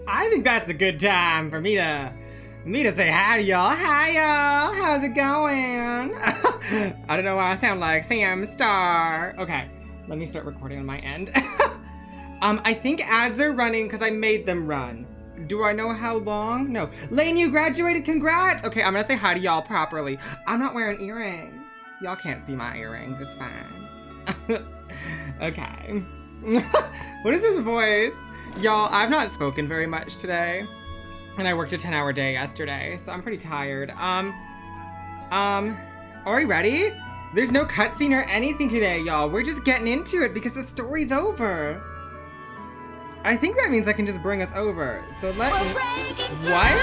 I think that's a good time for me to say hi to y'all. Hi y'all, how's it going? I don't know why I sound like Sam Star. Okay, let me start recording on my end. I think ads are running because I made them run. Do I know how long? No. Lane, you graduated, congrats! Okay, I'm gonna say hi to y'all properly. I'm not wearing earrings. Y'all can't see my earrings, it's fine. Okay. What is this voice? Y'all, I've not spoken very much today. And I worked a 10-hour day yesterday, so I'm pretty tired. Are we ready? There's no cutscene or anything today, y'all. We're just getting into it because the story's over. I think that means I can just bring us over. So let me... What?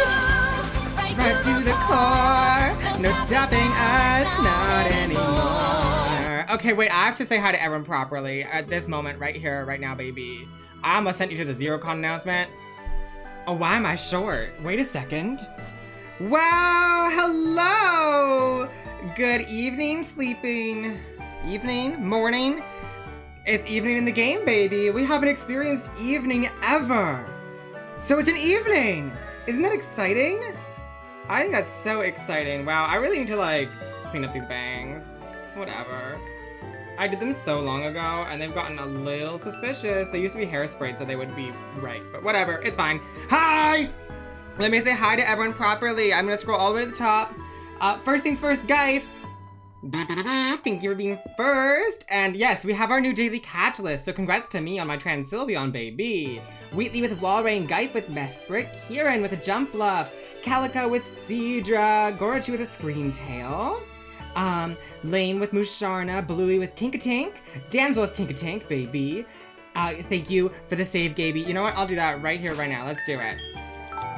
Right to the core. No stopping us, not anymore. Okay, wait, I have to say hi to everyone properly at this moment, right here, right now, baby. I almost sent you to the ZeroCon announcement. Oh, why am I short? Wait a second. Wow, hello! Good evening, sleeping. Evening? Morning? It's evening in the game, baby. We haven't experienced evening ever. So it's an evening. Isn't that exciting? I think that's so exciting. Wow, I really need to, like, clean up these bangs. Whatever. I did them so long ago, and they've gotten a little suspicious. They used to be hairsprayed, so they would be right, but whatever, it's fine. Hi! Let me say hi to everyone properly. I'm gonna scroll all the way to the top. First things first, Geif. Thank you for being first. And yes, we have our new daily catch list, so congrats to me on my Transylveon, baby. Wheatley with Walrein, Geif with Mesprit, Kieran with a Jump Bluff, Calico with Seadra, Gorachi with a Scream Tail. Lane with Musharna, Bluey with Tinkatink, Damsel with Tinkatink, baby. Thank you for the save, Gaby. You know what? I'll do that right here, right now. Let's do it.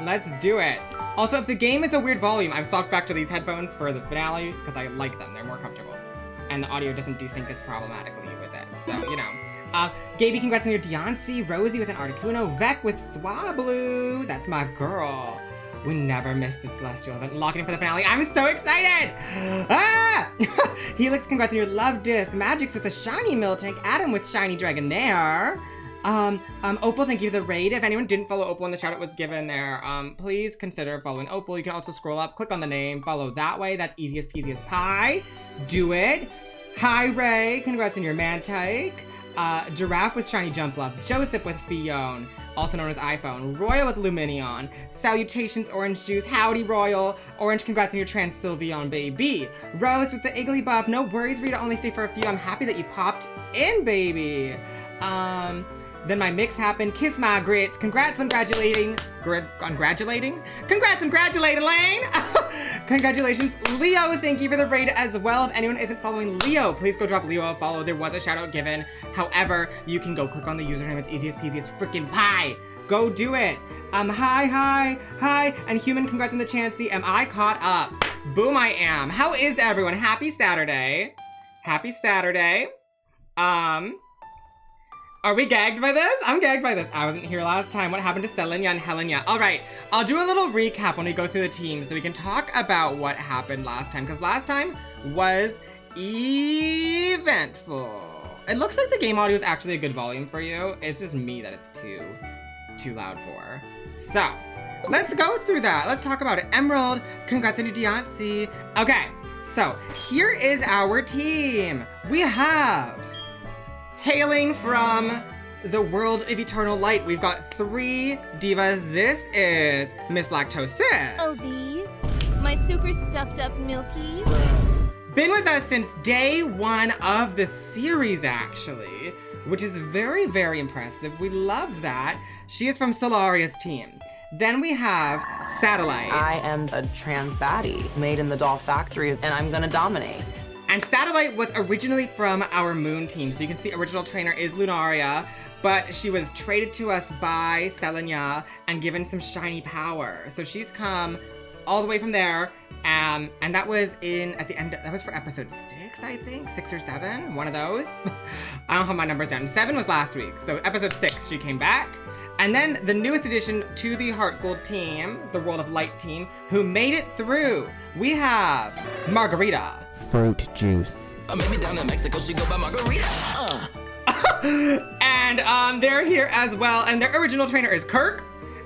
Let's do it. Also, if the game is a weird volume, I've swapped back to these headphones for the finale because I like them. They're more comfortable. And the audio doesn't desync as problematically with it. So, you know. Gaby, congrats on your Deontay. Rosie with an Articuno. Vec with Swablu. That's my girl. We never missed the Celestial event. Locking in for the finale. I'm so excited! Ah! Helix, congrats on your Love Disc. Magix with a shiny Miltank. Adam with shiny Dragonair. Opal, thank you for the raid. If anyone didn't follow Opal in the shout out was given there, please consider following Opal. You can also scroll up, click on the name, follow that way. That's easy as peasy as pie. Do it. Hi, Ray. Congrats on your Mantike. Giraffe with shiny Jump Bluff. Joseph with Fion, also known as iPhone. Royal with Luminion. Salutations, Orange Juice. Howdy, Royal. Orange, congrats on your Transylveon, baby. Rose with the Iggly Buff. No worries, Rita, only stay for a few. I'm happy that you popped in, baby. Then my mix happened. Kiss my grits. Congrats on congratulating. Congrats on congratulating, Lane. Congratulations, Leo. Thank you for the raid as well. If anyone isn't following Leo, please go drop Leo a follow. There was a shout out given. However, you can go click on the username. It's easy as peasy as freaking pie. Go do it. Hi. And Human, congrats on the Chansey. Am I caught up? Boom, I am. How is everyone? Happy Saturday. Happy Saturday. Are we gagged by this? I'm gagged by this. I wasn't here last time. What happened to Selenia and Helena? All right, I'll do a little recap when we go through the teams so we can talk about what happened last time, because last time was eventful. It looks like the game audio is actually a good volume for you. It's just me that it's too loud for. So, let's go through that. Let's talk about it. Emerald, congrats on your Deontay. Okay, so here is our team. We have... hailing from the world of eternal light, we've got 3 divas. This is Miss Lactosis. Oh, these? My super stuffed up milkies? Been with us since day 1 of the series, actually, which is very, very impressive. We love that. She is from Solaria's team. Then we have Satellite. I am a trans baddie made in the doll factory, and I'm gonna dominate. And Satellite was originally from our Moon team. So you can see original trainer is Lunaria, but she was traded to us by Selenia and given some shiny power. So she's come all the way from there. And that was at the end, that was for episode 6, I think, 6 or 7, one of those. I don't have my numbers down. 7 was last week. So episode 6, she came back. And then the newest addition to the HeartGold team, the World of Light team, who made it through, we have Margarita. Fruit juice. Maybe down in Mexico, she go by Margarita. And they're here as well. And their original trainer is Kirk.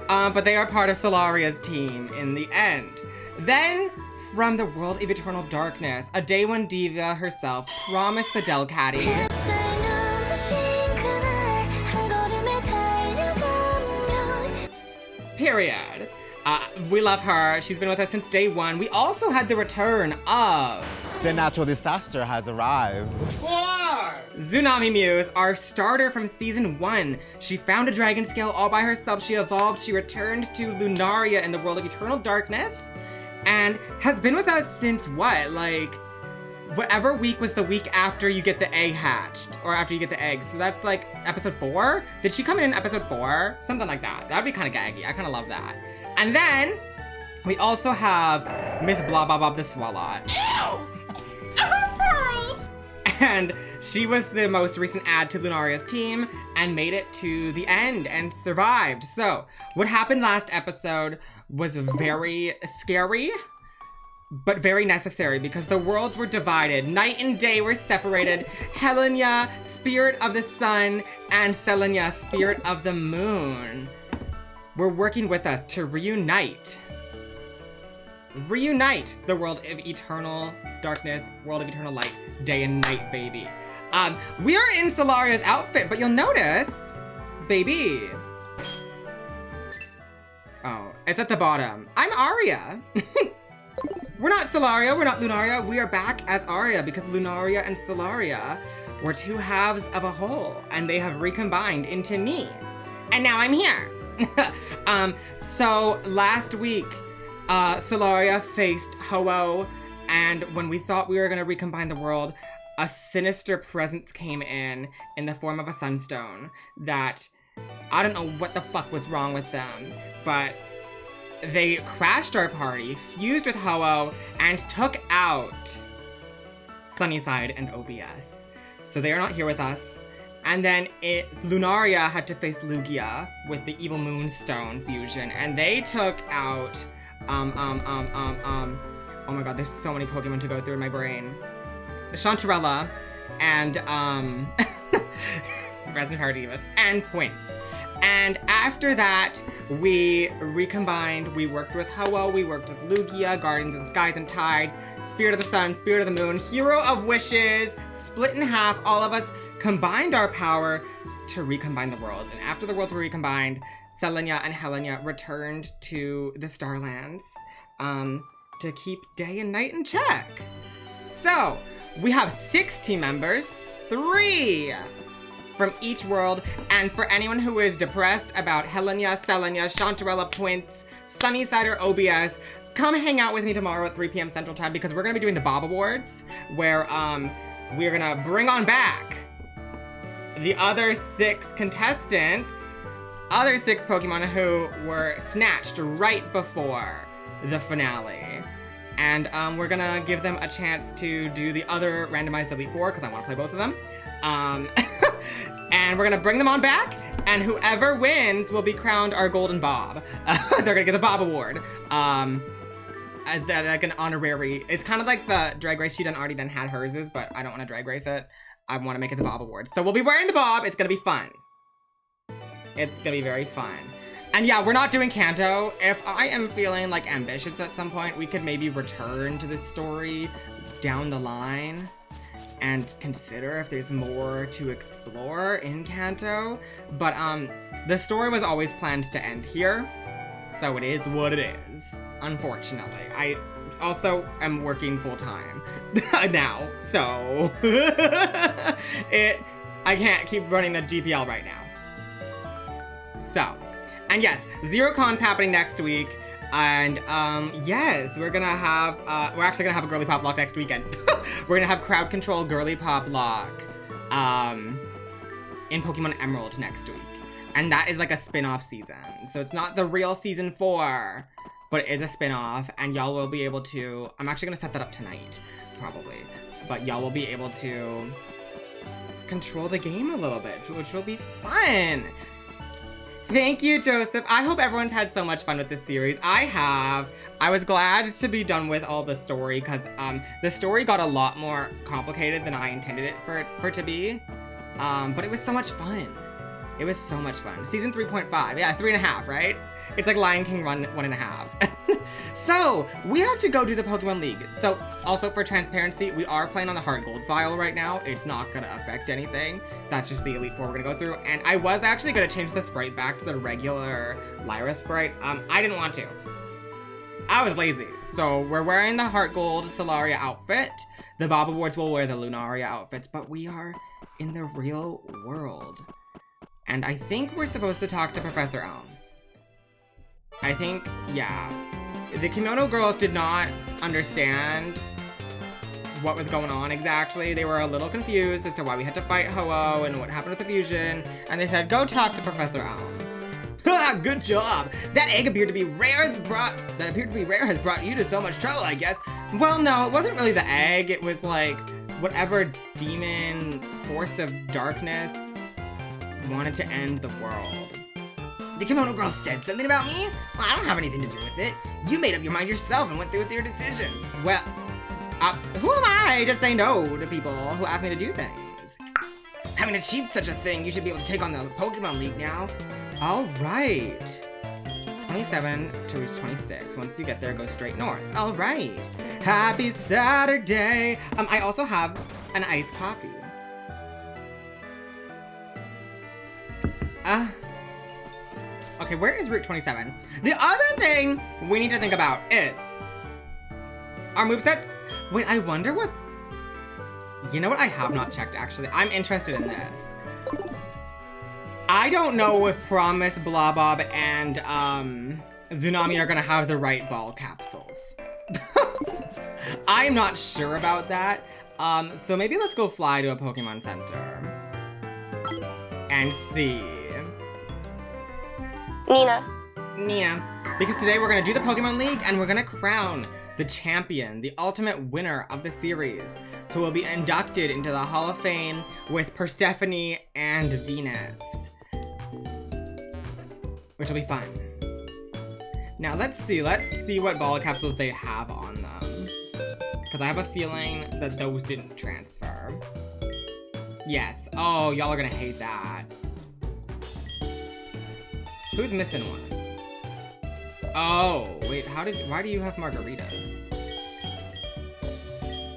But they are part of Solaria's team in the end. Then, from the world of eternal darkness, a day one diva herself promised the Delcatty. Period. We love her. She's been with us since day one. We also had the return of... The natural disaster has arrived. Tsunami Muse, our starter from season 1. She found a dragon scale all by herself. She evolved. She returned to Lunaria in the world of eternal darkness. And has been with us since what? Like, whatever week was the week after you get the egg hatched. Or after you get the eggs. So that's like episode 4? Did she come in episode 4? Something like that. That'd be kind of gaggy. I kind of love that. And then, we also have Miss Blah Blah Bob the Swallow. And she was the most recent add to Lunaria's team and made it to the end and survived. So, what happened last episode was very scary, but very necessary because the worlds were divided. Night and day were separated. Helena, spirit of the sun, and Selenia, spirit of the moon, were working with us to reunite the world of eternal darkness, world of eternal light, day and night, baby. We are in Solaria's outfit, but you'll notice, baby. Oh, it's at the bottom. I'm Aria. We're not Solaria, we're not Lunaria. We are back as Aria because Lunaria and Solaria were two halves of a whole, and they have recombined into me. And now I'm here. So last week, Solaria faced Ho-Oh, and when we thought we were gonna recombine the world, a sinister presence came in the form of a sunstone that, I don't know what the fuck was wrong with them, but they crashed our party, fused with Ho-Oh, and took out Sunnyside and OBS. So they are not here with us. And then Lunaria had to face Lugia with the Evil Moonstone fusion, and they took out, oh my god, there's so many Pokemon to go through in my brain. Chantarella and, Resident Power Divas, and Points. And after that, we recombined, we worked with Ho-Oh, we worked with Lugia, Guardians of the Skies and Tides, Spirit of the Sun, Spirit of the Moon, Hero of Wishes, split in half, all of us combined our power to recombine the worlds. And after the worlds were recombined, Selenia and Helena returned to the Starlands to keep day and night in check. So, we have 6 team members, 3 from each world, and for anyone who is depressed about Helena, Selenia, Chantarella, Points, Sunnyside, or OBS, come hang out with me tomorrow at 3 p.m. Central Time because we're gonna be doing the Bob Awards, where we're gonna bring on back the other 6 contestants, other 6 Pokemon who were snatched right before the finale. And we're gonna give them a chance to do the other randomized Elite 4, because I want to play both of them. And we're gonna bring them on back, and whoever wins will be crowned our Golden Bob. They're gonna get the Bob Award. As like an honorary, it's kind of like the drag race she already had hers is, but I don't want to drag race it. I want to make it the Bob Award. So we'll be wearing the Bob. It's gonna be fun. It's gonna be very fun. And yeah, we're not doing Kanto. If I am feeling like ambitious at some point, we could maybe return to this story down the line and consider if there's more to explore in Kanto. But the story was always planned to end here, so it is what it is, unfortunately. I also am working full-time now, so I can't keep running a GPL right now. So, and yes, ZeroCon's happening next week, and yes, we're gonna have, we're actually gonna have a GirlypopLocke next weekend. We're gonna have crowd control GirlypopLocke in Pokemon Emerald next week. And that is like a spin-off season. So it's not the real season 4, but it is a spin-off, and y'all will be able to, I'm actually gonna set that up tonight, probably, but y'all will be able to control the game a little bit, which will be fun. Thank you, Joseph. I hope everyone's had so much fun with this series. I have. I was glad to be done with all the story, because the story got a lot more complicated than I intended it for it to be, but it was so much fun. It was so much fun. Season 3.5, yeah, 3.5, right? It's like Lion King 1.5. So, we have to go do the Pokemon League. So, also for transparency, we are playing on the HeartGold file right now. It's not gonna affect anything. That's just the Elite Four we're gonna go through. And I was actually gonna change the sprite back to the regular Lyra sprite. I didn't want to. I was lazy. So, we're wearing the HeartGold Solaria outfit. The Bob Awards will wear the Lunaria outfits, but we are in the real world. And I think we're supposed to talk to Professor Ohm. I think, yeah. The Kimono girls did not understand what was going on exactly. They were a little confused as to why we had to fight Ho-Oh and what happened with the fusion. And they said, go talk to Professor Ohm. Good job. That egg appeared to be rare has brought you to so much trouble, I guess. Well, no, it wasn't really the egg. It was like whatever demon force of darkness wanted to end the world. The Kimono girl said something about me? Well, I don't have anything to do with it. You made up your mind yourself and went through with your decision. Well, who am I to say no to people who ask me to do things? Having achieved such a thing, you should be able to take on the Pokemon League now. All right. 27 to reach 26. Once you get there, go straight north. All right. Happy Saturday. I also have an iced coffee. Okay, where is Route 27? The other thing we need to think about is our movesets. Wait, I wonder what... You know what? I have not checked, actually. I'm interested in this. I don't know if Promise, Blobob, and Tsunami are gonna have the right ball capsules. I'm not sure about that. So maybe let's go fly to a Pokemon Center and see. Nina. Because today we're gonna do the Pokemon League and we're gonna crown the champion, the ultimate winner of the series, who will be inducted into the Hall of Fame with Persephone and Venus. Which will be fun. Now let's see what ball capsules they have on them. Because I have a feeling that those didn't transfer. Yes, oh, y'all are gonna hate that. Who's missing one? Oh, wait, why do you have Margarita?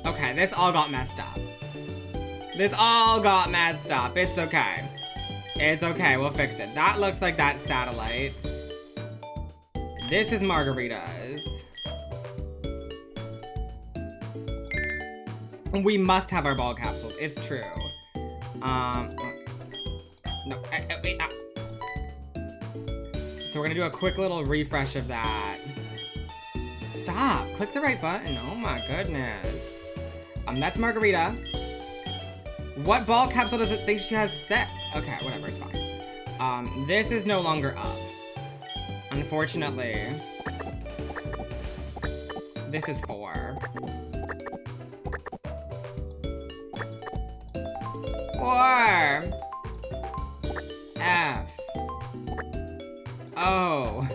Okay, this all got messed up. It's okay. It's okay, we'll fix it. That looks like that's Satellites. This is Margarita's. We must have our ball capsules, it's true. No, wait, So we're gonna do a quick little refresh of that. Stop, click the right button, oh my goodness. That's Margarita. What ball capsule does it think she has set? Okay, whatever, it's fine. This is no longer up. Unfortunately. This is 4. 4! F. O.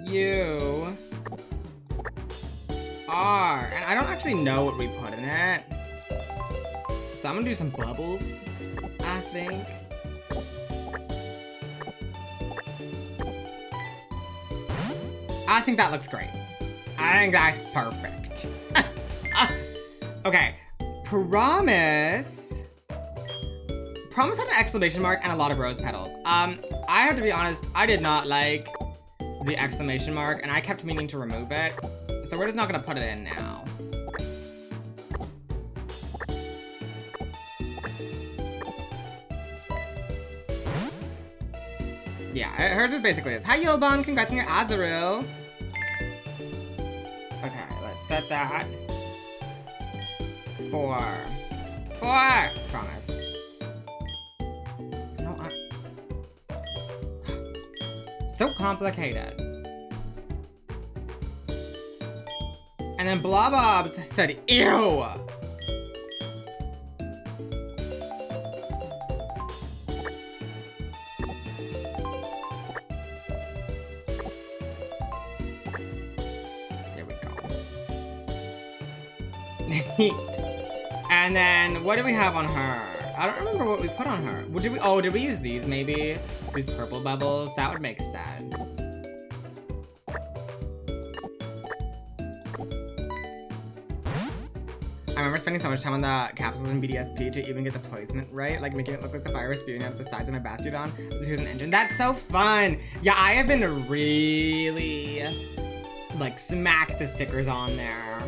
U. R. And I don't actually know what we put in it. So I'm gonna do some bubbles, I think. I think that looks great. I think that's perfect. Okay, Promise had an exclamation mark and a lot of rose petals. I have to be honest, I did not like the exclamation mark and I kept meaning to remove it. So we're just not gonna put it in now. Yeah, hers is basically this. Hi, Yulbon, congrats on your Azurill. Okay, let's set that. 4. Promise. No, so complicated. And then Blobobs said, ew! And then, what do we have on her? I don't remember what we put on her. What did we? Oh, did we use these maybe? These purple bubbles. That would make sense. I remember spending so much time on the capsules in BDSP to even get the placement right, like making it look like the fire was spewing out of the sides of my Bastiodon as if he was an engine. That's so fun! Yeah, I have been really, like, smack the stickers on there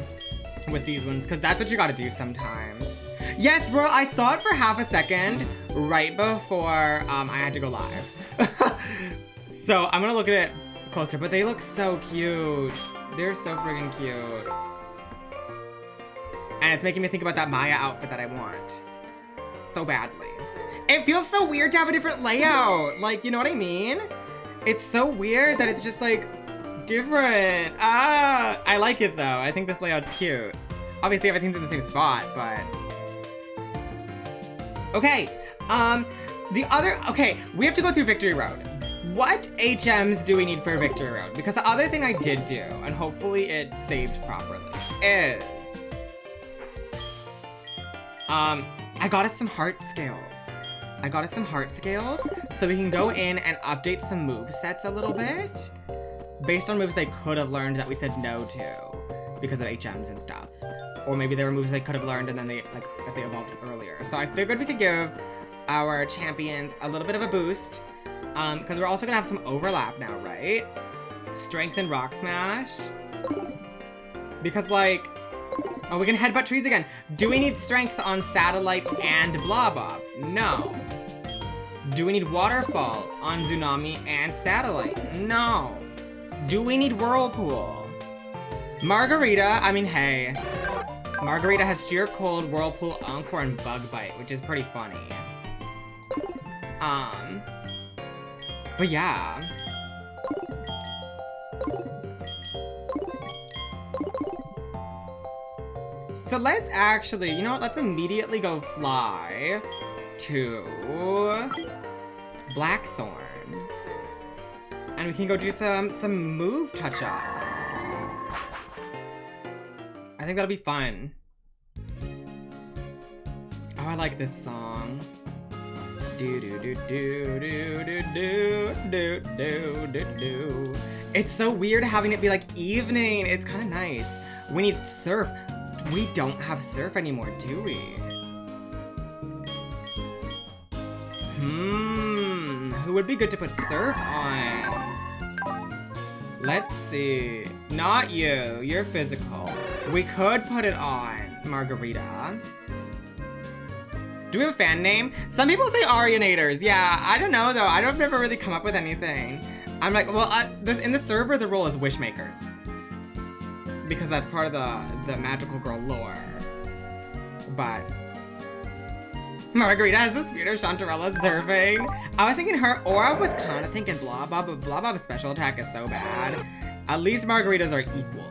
with these ones, because that's what you gotta do sometimes. Yes, bro, I saw it for half a second right before I had to go live. So I'm gonna look at it closer, but they look so cute. They're so friggin' cute. And it's making me think about that Maya outfit that I want so badly. It feels so weird to have a different layout. Like, you know what I mean? It's so weird that it's just like different. Ah, I like it though. I think this layout's cute. Obviously everything's in the same spot, but. Okay, okay, we have to go through Victory Road. What HMs do we need for Victory Road? Because the other thing I did do, and hopefully it saved properly, is I got us some heart scales. So we can go in and update some movesets a little bit based on moves I could have learned that we said no to because of HMs and stuff. Or maybe there were moves I could have learned and then they, like, if they evolved earlier. So I figured we could give our champions a little bit of a boost because we're also gonna have some overlap now, right? Strength and Rock Smash. Because, like, oh, we can headbutt trees again. Do we need strength on Satellite and Blobob? No. Do we need Waterfall on Tsunami and Satellite? No. Do we need Whirlpool? Margarita, I mean, hey. Margarita has Sheer Cold, Whirlpool, Encore, and Bug Bite, which is pretty funny. But yeah. So let's actually, you know what, let's immediately go fly to Blackthorn. And we can go do some move touch-ups. I think that'll be fun. Oh, I like this song. Do do do do do do do do do do do. It's so weird having it be like evening. It's kind of nice. We need surf. We don't have surf anymore, do we? Who would be good to put surf on? Let's see. Not you. You're physical. We could put it on Margarita. Do we have a fan name? Some people say Arianators. Yeah, I don't know though. I've never really come up with anything. I'm like, well, in the server, the role is Wishmakers. Because that's part of the Magical Girl lore. But Margarita has the speed of Chantarella surfing. I was thinking her, or I was kind of thinking Blobob, but Blobob's special attack is so bad. At least Margaritas are equal.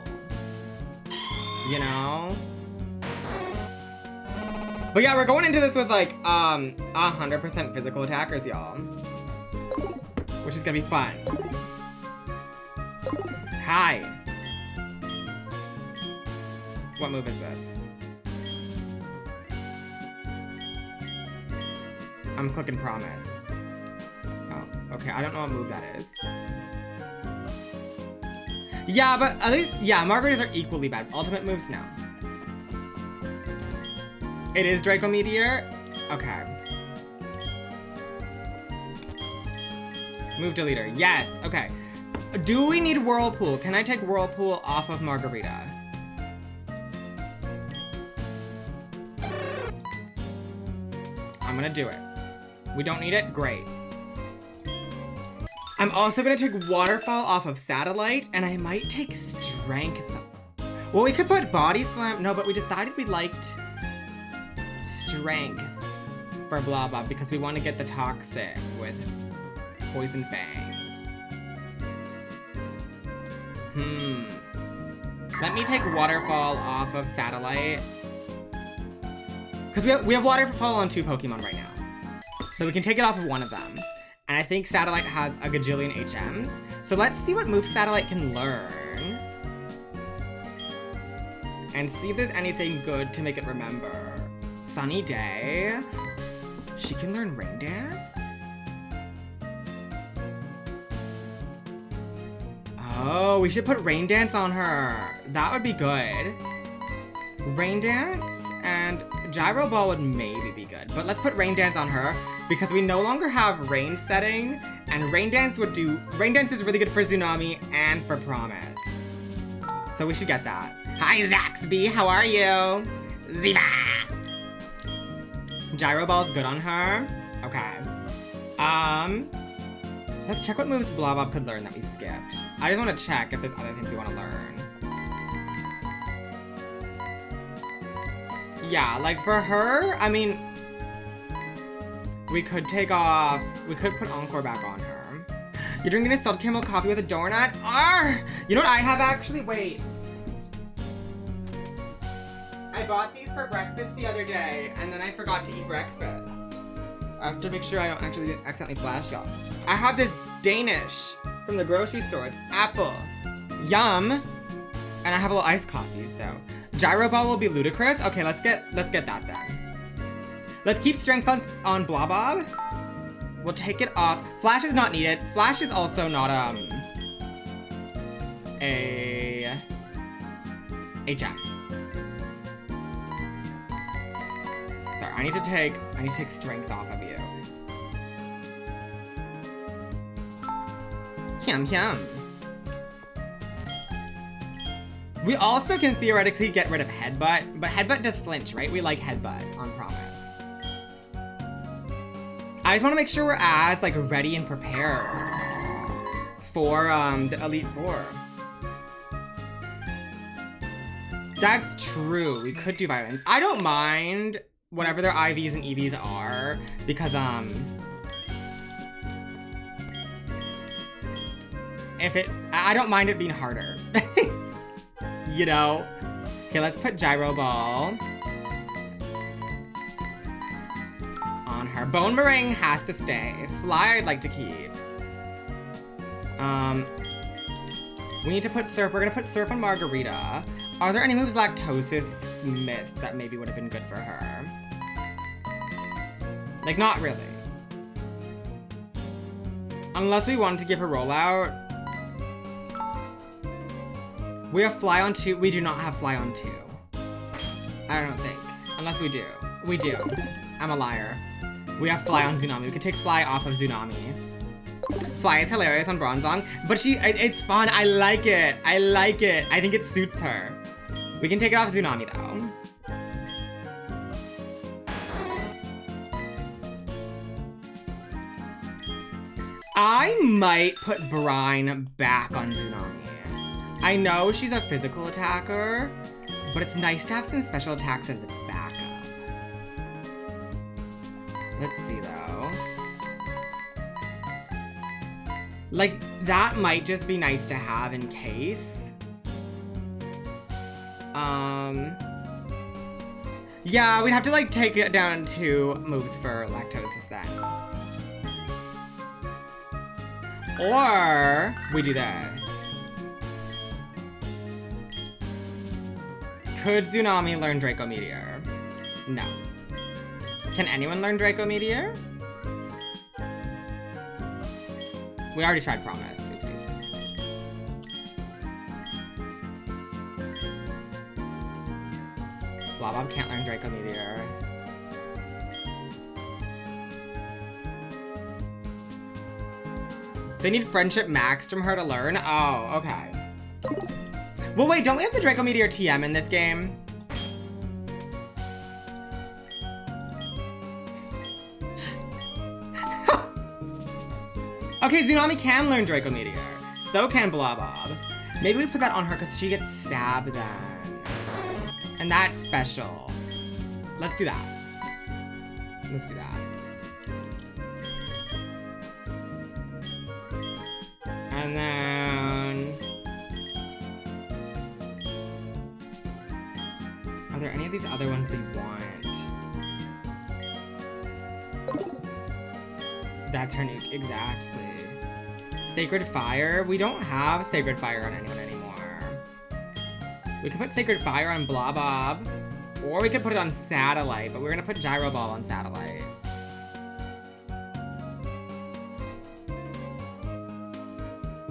You know? But yeah, we're going into this with like 100% physical attackers, y'all. Which is gonna be fun. Hi. What move is this? I'm clicking promise. Oh, okay, I don't know what move that is. Yeah, but at least, yeah, Margaritas are equally bad. Ultimate moves, no. It is Draco Meteor? Okay. Move deleter, yes, okay. Do we need Whirlpool? Can I take Whirlpool off of Margarita? I'm gonna do it. We don't need it? Great. I'm also gonna take Waterfall off of Satellite, and I might take Strength. Well, we could put Body Slam. No, but we decided we liked Strength for Blobob because we want to get the Toxic with Poison Fangs. Let me take Waterfall off of Satellite. Because we have Waterfall on 2 Pokemon right now. So we can take it off of one of them. And I think Satellite has a gajillion HMs. So let's see what move Satellite can learn. And see if there's anything good to make it remember. Sunny Day. She can learn Rain Dance? Oh, we should put Rain Dance on her. That would be good. Rain Dance and Gyro Ball would maybe be good, but let's put Rain Dance on her because we no longer have Rain setting, and Rain Dance is really good for Tsunami and for Promise. So we should get that. Hi, Zaxby, how are you? Ziva! Gyro Ball's good on her. Okay. Let's check what moves Blobob could learn that we skipped. I just want to check if there's other things we want to learn. Yeah, like for her, I mean, we could put Encore back on her. You're drinking a salted caramel coffee with a donut? Arr! You know what I have actually? Wait. I bought these for breakfast the other day, and then I forgot to eat breakfast. I have to make sure I don't actually accidentally flash y'all. I have this Danish from the grocery store. It's apple. Yum. And I have a little iced coffee, so. Gyro Ball will be ludicrous. Okay, let's get that then. Let's keep strength on Blobob. We'll take it off. Flash is not needed. Flash is also not a HM. Sorry, I need to take strength off of you. Yum yum. We also can theoretically get rid of Headbutt, but Headbutt does flinch, right? We like Headbutt on Promise. I just want to make sure we're as like ready and prepared for the Elite Four. That's true. We could do violence. I don't mind whatever their IVs and EVs are because I don't mind it being harder. You know? Okay, let's put Gyro Ball on her. Bone Meringue has to stay. Fly I'd like to keep. We need to put Surf. We're gonna put Surf on Margarita. Are there any moves Lactosis missed that maybe would have been good for her? Like, not really. Unless we wanted to give her rollout. We have Fly on 2. We do not have Fly on 2. I don't think. Unless we do. We do. I'm a liar. We have Fly on Tsunami. We could take Fly off of Tsunami. Fly is hilarious on Bronzong, but it's fun. I like it. I like it. I think it suits her. We can take it off Tsunami though. I might put Brine back on Tsunami. I know she's a physical attacker, but it's nice to have some special attacks as a backup. Let's see though. Like, that might just be nice to have in case. Yeah, we'd have to like take it down 2 moves for Lactosis then. Or we do this. Could Tsunami learn Draco Meteor? No. Can anyone learn Draco Meteor? We already tried Promise. Oopsies. Blobob can't learn Draco Meteor. They need Friendship Max from her to learn? Oh, okay. Well, wait, don't we have the Draco Meteor TM in this game? Okay, Tsunami can learn Draco Meteor. So can Blobob. Maybe we put that on her because she gets stabbed then. And that's special. Let's do that. Let's do that. And then... Are there any of these other ones we want? That's her nuke, exactly. Sacred Fire? We don't have Sacred Fire on anyone anymore. We could put Sacred Fire on Blobob, or we could put it on Satellite, but we're gonna put Gyro Ball on Satellite.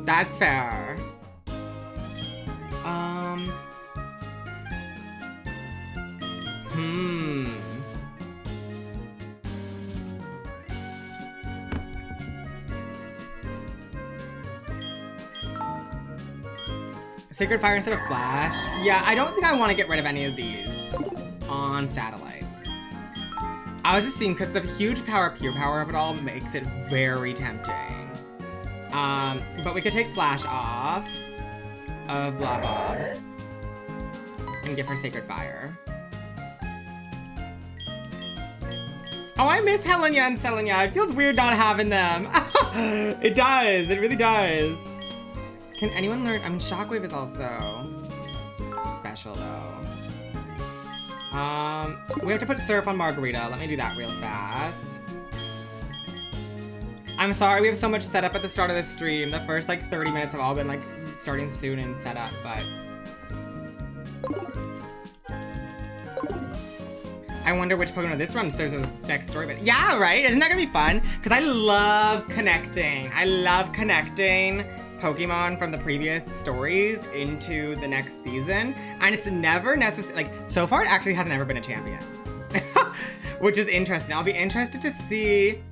That's fair. Sacred Fire instead of Flash. Yeah, I don't think I want to get rid of any of these on Satellite. I was just seeing, because the huge power, pure power of it all makes it very tempting. But we could take Flash off of Blah Bob and give her Sacred Fire. Oh, I miss Helena and Selenia. It feels weird not having them. It does. It really does. Can anyone learn? I mean, Shockwave is also special, though. We have to put Surf on Margarita. Let me do that real fast. I'm sorry we have so much setup at the start of the stream. The first, like, 30 minutes have all been, like, starting soon and set up, but... I wonder which Pokemon this run serves as the next story, but yeah, right? Isn't that gonna be fun? Because I love connecting. I love connecting Pokemon from the previous stories into the next season, and it's never necessary. Like, so far it actually hasn't ever been a champion, which is interesting. I'll be interested to see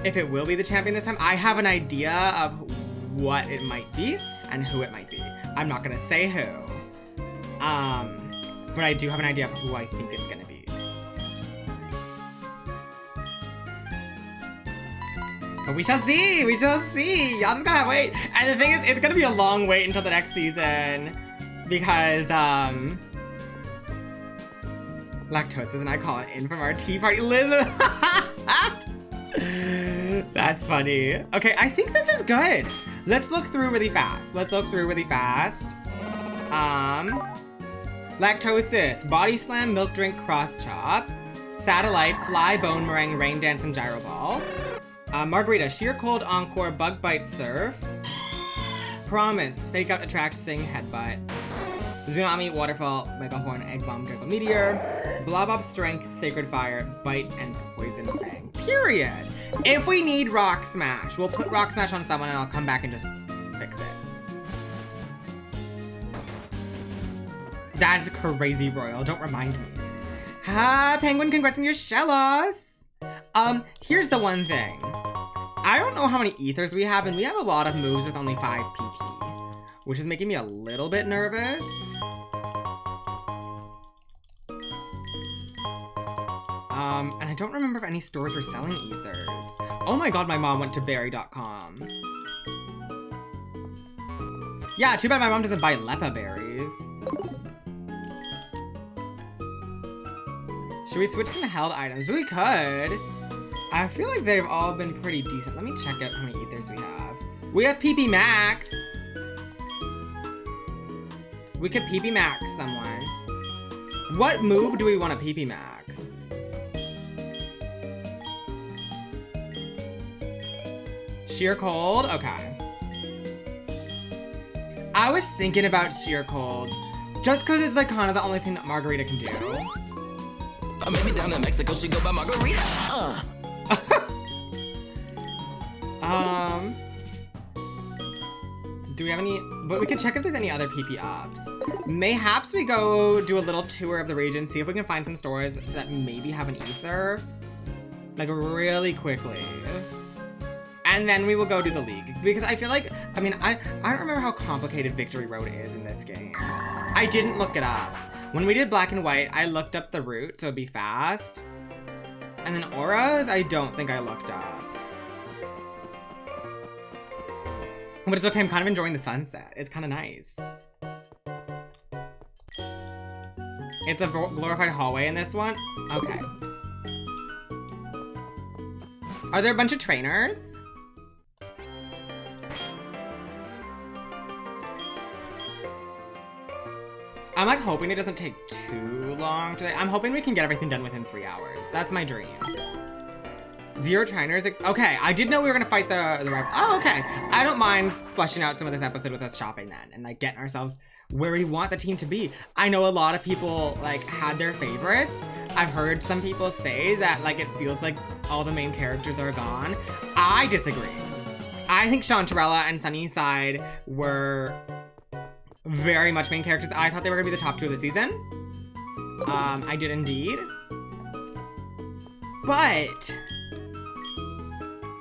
if it will be the champion this time. I have an idea of what it might be and who it might be. I'm not gonna say who, but I do have an idea of who I think it's gonna be. But we shall see, we shall see. Y'all just gotta wait. And the thing is, it's gonna be a long wait until the next season because, Lactosis and I call it in from our tea party. Liz, that's funny. Okay, I think this is good. Let's look through really fast. Lactosis, Body Slam, Milk Drink, Cross Chop, Satellite, Fly, Bone Meringue, Rain Dance, and Gyro Ball. Margarita, Sheer Cold, Encore, Bug Bite, Surf. Promise, Fake Out, Attract, Sing, Headbutt. Tsunami, Waterfall, Mega Horn, Egg Bomb, Draco Meteor. Blob Up, Strength, Sacred Fire, Bite, and Poison Fang. Period. If we need Rock Smash, we'll put Rock Smash on someone and I'll come back and just fix it. That's crazy, Royal. Don't remind me. Ha, Penguin, congrats on your Shellos. Here's the one thing. I don't know how many ethers we have, and we have a lot of moves with only 5 PP, which is making me a little bit nervous. And I don't remember if any stores were selling ethers. Oh my god, my mom went to berry.com. Yeah, too bad my mom doesn't buy Lepa berries. Should we switch some held items? We could. I feel like they've all been pretty decent. Let me check out how many ethers we have. We have PP Max. We could PP Max someone. What move do we want to PP Max? Sheer Cold? Okay. I was thinking about Sheer Cold just because it's like kind of the only thing that Margarita can do. Maybe down in Mexico, she go by Margarita. Do we have any? But we can check if there's any other PP ups. Mayhaps we go do a little tour of the region, see if we can find some stores that maybe have an ether, like really quickly. And then we will go do the league. Because I feel like, I mean, I don't remember how complicated Victory Road is in this game. I didn't look it up. When we did Black and White, I looked up the route, so it'd be fast. And then Auras, I don't think I looked up. But it's okay, I'm kind of enjoying the sunset. It's kind of nice. It's a glorified hallway in this one? Okay. Are there a bunch of trainers? I'm like hoping it doesn't take too long today. I'm hoping we can get everything done within 3 hours. That's my dream. 0 trainers. Okay, I did know we were gonna fight the rival. Oh, okay. I don't mind fleshing out some of this episode with us shopping then and like getting ourselves where we want the team to be. I know a lot of people like had their favorites. I've heard some people say that like it feels like all the main characters are gone. I disagree. I think Chantarella and Sunnyside were very much main characters. I thought they were gonna be the top 2 of the season. I did indeed. But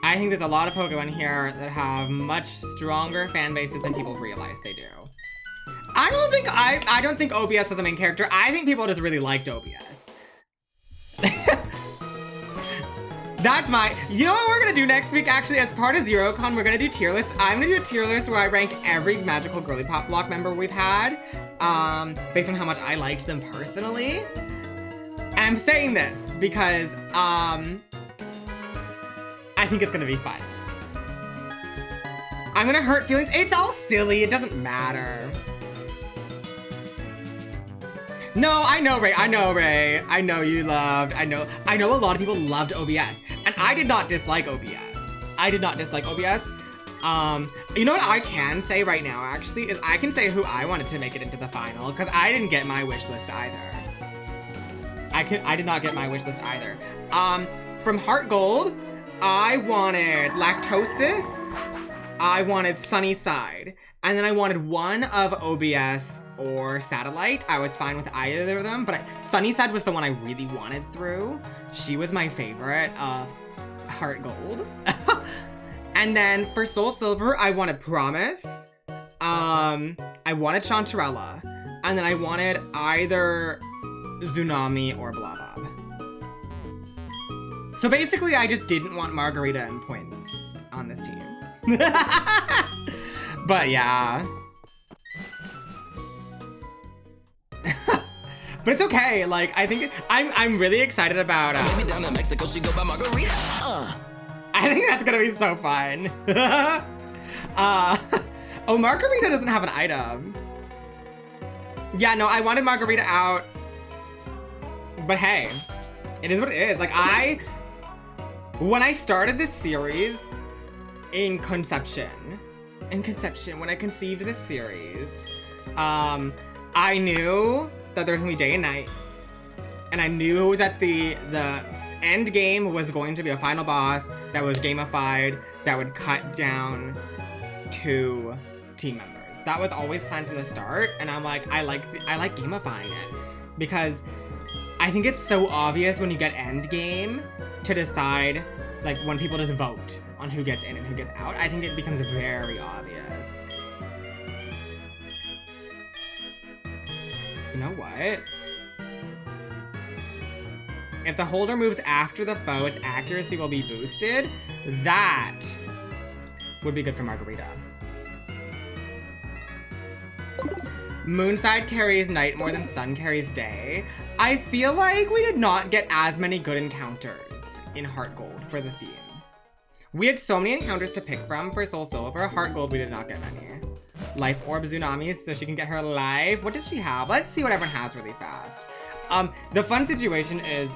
I think there's a lot of Pokemon here that have much stronger fan bases than people realize they do. I don't think OBS was a main character. I think people just really liked OBS. That's you know what we're gonna do next week? Actually, as part of ZeroCon, we're gonna do tier lists. I'm gonna do a tier list where I rank every Magical GirlypopLocke member we've had, based on how much I liked them personally. And I'm saying this because, I think it's gonna be fun. I'm gonna hurt feelings. It's all silly, it doesn't matter. No, I know, Ray. I know, Ray. I know you loved, I know a lot of people loved OBS. And I did not dislike OBS. I did not dislike OBS. You know what I can say right now, actually, is I can say who I wanted to make it into the final, because I didn't get my wish list either. I did not get my wish list either. From HeartGold, I wanted Lactosis, I wanted Sunnyside, and then I wanted one of OBS or Satellite. I was fine with either of them, but Sunnyside was the one I really wanted through. She was my favorite of HeartGold. And then for SoulSilver, I wanted Promise. I wanted Chantarella. And then I wanted either Tsunami or Blabob. So basically, I just didn't want Margarita and points on this team. But yeah. But it's okay, like, I think, I'm really excited about, Maybe down to Mexico, she go by Margarita. I think that's gonna be so fun. Oh, Margarita doesn't have an item. Yeah, no, I wanted Margarita out, but hey, it is what it is. Like, when I started this series in conception, when I conceived this series, I knew that there was gonna be day and night, and I knew that the end game was going to be a final boss that was gamified, that would cut down 2 team members. That was always planned from the start, and I'm like, I like gamifying it, because I think it's so obvious when you get end game to decide, like, when people just vote on who gets in and who gets out. I think it becomes very obvious. You know what? If the holder moves after the foe, its accuracy will be boosted. That would be good for Margarita. Moonside carries night more than sun carries day. I feel like we did not get as many good encounters in HeartGold for the theme. We had so many encounters to pick from for SoulSilver. HeartGold, we did not get many. Life Orb Tsunami so she can get her life. What does she have? Let's see what everyone has really fast. The fun situation is,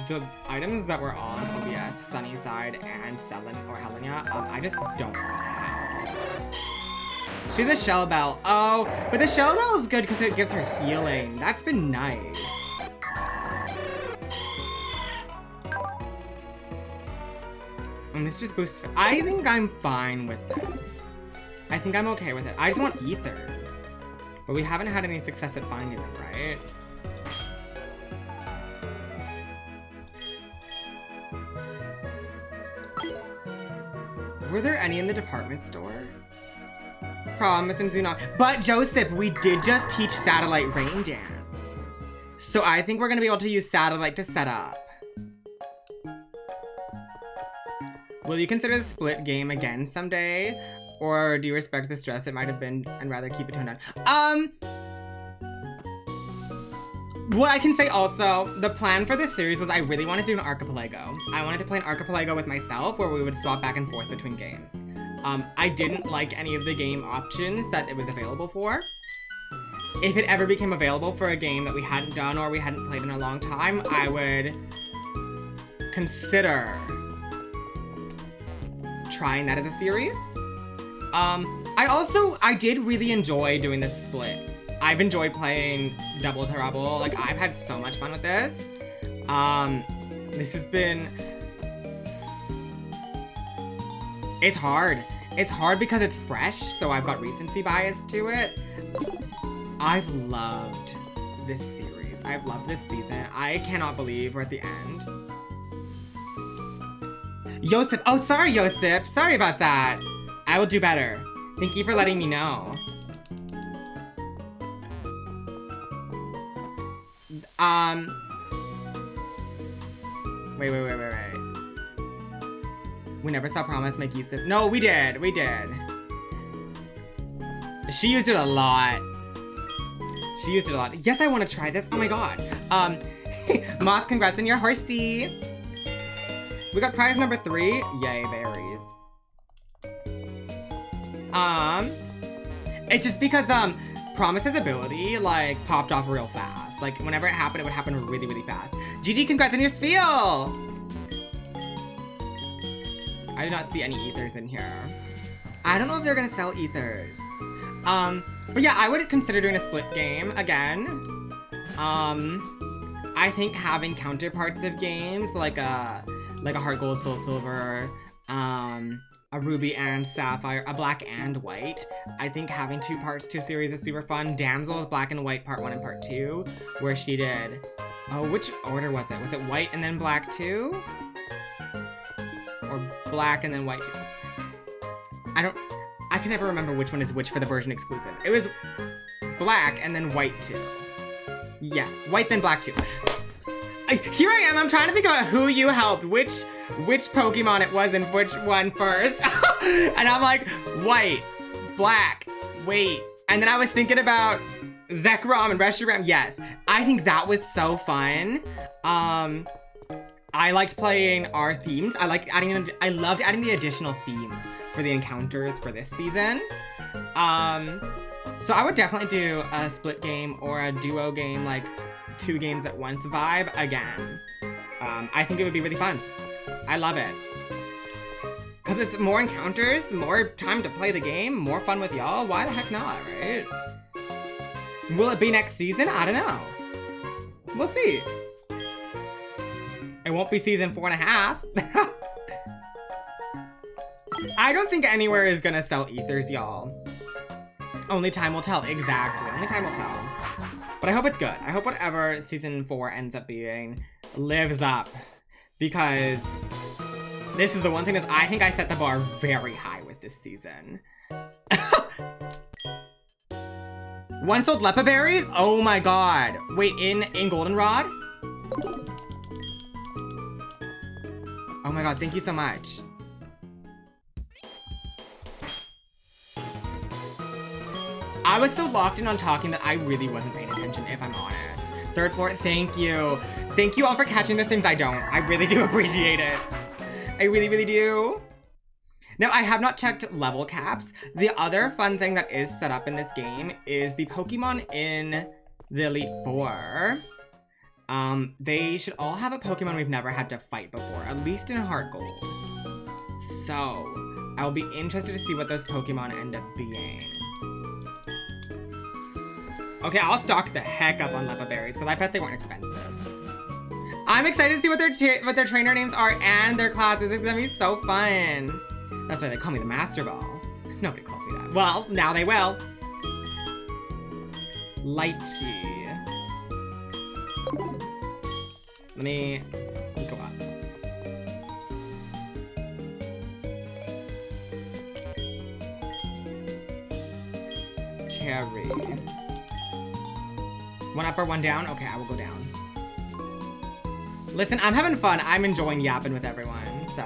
the items that were on OBS, Sunnyside and Helena, I just don't have. She's a Shell Bell. Oh, but the Shell Bell is good because it gives her healing. That's been nice. And this just boosts. I think I'm fine with this. I think I'm okay with it. I just want ethers. But we haven't had any success at finding them, right? Were there any in the department store? Promise and Tsunami. But Joseph, we did just teach Satellite Rain Dance. So I think we're gonna be able to use Satellite to set up. Will you consider the split game again someday? Or do you respect the stress it might have been and rather keep it toned down? What I can say also, the plan for this series was I really wanted to do an archipelago. I wanted to play an archipelago with myself where we would swap back and forth between games. I didn't like any of the game options that it was available for. If it ever became available for a game that we hadn't done or we hadn't played in a long time, I would consider trying that as a series. I did really enjoy doing this split. I've enjoyed playing Double Trouble. Like, I've had so much fun with this. This has been... It's hard. It's hard because it's fresh, so I've got recency bias to it. I've loved this series. I've loved this season. I cannot believe we're at the end. Yosip. Oh, sorry, Yosip. Sorry about that. I will do better. Thank you for letting me know. Wait. We never saw Promise make use of— No, we did. We did. She used it a lot. She used it a lot. Yes, I want to try this. Oh my god. Moss, congrats on your horsey. We got prize number 3. Yay, berries. It's just because, Promise's ability, like, popped off real fast. Like, whenever it happened, it would happen really, really fast. GG, congrats on your spiel! I did not see any ethers in here. I don't know if they're gonna sell ethers. But yeah, I would consider doing a split game again. I think having counterparts of games, like a HeartGold, SoulSilver, a Ruby and Sapphire, a Black and White. I think having 2 parts to a series is super fun. Damsel is Black and White Part 1 and Part 2, where she did— oh, which order was it? Was it White and then Black 2? Or Black and then White 2? I can never remember which one is which for the version exclusive. It was Black and then White 2. Yeah, White then Black 2. Here I am, I'm trying to think about who you helped, which Pokemon it was and which one first. And I'm like, White, Black, wait. And then I was thinking about Zekrom and Reshiram. Yes, I think that was so fun. I liked playing our themes. I loved adding the additional theme for the encounters for this season. So I would definitely do a split game or a duo game, like 2 games at once vibe again. I think it would be really fun. I love it. Cause it's more encounters, more time to play the game, more fun with y'all. Why the heck not, right? Will it be next season? I don't know. We'll see. It won't be season 4.5. I don't think anywhere is gonna sell ethers, y'all. Only time will tell. Exactly. Only time will tell. But I hope it's good. I hope whatever season 4 ends up being lives up. Because this is the one thing is I think I set the bar very high with this season. 1 sold Lepa berries? Oh my god. Wait, in Goldenrod? Oh my god, thank you so much. I was so locked in on talking that I really wasn't paying attention, if I'm honest. 3rd floor, thank you. Thank you all for catching the things I don't. I really do appreciate it. I really, really do. Now, I have not checked level caps. The other fun thing that is set up in this game is the Pokemon in the Elite Four. They should all have a Pokemon we've never had to fight before, at least in HeartGold. So, I'll be interested to see what those Pokemon end up being. Okay, I'll stock the heck up on Lepa berries because I bet they weren't expensive. I'm excited to see what their trainer names are and their classes. It's gonna be so fun. That's why they call me the Master Ball. Nobody calls me that. Well, now they will. Lychee. Let me go up. Cherry. 1 up or 1 down? Okay, I will go down. Listen, I'm having fun. I'm enjoying yapping with everyone, so.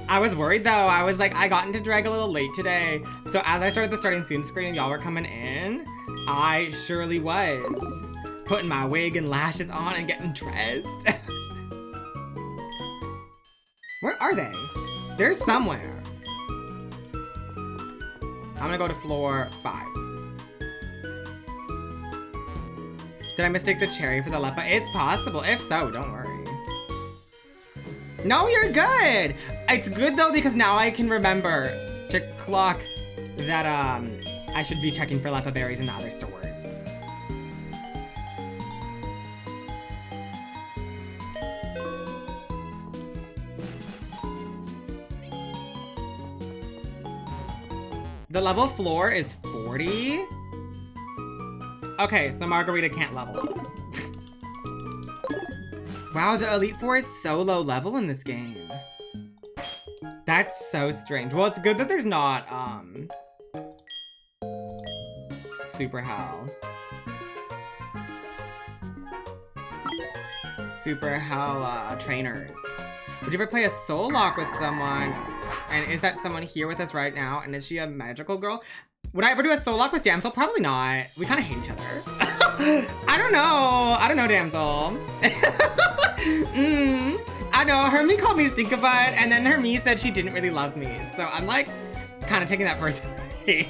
I was worried though. I was like, I got into drag a little late today. So as I started the starting soon screen and y'all were coming in, I surely was putting my wig and lashes on and getting dressed. Where are they? They're somewhere. I'm gonna go to floor 5. Did I mistake the cherry for the Lepa? It's possible. If so, don't worry. No, you're good! It's good though because now I can remember to clock that I should be checking for Lepa berries in the other stores. The level floor is 40? Okay, so Margarita can't level up. Wow, the Elite Four is so low level in this game. That's so strange. Well, it's good that there's not, Super Hell. Super Hell, trainers. Would you ever play a SoulSilver with someone? And is that someone here with us right now? And is she a magical girl? Would I ever do a SoulSilver with Damsel? Probably not. We kind of hate each other. I don't know. I don't know, Damsel. I know. Hermie called me Stinkabutt, and then Hermie said she didn't really love me. So I'm like, kind of taking that personally.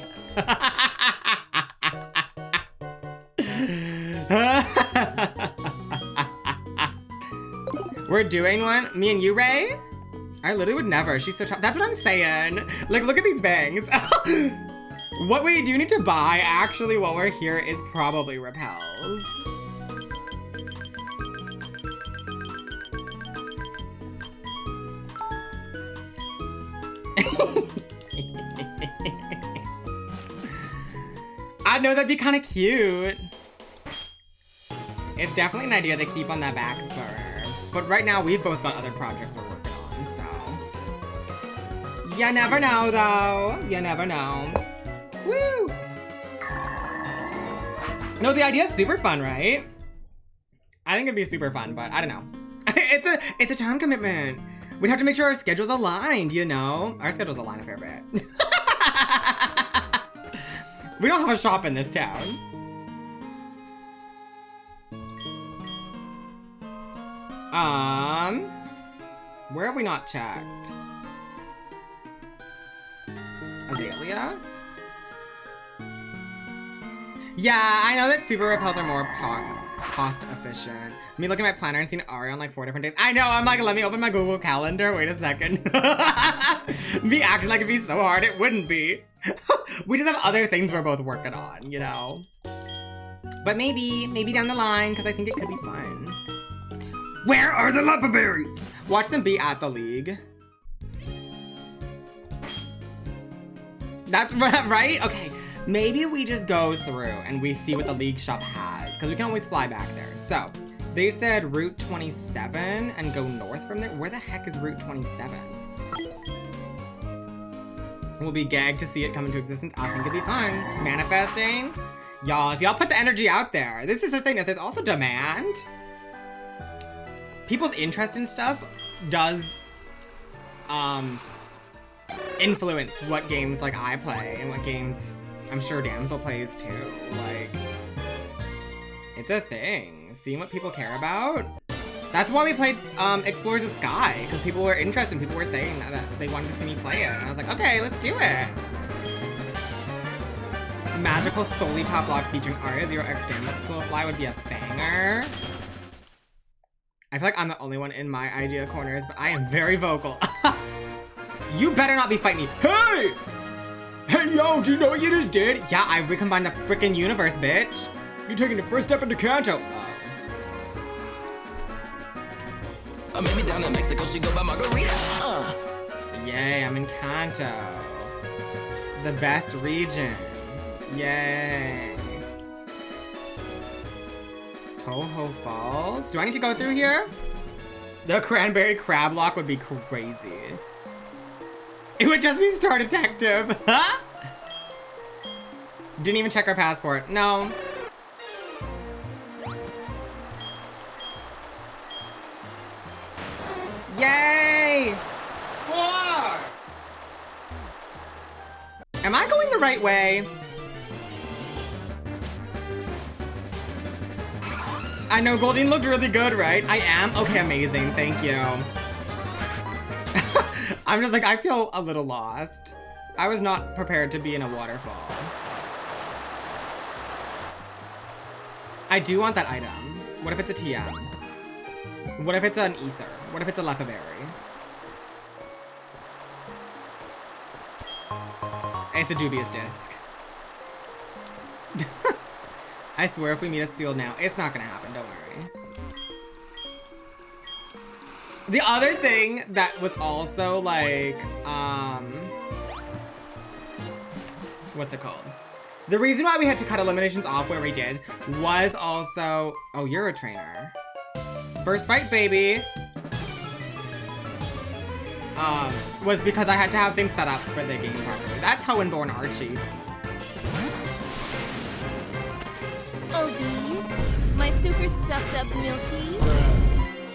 We're doing one? Me and you, Ray? I literally would never. She's so tough. That's what I'm saying. Like, look at these bangs. What we do need to buy, actually, while we're here, is probably repels. I know that'd be kind of cute. It's definitely an idea to keep on that back burner. But right now, we've both got other projects we're working on, so. You never know, though. You never know. Woo! No, the idea is super fun, right? I think it'd be super fun, but I don't know. It's a time commitment. We'd have to make sure our schedule's aligned, you know? Our schedule's aligned a fair bit. We don't have a shop in this town. Where have we not checked? Azalea? Yeah, I know that super repels are more cost efficient. Me looking at my planner and seeing Aria on like 4 different days. I know, I'm like, let me open my Google Calendar. Wait a second. Me acting like it'd be so hard, it wouldn't be. We just have other things we're both working on, you know? But maybe down the line, because I think it could be fun. Where are the leper berries? Watch them be at the league. That's right? Okay, maybe we just go through and we see what the league shop has, because we can always fly back there. So, they said Route 27 and go north from there. Where the heck is Route 27? We'll be gagged to see it come into existence. I think it'd be fun. Manifesting. Y'all, if y'all put the energy out there, this is the thing, that there's also demand. People's interest in stuff does, influence what games, like, I play and what games I'm sure Damsel plays too. Like, it's a thing. Seeing what people care about. That's why we played Explorers of Sky, because people were interested and people were saying that they wanted to see me play it. And I was like, okay, let's do it. Magical GirlypopLocke featuring Aria 0x Damsel Fly would be a banger. I feel like I'm the only one in my idea corners, but I am very vocal. You better not be fighting me. Hey! Hey, yo, do you know what you just did? Yeah, I recombined the freaking universe, bitch. You're taking the first step into Kanto. I met me down in Mexico, she go by Margarita. Yay, I'm in Kanto. The best region. Yay. Toho Falls? Do I need to go through here? The Cranberry Crab Lock would be crazy. It would just be Star Detective. Didn't even check our passport. No. Yay! Four! Am I going the right way? I know Goldine looked really good, right? I am? Okay, amazing. Thank you. I'm just like, I feel a little lost. I was not prepared to be in a waterfall. I do want that item. What if it's a TM? What if it's an ether? What if it's a lepaberry? It's a dubious disc. I swear if we meet us field now, it's not gonna happen, don't worry. The other thing that was also like, what's it called? The reason why we had to cut eliminations off where we did was also, oh, you're a trainer. First fight, baby. Was because I had to have things set up for the game properly. That's Hoenn-born Archie. Oh, these? My super stuffed up milkies?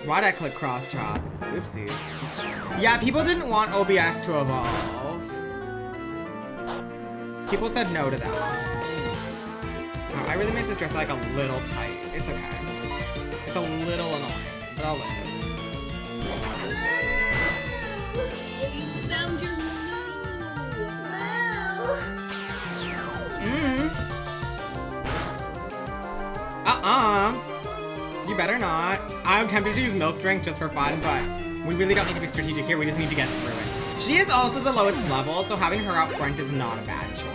Why'd I click cross chop? Oopsies. Yeah, people didn't want OBS to evolve. People said no to that. Oh, I really made this dress like a little tight. It's okay. It's a little annoying, but I'll live. You found your You better not. I'm tempted to use milk drink just for fun, but we really don't need to be strategic here. We just need to get through it. She is also the lowest level, so having her out front is not a bad choice.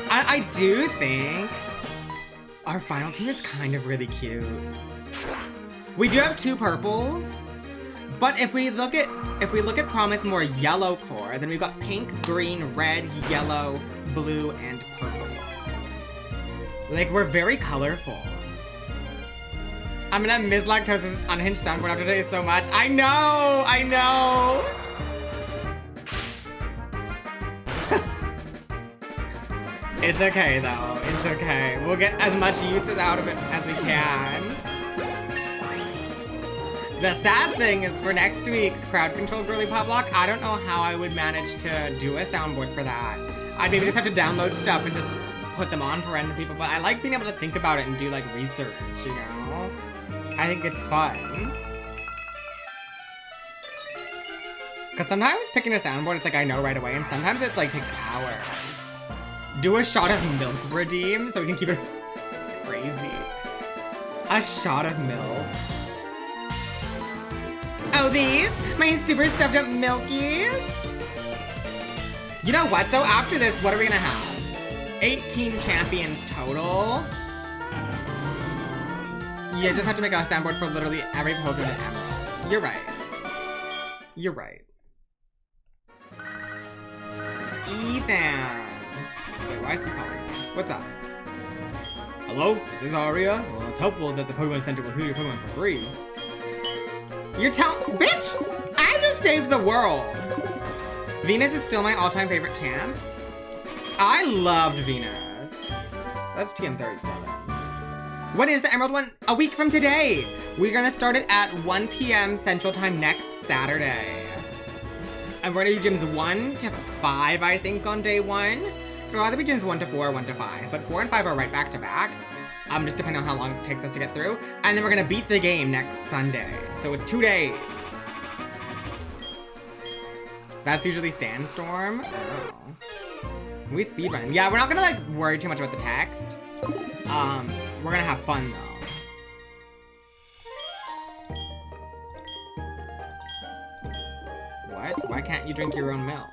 I do think our final team is kind of really cute. We do have 2 purples, but if we look at Promise more yellow core, then we've got pink, green, red, yellow, blue, and purple. Like, we're very colorful. I'm gonna miss Lactose's unhinged soundboard after today so much. I know! I know! It's okay, though. It's okay. We'll get as much uses out of it as we can. The sad thing is for next week's crowd control GirlypopLocke, I don't know how I would manage to do a soundboard for that. I'd maybe just have to download stuff and just put them on for random people, but I like being able to think about it and do like research, you know? I think it's fun. Cause sometimes picking a soundboard, it's like I know right away, and sometimes it's like takes hours. Do a shot of milk redeem so we can keep it. It's crazy. A shot of milk. Oh, these? My super stuffed up milkies? You know what though? After this, what are we gonna have? 18 champions total. You just have to make a soundboard for literally every Pokemon in Emerald. You're right. You're right. Ethan. Wait, why is he calling me? What's up? Hello? Is this Aria? Well, it's helpful that the Pokemon Center will heal your Pokemon for free. You're bitch! I just saved the world! Venus is still my all-time favorite champ. I loved Venus. That's TM37. When is the Emerald one? A week from today! We're gonna start it at 1 p.m. Central Time next Saturday. And we're gonna do gyms 1 to 5, I think, on day 1. It'll either be gyms 1 to 4 or 1 to 5, but 4 and 5 are right back to back. Just depending on how long it takes us to get through. And then we're gonna beat the game next Sunday. So it's 2 days. That's usually Sandstorm. Oh. We speedrun. Yeah, we're not gonna like worry too much about the text. We're gonna have fun though. What? Why can't you drink your own milk?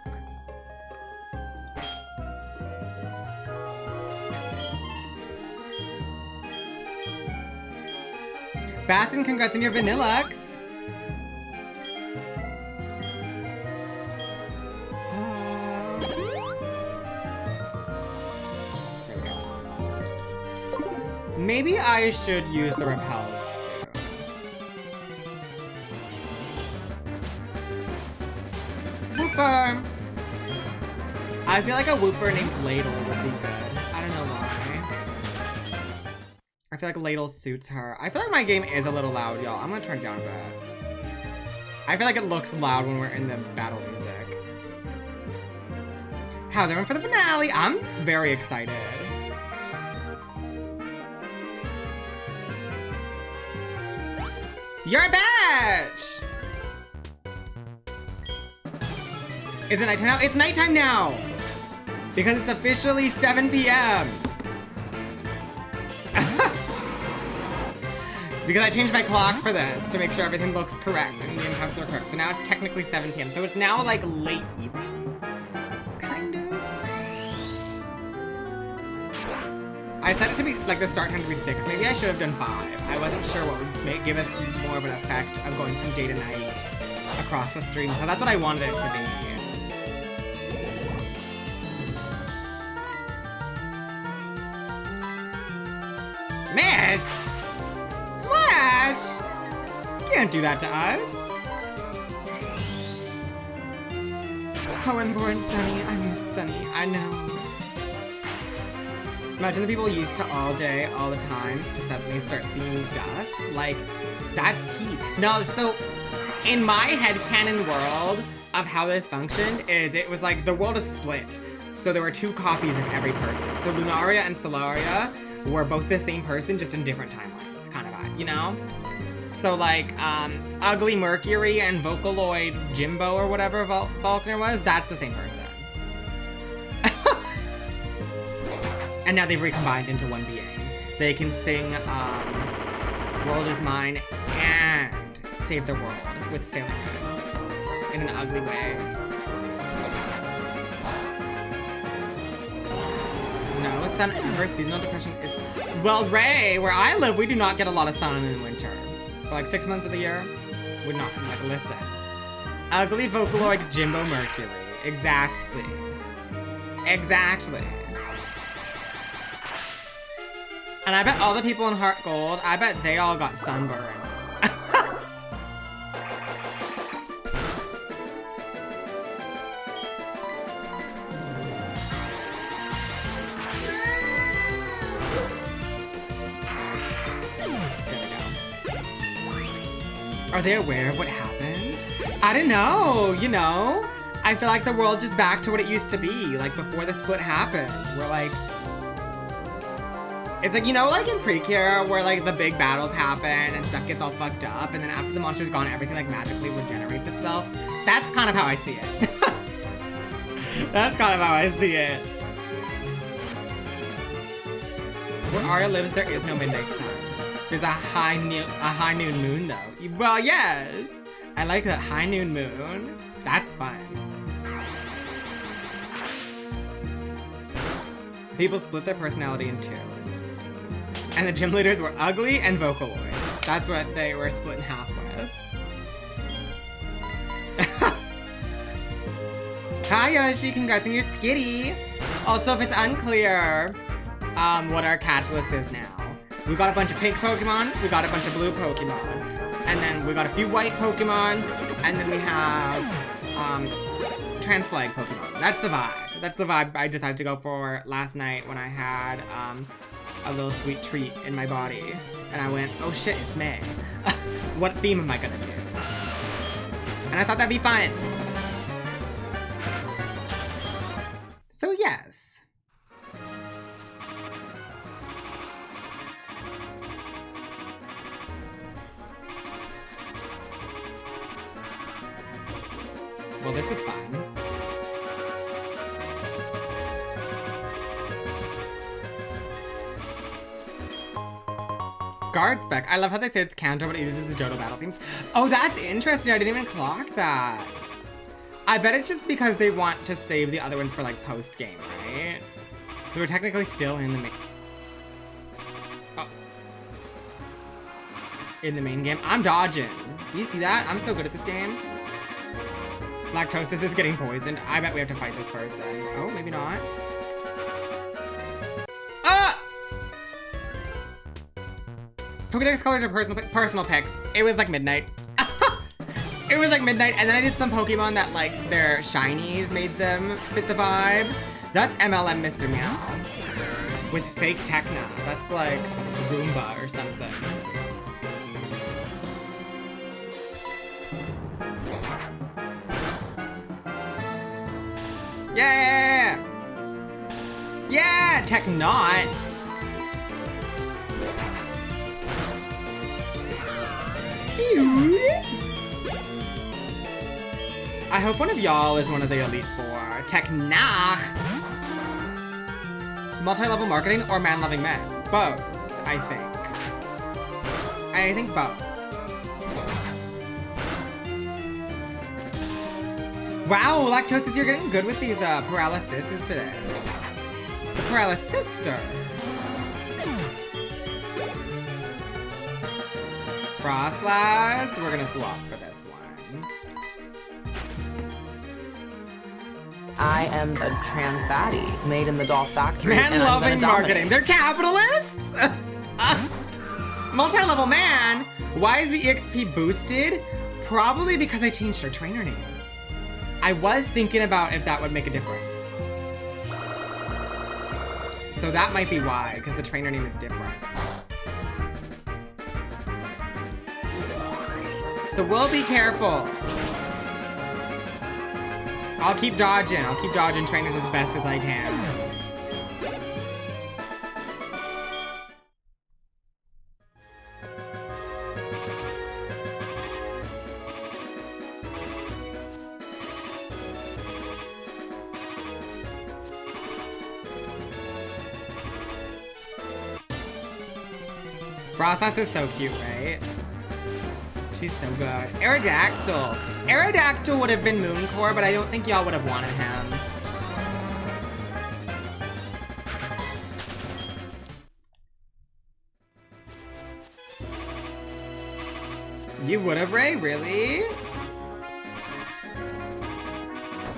Bastin, congrats on your Vanillux! There we go. Maybe I should use the repels soon. Wooper! I feel like a Wooper named Ladle would be good. I don't know why. I feel like Ladle suits her. I feel like my game is a little loud, y'all. I'm gonna turn it down a bit. I feel like it looks loud when we're in the battle music. How's everyone for the finale? I'm very excited. You're a bitch! Is it nighttime now? It's nighttime now! Because it's officially 7 p.m. Because I changed my clock for this to make sure everything looks correct and the incomes are correct. So now it's technically 7 p.m. So it's now like late evening. Kind of. I set it to be like the start time to be 6. Maybe I should have done 5. I wasn't sure what would give us more of an effect of going from day to night. across the stream. So that's what I wanted it to be. Miss! Flash! Can't do that to us. Hoenborn Sunny, I miss Sunny, I know. Imagine the people used to all day, all the time, to suddenly start seeing dust. Like, that's tea. No, so, in my headcanon world of how this functioned is it was like, the world is split. So there were 2 copies of every person. So Lunaria and Solaria were both the same person, just in different timelines, kind of vibe, you know? So like, Ugly Mercury and Vocaloid Jimbo or whatever Faulkner was, that's the same person. And now they've recombined into one being. They can sing World Is Mine and Save the World with Sailor Moon in an ugly way. No, sun ever. Seasonal depression is... Well, Ray, where I live, we do not get a lot of sun in winter. For like 6 months of the year, would not, like, listen. Ugly Vocaloid Jimbo Mercury. Exactly. Exactly. And I bet all the people in HeartGold, I bet they all got sunburned. Are they aware of what happened? I don't know, you know? I feel like the world's just back to what it used to be, like before the split happened. We're like... It's like, you know, like in Precure, where like the big battles happen and stuff gets all fucked up, and then after the monster's gone, everything like magically regenerates itself. That's kind of how I see it. That's kind of how I see it. Where Arya lives, there is no midnight sun. There's a high noon moon, though. Well, yes. I like that high noon moon. That's fun. People split their personality in 2. And the gym leaders were ugly and Vocaloid. That's what they were split in half with. Hi Yoshi, congrats on your skitty. Also, if it's unclear what our catch list is now, we got a bunch of pink Pokemon, we got a bunch of blue Pokemon, and then we got a few white Pokemon, and then we have trans-flag Pokemon. That's the vibe. That's the vibe I decided to go for last night when I had a little sweet treat in my body. And I went, oh shit, it's May. What theme am I gonna do? And I thought that'd be fun. So yes. Well, this is fun. Guard spec. I love how they say it's Kanto, but it uses the Johto battle themes. Oh, that's interesting. I didn't even clock that. I bet it's just because they want to save the other ones for like post-game, right? Because we're technically still in the main... Oh. In the main game. I'm dodging. Do you see that? I'm so good at this game. Lactosis is getting poisoned. I bet we have to fight this person. Oh, maybe not. Ah! Pokédex colors are personal picks. It was like midnight. It was like midnight, and then I did some Pokemon that like their shinies made them fit the vibe. That's MLM Mr. Meow. With fake Techna. That's like Roomba or something. Yeah! Yeah! Technot! I hope one of y'all is one of the Elite Four. Technach! Multi-level marketing or man-loving men? Both, I think. I think both. Wow, Lactosis, you're getting good with these paralyses today. The Paralysister. Frostlass, we're gonna swap for this one. I am a trans baddie made in the doll factory. and I'm gonna Man-loving marketing. dominate. They're capitalists? Multi-level man? Why is the EXP boosted? Probably because I changed her trainer name. I was thinking about if that would make a difference. So that might be why, because the trainer name is different. So we'll be careful. I'll keep dodging. I'll keep dodging trainers as best as I can. Frostas is so cute, right? She's so good. Aerodactyl. Aerodactyl would have been Mooncore, but I don't think y'all would have wanted him. You would have, Ray? Really?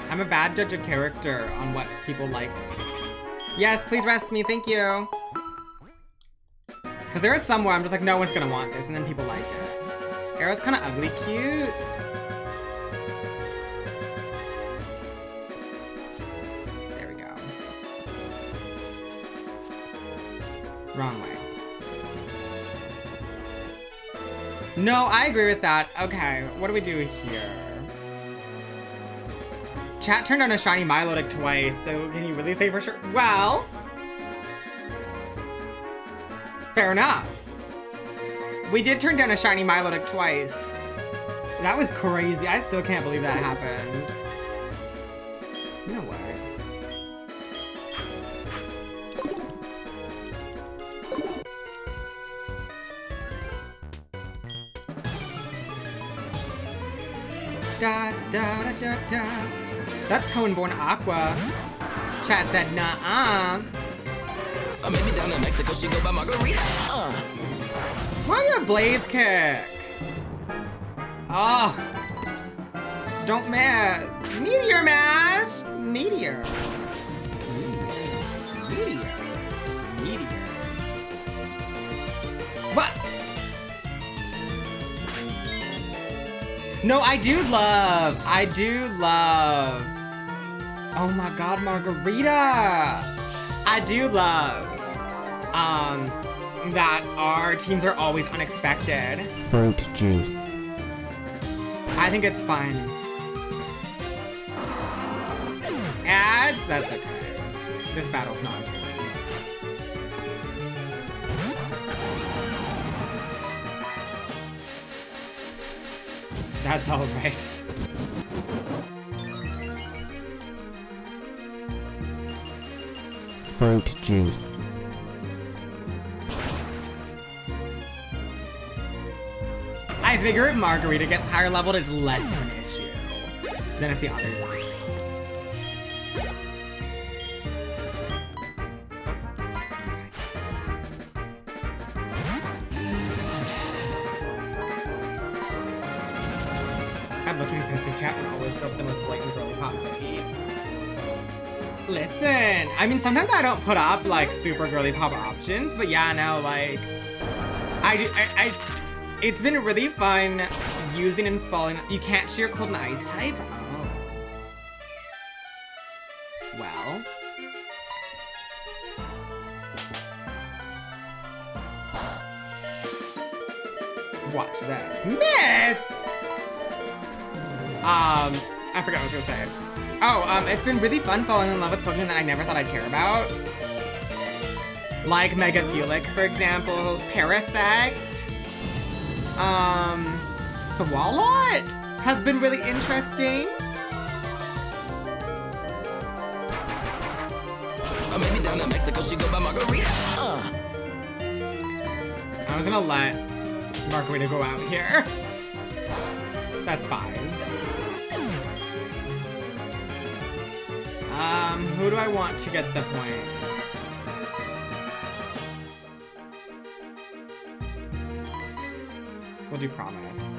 I'm a bad judge of character on what people like. Yes, please rest me, thank you. Because there is somewhere I'm just like, no one's gonna want this, and then people like it. Arrow's kind of ugly cute. There we go. Wrong way. No, I agree with that. Okay, what do we do here? Chat turned on a shiny Milotic twice, so can you really say for sure? Well, fair enough. We did turn down a shiny Milotic twice. That was crazy. I still can't believe that happened. No way. Da da da da da. That's Hoenborn Aqua. Chat said nah. Maybe down in Mexico, she go by Margarita. Why do you have Blaze Kick? Oh. Don't miss. Meteor Mash. Meteor. Meteor. Meteor. What? No, I do love. Oh my god, Margarita. I do love that our teams are always unexpected. Fruit juice. I think it's fun. Ads? That's okay. This battle's not important. That's alright. Fruit juice. I figure if Margarita gets higher leveled, it's less of an issue than if the others do. I'm looking pissed in chat and always go for the most blatant girly pop cookie. Listen, I mean, sometimes I don't put up like super girly pop options, but yeah, no, like, it's been really fun using and falling. You can't share cold and ice type? Oh. Well. Watch this. Miss! I forgot what I was gonna say. Oh, it's been really fun falling in love with Pokemon that I never thought I'd care about. Like Mega Steelix, for example, Parasect. Swalot has been really interesting. Maybe down in Mexico, she go by Margarita. I was gonna let Margarita go out here. That's fine. Who do I want to get the points? We'll do Promise.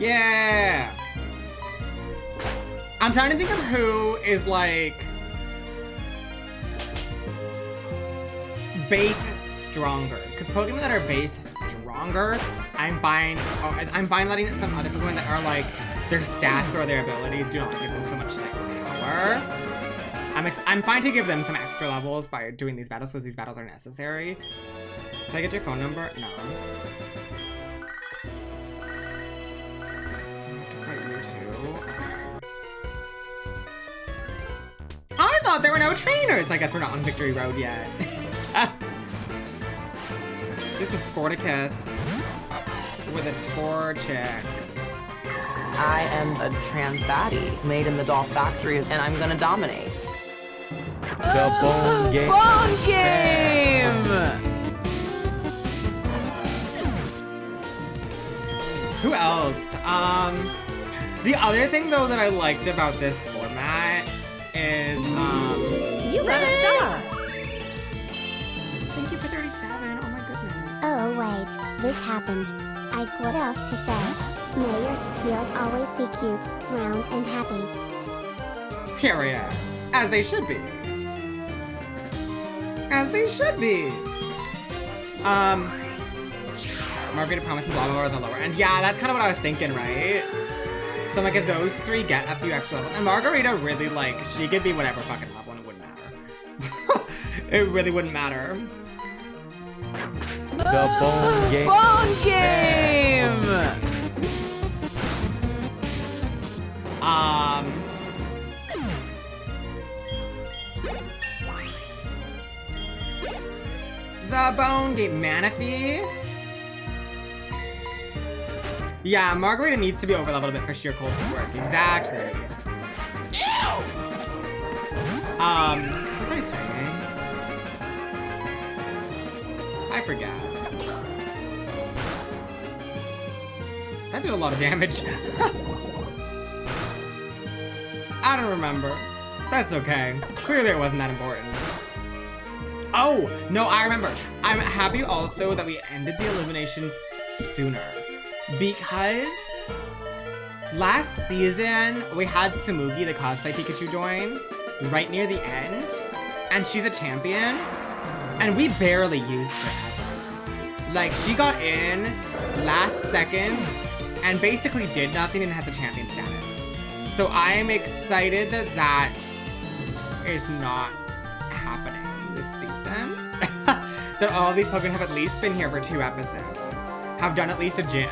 Yeah! I'm trying to think of who is like base stronger. Because Pokemon that are base stronger, I'm fine letting some other Pokemon that are like their stats or their abilities do not give them so much like power. I'm fine to give them some extra levels by doing these battles because these battles are necessary. Can I get your phone number? No. I thought there were no trainers! I guess we're not on Victory Road yet. This is Sporticus with a Torchic. I am a trans baddie made in the doll factory, and I'm gonna dominate. The Bone Game. Bone Game! Who else? The other thing though that I liked about this format is, You got a star! Thank you for 37, oh my goodness. Oh wait, this happened. What else to say? May your skills always be cute, round, and happy. Period. As they should be. As they should be. Margarita promised blah blah blah the lower end. Yeah, that's kind of what I was thinking, right? So like if those three get a few extra levels, and Margarita really like, she could be whatever fucking level and it wouldn't matter. It really wouldn't matter. The Bone Game. Bone Game! The Bone Game. Manaphy? Yeah, Margarita needs to be overleveled a bit for sheer cold to work. Exactly. Ew! What was I saying? I forget. That did a lot of damage. I don't remember. That's okay. Clearly it wasn't that important. Oh, no, I remember. I'm happy also that we ended the eliminations sooner. Because last season, we had Tsumugi, the cosplay Pikachu, join right near the end. And she's a champion. And we barely used her ever. Like, she got in last second and basically did nothing and has a champion status. So I'm excited that that is not happening this season. That all these Pokemon have at least been here for 2 episodes. Have done at least a gym,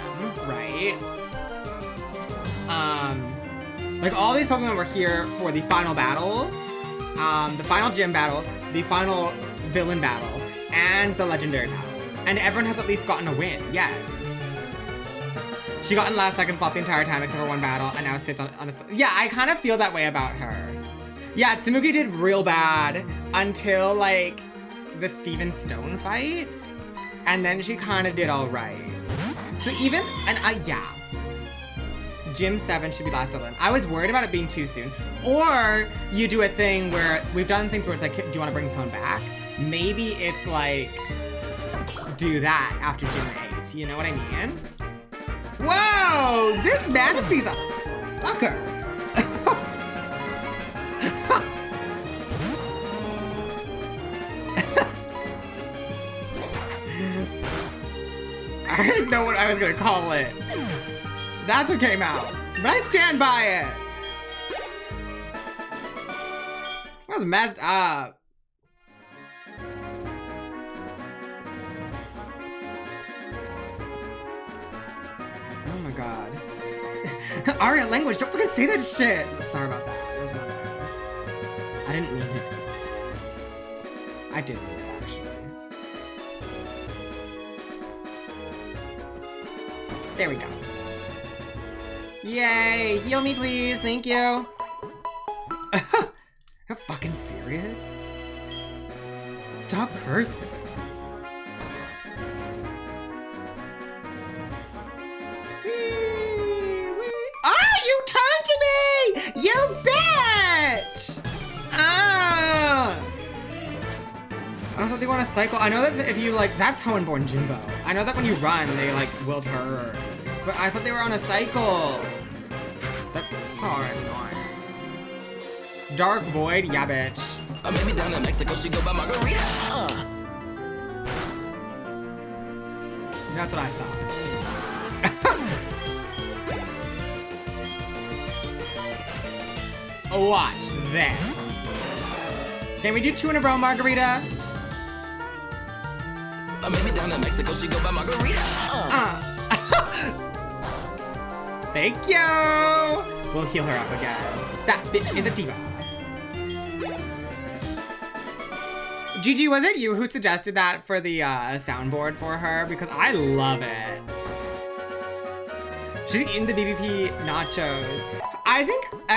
right? Like all these Pokemon were here for the final battle, the final gym battle, the final villain battle, and the legendary battle. And everyone has at least gotten a win, yes. She got in last second flop the entire time except for one battle, and now sits on a... Yeah, I kind of feel that way about her. Yeah, Tsumugi did real bad until, like, the Steven Stone fight, and then she kind of did all right. So even, yeah. Gym 7 should be last 11. I was worried about it being too soon. Or you do a thing where, we've done things where it's like, do you want to bring someone back? Maybe it's like, do that after Gym 8, you know what I mean? Whoa, this Manaphy's a fucker. I didn't know what I was gonna call it. That's what came out, but I stand by it. That was messed up. Oh my god. Aria, language, don't fucking say that shit. Sorry about that. It was my bad. I didn't mean it. I did mean it, actually. There we go. Yay! Heal me, please. Thank you. Are you fucking serious? Stop cursing. Oh, you turned to me! You bitch! Ah! I thought they want to cycle. I know that if you like, that's how unborn Jimbo. I know that when you run, they like wilt her. But I thought they were on a cycle. That's so annoying. Dark Void? Yeah, bitch. Maybe down in Mexico, she go by Margarita. That's what I thought. Watch this. Can we do 2 in a row, Margarita? Maybe down in Mexico, she go by Margarita. Thank you. We'll heal her up again. That bitch is a diva. Gigi, was it you who suggested that for the soundboard for her? Because I love it. She's into BBP nachos. I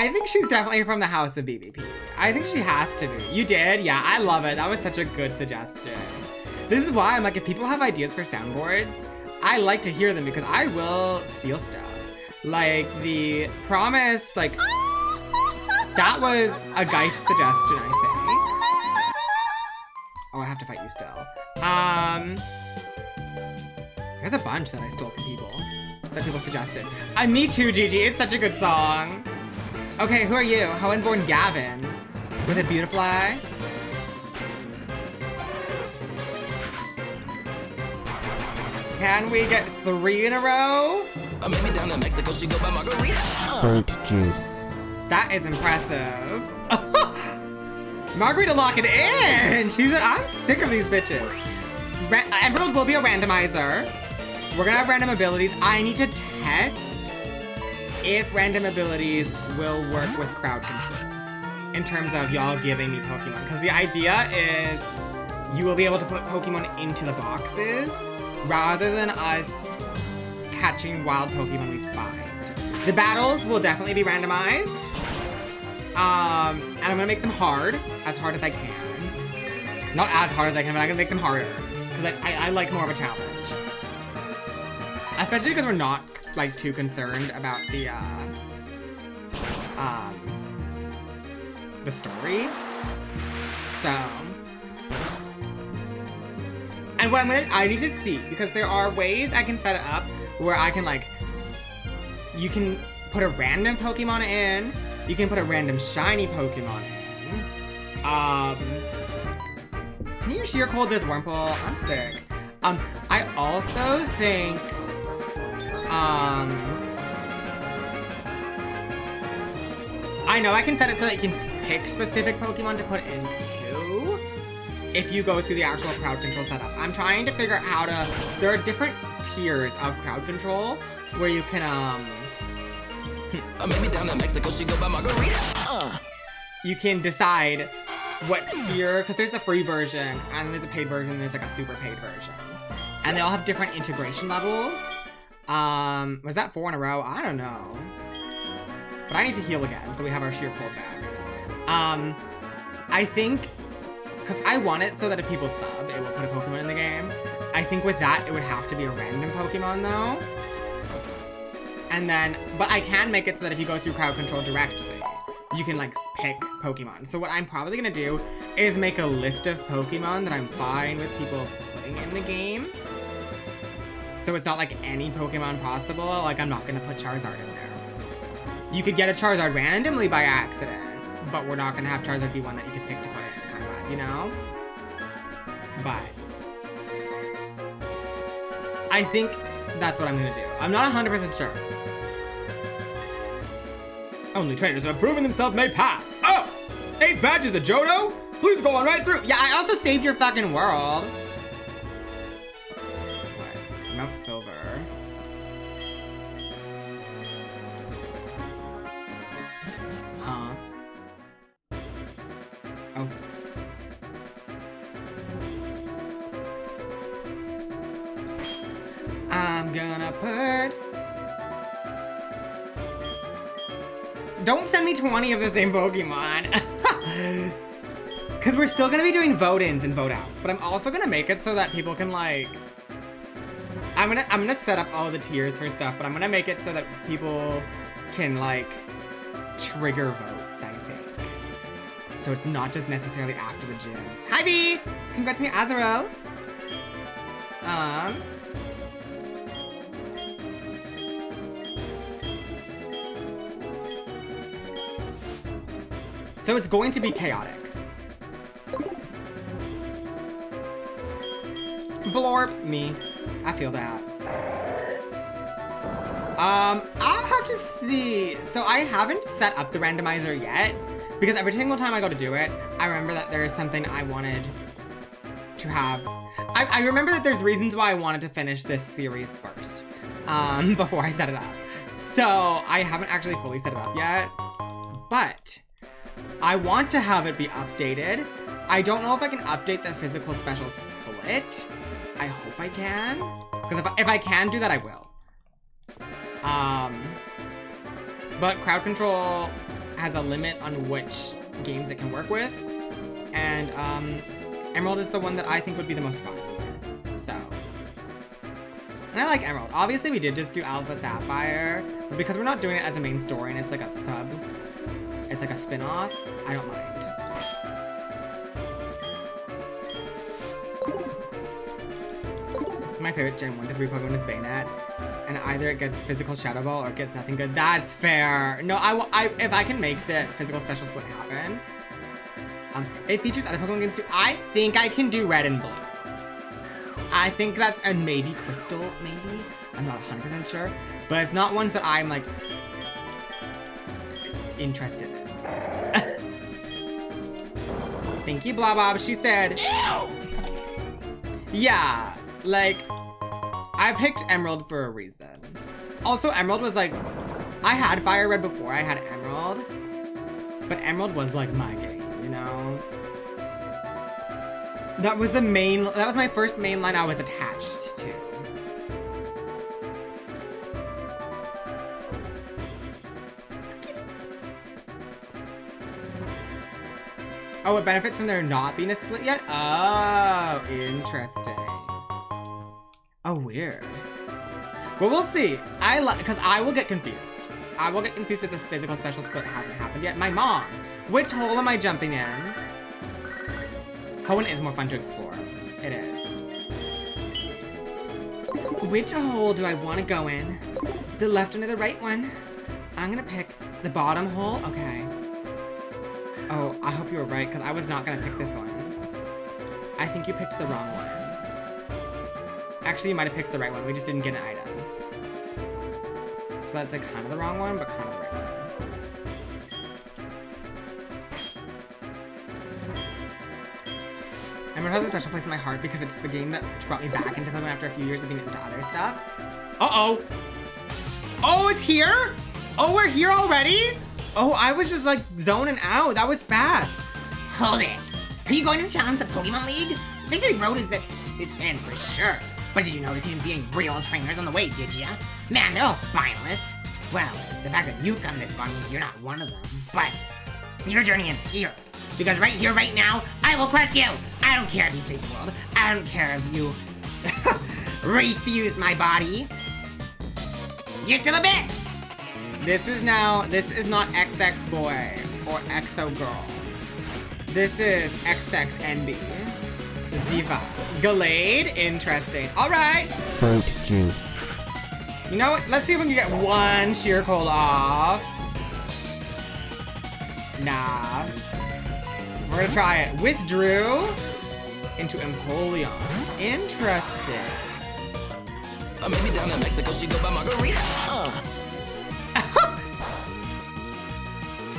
think she's definitely from the house of BBP. I think she has to be. You did? Yeah, I love it. That was such a good suggestion. This is why I'm like, if people have ideas for soundboards, I like to hear them because I will steal stuff. Like the Promise, like that was a Geif suggestion, I think. Oh, I have to fight you still. There's a bunch that I stole from people. That people suggested. Me too, Gigi. It's such a good song. Okay, who are you? Hohenborn Gavin. With a Beautifly. Can we get 3 in a row? Maybe down in Mexico, she go by Margarita. Fruit juice. That is impressive. Margarita, lock it in! I'm sick of these bitches. Emerald will be a randomizer. We're gonna have random abilities. I need to test if random abilities will work with crowd control in terms of y'all giving me Pokemon. Because the idea is you will be able to put Pokemon into the boxes rather than us catching wild Pokemon we find. The battles will definitely be randomized. And I'm gonna make them as hard as I can. Not as hard as I can, but I'm gonna make them harder. Because I like more of a challenge. Especially because we're not, like, too concerned about the story. So. And what I need to see, because there are ways I can set it up where I can, like, you can put a random Pokemon in, you can put a random shiny Pokemon in. Can you sheer cold this Wurmple? I'm sick. I also think, I know I can set it so that you can pick specific Pokemon to put into if you go through the actual crowd control setup. I'm trying to figure out how to, there are different tiers of crowd control where you can, Maybe down in Mexico, she go by Margarita. You can decide what tier, because there's the free version, and there's a paid version, and there's like a super paid version. And they all have different integration levels. Was that 4 in a row? I don't know. But I need to heal again, so we have our sheer cold back. I think, because I want it so that if people sub, it will put a Pokemon in the game. I think with that, it would have to be a random Pokemon though. And then, but I can make it so that if you go through crowd control directly, you can like pick Pokemon. So what I'm probably gonna do is make a list of Pokemon that I'm fine with people putting in the game. So it's not like any Pokemon possible. Like I'm not gonna put Charizard in there. You could get a Charizard randomly by accident, but we're not gonna have Charizard be one that you could pick to put in, kind of vibe, you know? But I think that's what I'm gonna do. I'm not 100% sure. Only trainers who have proven themselves may pass. Oh! 8 badges the Johto? Please go on right through. Yeah, I also saved your fucking world. What? Mount Silver. Huh? Oh. I'm gonna put... Don't send me 20 of the same Pokemon. Because we're still gonna be doing vote-ins and vote-outs, but I'm also gonna make it so that people can like... I'm gonna set up all the tiers for stuff, but I'm gonna make it so that people can like trigger votes, I think. So it's not just necessarily after the gyms. Hi B! Congrats on your Azarel. So it's going to be chaotic. Blorp, me. I feel that. I'll have to see. So I haven't set up the randomizer yet because every single time I go to do it, I remember that there is something I wanted to have. I remember that there's reasons why I wanted to finish this series first, before I set it up. So I haven't actually fully set it up yet, but I want to have it be updated. I don't know if I can update the physical special split. I hope I can, because if I can do that, I will. But crowd control has a limit on which games it can work with, and Emerald is the one that I think would be the most fun. So, and I like Emerald. Obviously, we did just do Alpha Sapphire, but because we're not doing it as a main story and it's like a sub, it's like a spin-off, I don't mind. My favorite Gen 1 to 3 Pokemon is Bayonet, and either it gets physical Shadow Ball or it gets nothing good. That's fair. No, if I can make the physical special split happen, it features other Pokemon games too. I think I can do Red and Blue. I think that's, and maybe Crystal, maybe? I'm not 100% sure, but it's not ones that I'm like interested in. Thank you, Blah Bob. She said, ew! Yeah, like, I picked Emerald for a reason. Also, Emerald was like, I had Fire Red before I had Emerald, but Emerald was like my game, you know? That was my first main line I was attached to. Oh, it benefits from there not being a split yet? Oh, interesting. Oh, weird. Well, we'll see. Because I will get confused. I will get confused if this physical special split hasn't happened yet. My mom, which hole am I jumping in? Hoenn is more fun to explore. It is. Which hole do I want to go in? The left one or the right one? I'm gonna pick the bottom hole. Okay. Oh, I hope you were right, because I was not gonna pick this one. I think you picked the wrong one. Actually, you might have picked the right one. We just didn't get an item. So that's like kind of the wrong one, but kind of the right one. Emerald has a special place in my heart because it's the game that brought me back into Pokemon after a few years of being into other stuff. Uh-oh. Oh, it's here? Oh, we're here already? Oh, I was just like zoning out. That was fast. Hold it. Are you going to challenge the Pokemon League? Victory Road is it's in for sure. But did you know that you didn't see any real trainers on the way, did ya? Man, they're all spineless. Well, the fact that you come this far means you're not one of them. But your journey ends here. Because right here, right now, I will crush you. I don't care if you save the world. I don't care if you refused my body. You're still a bitch. This is not XX boy or XO girl. This is XX NB. Ziva. Gallade? Interesting. Alright. Fruit juice. You know what? Let's see if we can get one sheer cold off. Nah. We're gonna try it. Withdrew into Empoleon. Interesting. Maybe down in Mexico she go by Margarita. /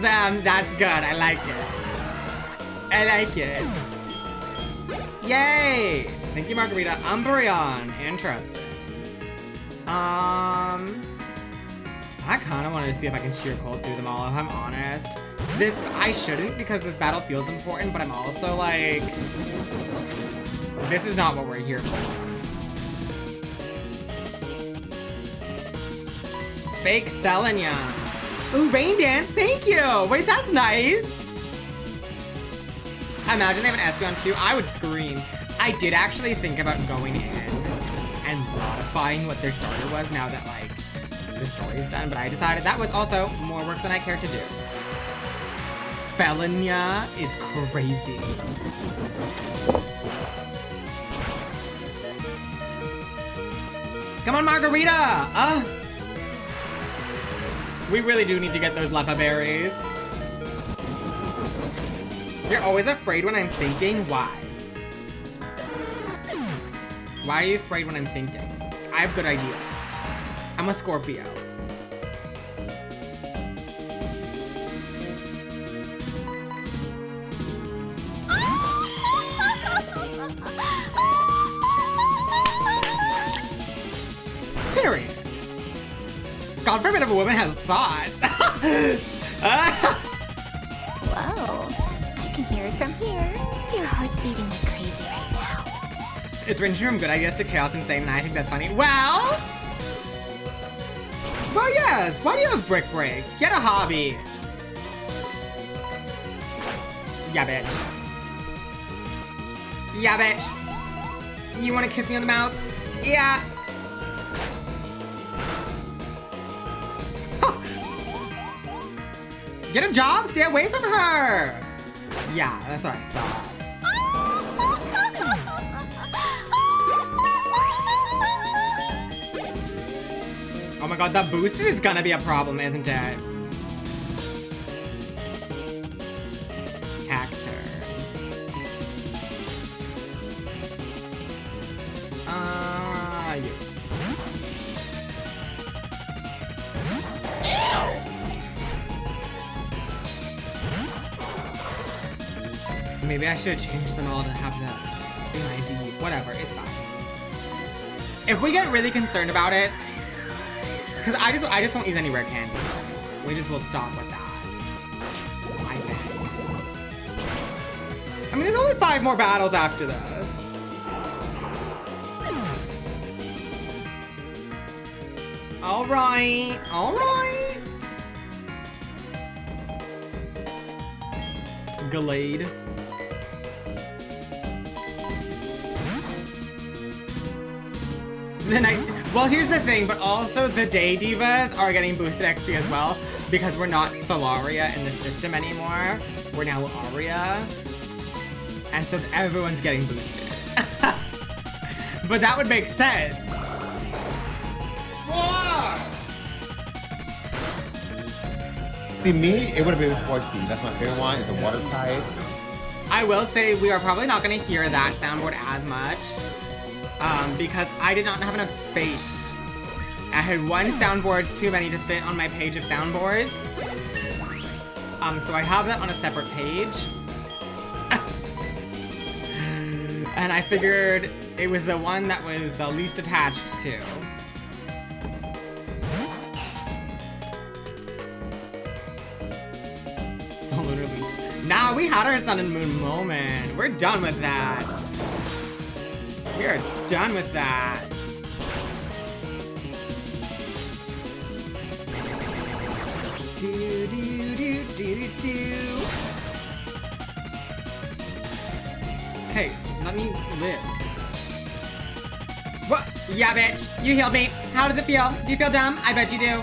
them. That's good. I like it. I like it. Yay! Thank you, Margarita. Umbreon. Interesting. I kind of wanted to see if I can sheer cold through them all, if I'm honest. I shouldn't because this battle feels important, but I'm also like, this is not what we're here for. Fake selling ya. Ooh, Rain Dance, thank you! Wait, that's nice! Imagine they have an Espeon too, I would scream. I did actually think about going in and modifying what their starter was now that, like, the story is done, but I decided that was also more work than I cared to do. Felania is crazy. Come on, Margarita! We really do need to get those Lepa berries. You're always afraid when I'm thinking? Why? Why are you afraid when I'm thinking? I have good ideas. I'm a Scorpio. Period. God forbid if a woman has thoughts. Whoa. I can hear it from here. Your heart's beating like crazy right now. It's ranging from good ideas to chaos insane, and I think that's funny. Well, yes. Why do you have brick break? Get a hobby. Yeah, bitch. Yeah, bitch. You want to kiss me on the mouth? Yeah. Get a job. Stay away from her. Yeah, that's what I thought. Oh my god, that boosted is gonna be a problem, isn't it? Cactur. You. Maybe I should have changed them all to have the same ID. Whatever, it's fine. If we get really concerned about it, because I just won't use any rare candy. We just will stop with that. I bet. I mean, there's only 5 more battles after this. Alright, alright. Glade. Well, here's the thing, but also the day divas are getting boosted XP as well because we're not Solaria in the system anymore. We're now Aria. And so everyone's getting boosted. But that would make sense. See, me, it would have been 4C. That's my favorite one. It's a water type. I will say we are probably not going to hear that soundboard as much because I did not have enough space. I had 1 soundboard's too many to fit on my page of soundboards. So I have that on a separate page. And I figured it was the one that was the least attached to. Nah, we had our sun and moon moment. We're done with that. We are done with that. Do, do, do, do, do. Okay, let me live. What? Yeah, bitch. You healed me. How does it feel? Do you feel dumb? I bet you do.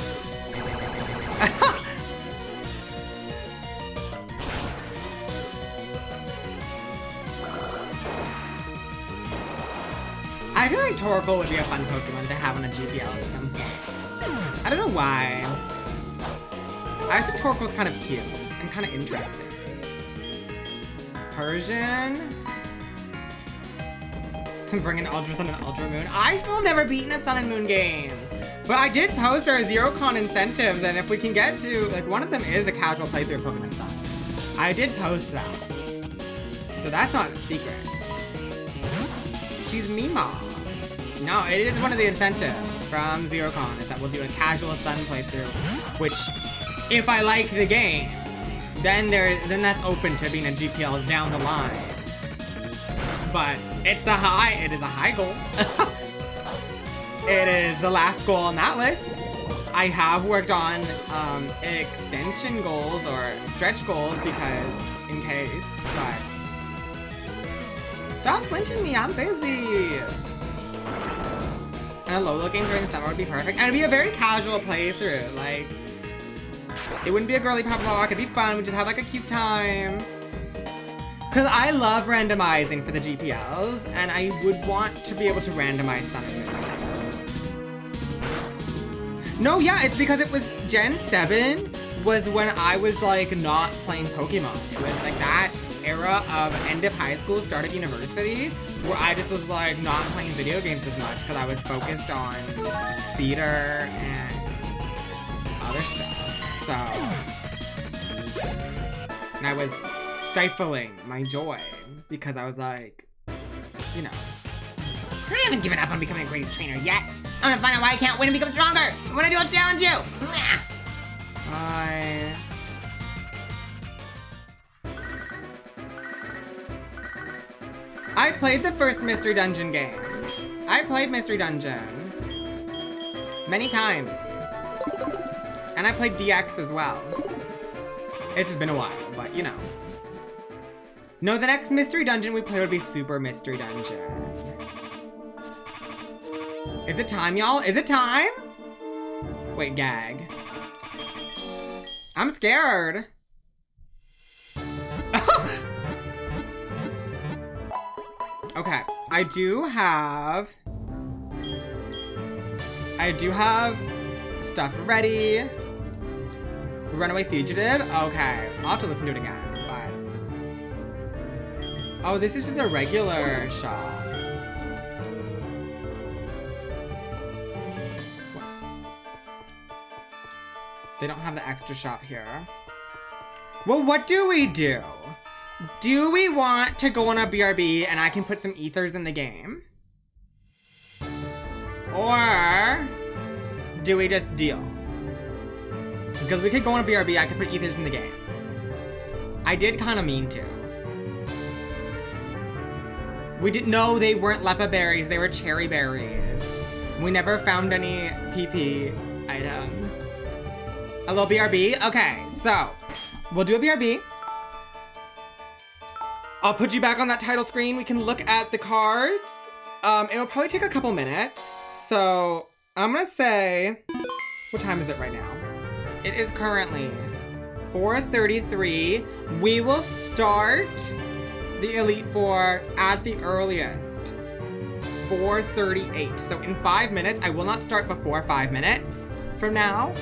I feel like Torkoal would be a fun Pokemon to have on a GPL at some point. I don't know why. I just think Torkoal's kind of cute and kind of interesting. Persian. Bring an Ultra Sun and Ultra Moon. I still have never beaten a Sun and Moon game. But I did post our ZeroCon incentives, and if we can get to, like, one of them is a casual playthrough of Pokemon Sun. I did post that. So that's not a secret. She's Mima. No, it is one of the incentives from ZeroCon, is that we'll do a casual Sun playthrough, which, if I like the game, then that's open to being a GPL down the line. But it is a high goal. It is the last goal on that list. I have worked on extension goals or stretch goals because, in case, but stop flinching me, I'm busy. And a Lolo game during summer would be perfect. And it'd be a very casual playthrough. Like, it wouldn't be a GirlypopLocke, it'd be fun, we'd just have like a cute time. Because I love randomizing for the GPLs, and I would want to be able to randomize Sun and Moon. No, yeah, it's because it was Gen 7 was when I was like not playing Pokemon. It was like that era of end of high school, start of university, where I just was like not playing video games as much because I was focused on theater and other stuff. So, and I was stifling my joy because I was like, you know. I haven't given up on becoming a greatest trainer yet. I'm gonna find out why I can't win and become stronger. And when I do, I'll challenge you. I played the first Mystery Dungeon game. I played Mystery Dungeon many times. And I played DX as well. It's just been a while, but you know. No, the next Mystery Dungeon we play would be Super Mystery Dungeon. Is it time, y'all? Is it time? Wait, gag. I'm scared. Okay, I do have stuff ready. Runaway Fugitive? Okay, I'll have to listen to it again, but... Oh, this is just a regular shop. They don't have the extra shop here. Well, what do we do? Do we want to go on a BRB and I can put some ethers in the game? Or do we just deal? Because we could go on a BRB, I could put ethers in the game. I did kind of mean to. We didn't know they weren't lepa berries, they were cherry berries. We never found any PP items. A little BRB? Okay, so we'll do a BRB. I'll put you back on that title screen. We can look at the cards. It'll probably take a couple minutes. So I'm gonna say, what time is it right now? It is currently 4:33. We will start the Elite Four at the earliest, 4:38. So in 5 minutes, I will not start before 5 minutes from now.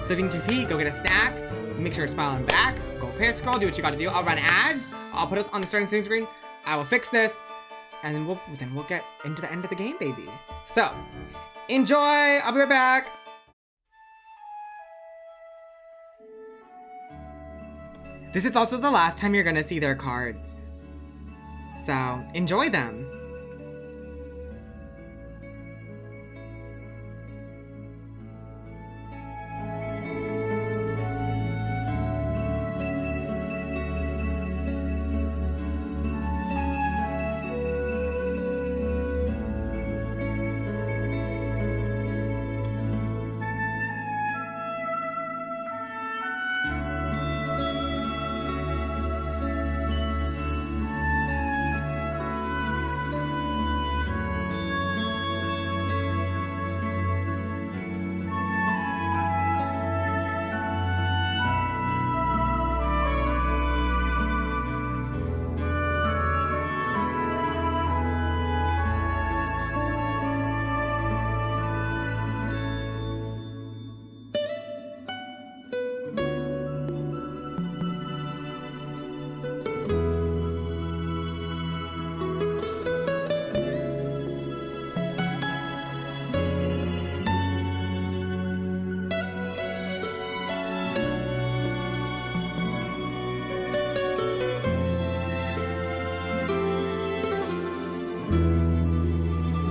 So if you need to pee, go get a snack, make sure it's smiling back, go piss, girl, do what you gotta do. I'll run ads, I'll put it on the starting screen, I will fix this, and then we'll get into the end of the game, baby. So, enjoy, I'll be right back. This is also the last time you're gonna see their cards. So, enjoy them.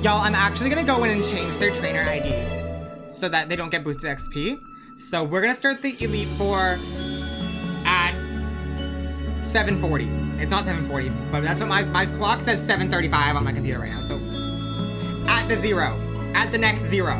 Y'all, I'm actually gonna go in and change their trainer IDs so that they don't get boosted XP. So we're gonna start the Elite Four at 7:40. It's not 7:40, but that's what my clock says 7:35 on my computer right now. So at the zero, at the next zero.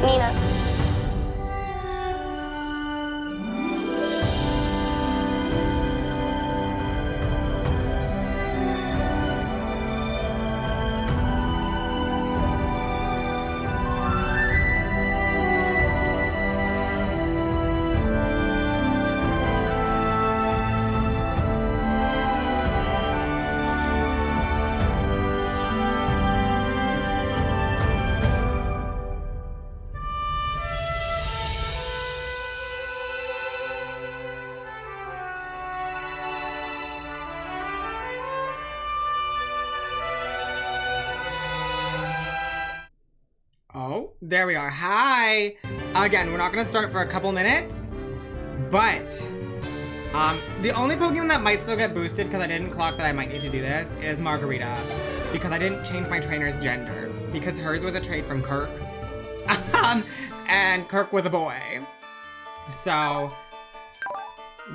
Nina. Oh, there we are. Hi! Again, we're not gonna start for a couple minutes, but the only Pokemon that might still get boosted because I didn't clock that I might need to do this is Margarita, because I didn't change my trainer's gender, because hers was a trait from Kirk, and Kirk was a boy. So,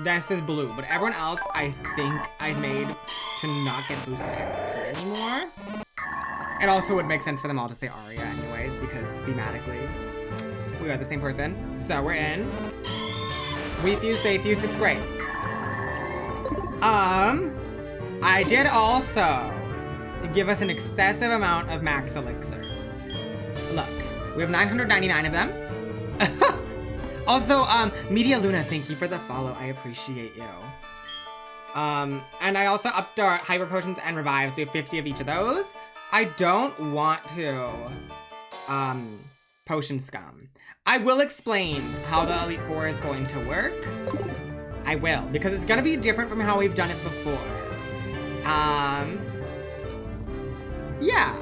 this is blue, but everyone else I think I made to not get boosted XP anymore. It also would make sense for them all to say Aria anyways, because thematically, we are the same person. So we're in. We fused, they fused, it's great. I did also give us an excessive amount of max elixirs. Look, we have 999 of them. Also, Media Luna, thank you for the follow. I appreciate you. And I also upped our Hyper Potions and Revives. We have 50 of each of those. I don't want to, Potion Scum. I will explain how the Elite Four is going to work. I will, because it's gonna be different from how we've done it before. Yeah.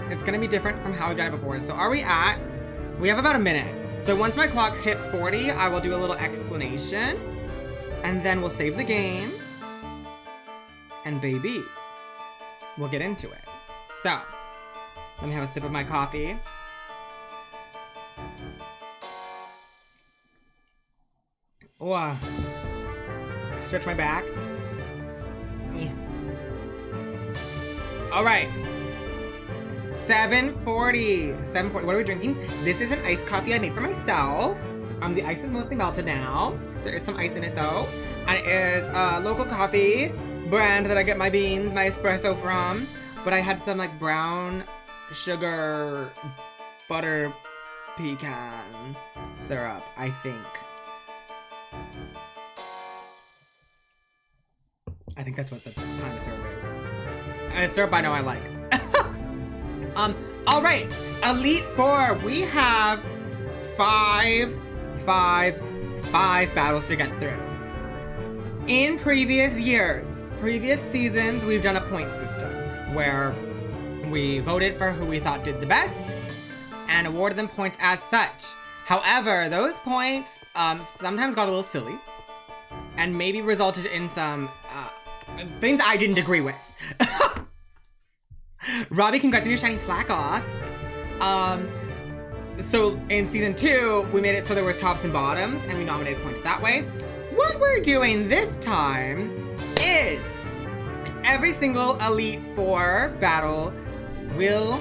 It's gonna be different from how we've done it before. So we have about a minute. So once my clock hits 40, I will do a little explanation. And then we'll save the game. And baby, we'll get into it. So, let me have a sip of my coffee. Oh, stretch my back. All right. 7:40. What are we drinking? This is an iced coffee I made for myself. The ice is mostly melted now. There is some ice in it though. And it is a local coffee brand that I get my beans, my espresso from. But I had some like brown sugar butter pecan syrup, I think. I think that's what the kind of syrup is. And syrup I know I like. All right, Elite Four. We have five battles to get through. In previous seasons, we've done a point system where we voted for who we thought did the best and awarded them points as such. However, those points sometimes got a little silly and maybe resulted in some things I didn't agree with. Robbie, congrats on your shiny slack off. So in season 2, we made it so there was tops and bottoms and we nominated points that way. What we're doing this time is every single Elite Four battle will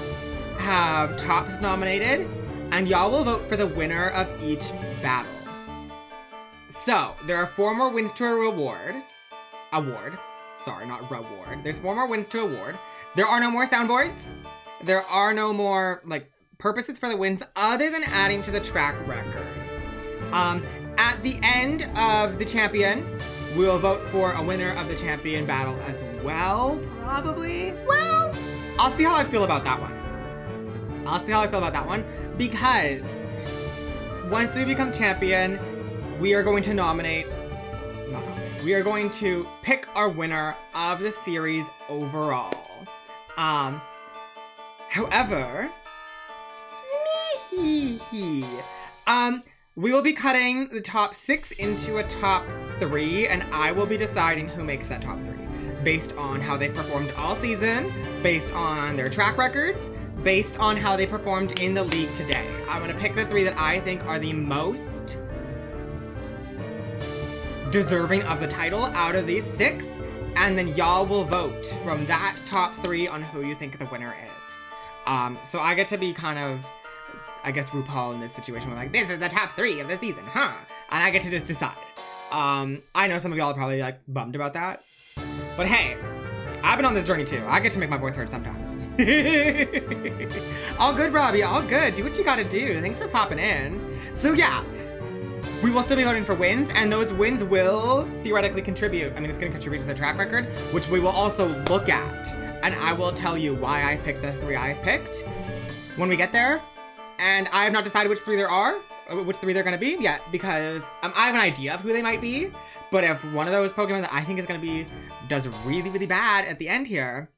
have tops nominated and y'all will vote for the winner of each battle. So there are 4 more wins to award. Sorry, not reward. There's 4 more wins to award. There are no more soundboards. There are no more like purposes for the wins other than adding to the track record. At the end of the champion, we'll vote for a winner of the champion battle as well, probably. Well, I'll see how I feel about that one. Because once we become champion, we are going to we are going to pick our winner of the series overall. However, we will be cutting the top 6 into a top 3, and I will be deciding who makes that top 3 based on how they performed all season, based on their track records, based on how they performed in the league today. I'm gonna pick the 3 that I think are the most deserving of the title out of these 6, and then y'all will vote from that top 3 on who you think the winner is. So I get to be kind of I guess, RuPaul in this situation. We're like, this is the top 3 of the season, huh? And I get to just decide. I know some of y'all are probably like bummed about that. But hey, I've been on this journey too. I get to make my voice heard sometimes. All good, Robbie, all good. Do what you gotta do. Thanks for popping in. So yeah, we will still be voting for wins, and those wins will theoretically contribute. I mean, it's gonna contribute to the track record, which we will also look at. And I will tell you why I picked the 3 I've picked when we get there. And I have not decided which 3 there are, which 3 they're gonna be yet, because I have an idea of who they might be. But if one of those Pokemon that I think is gonna be does really, really bad at the end here,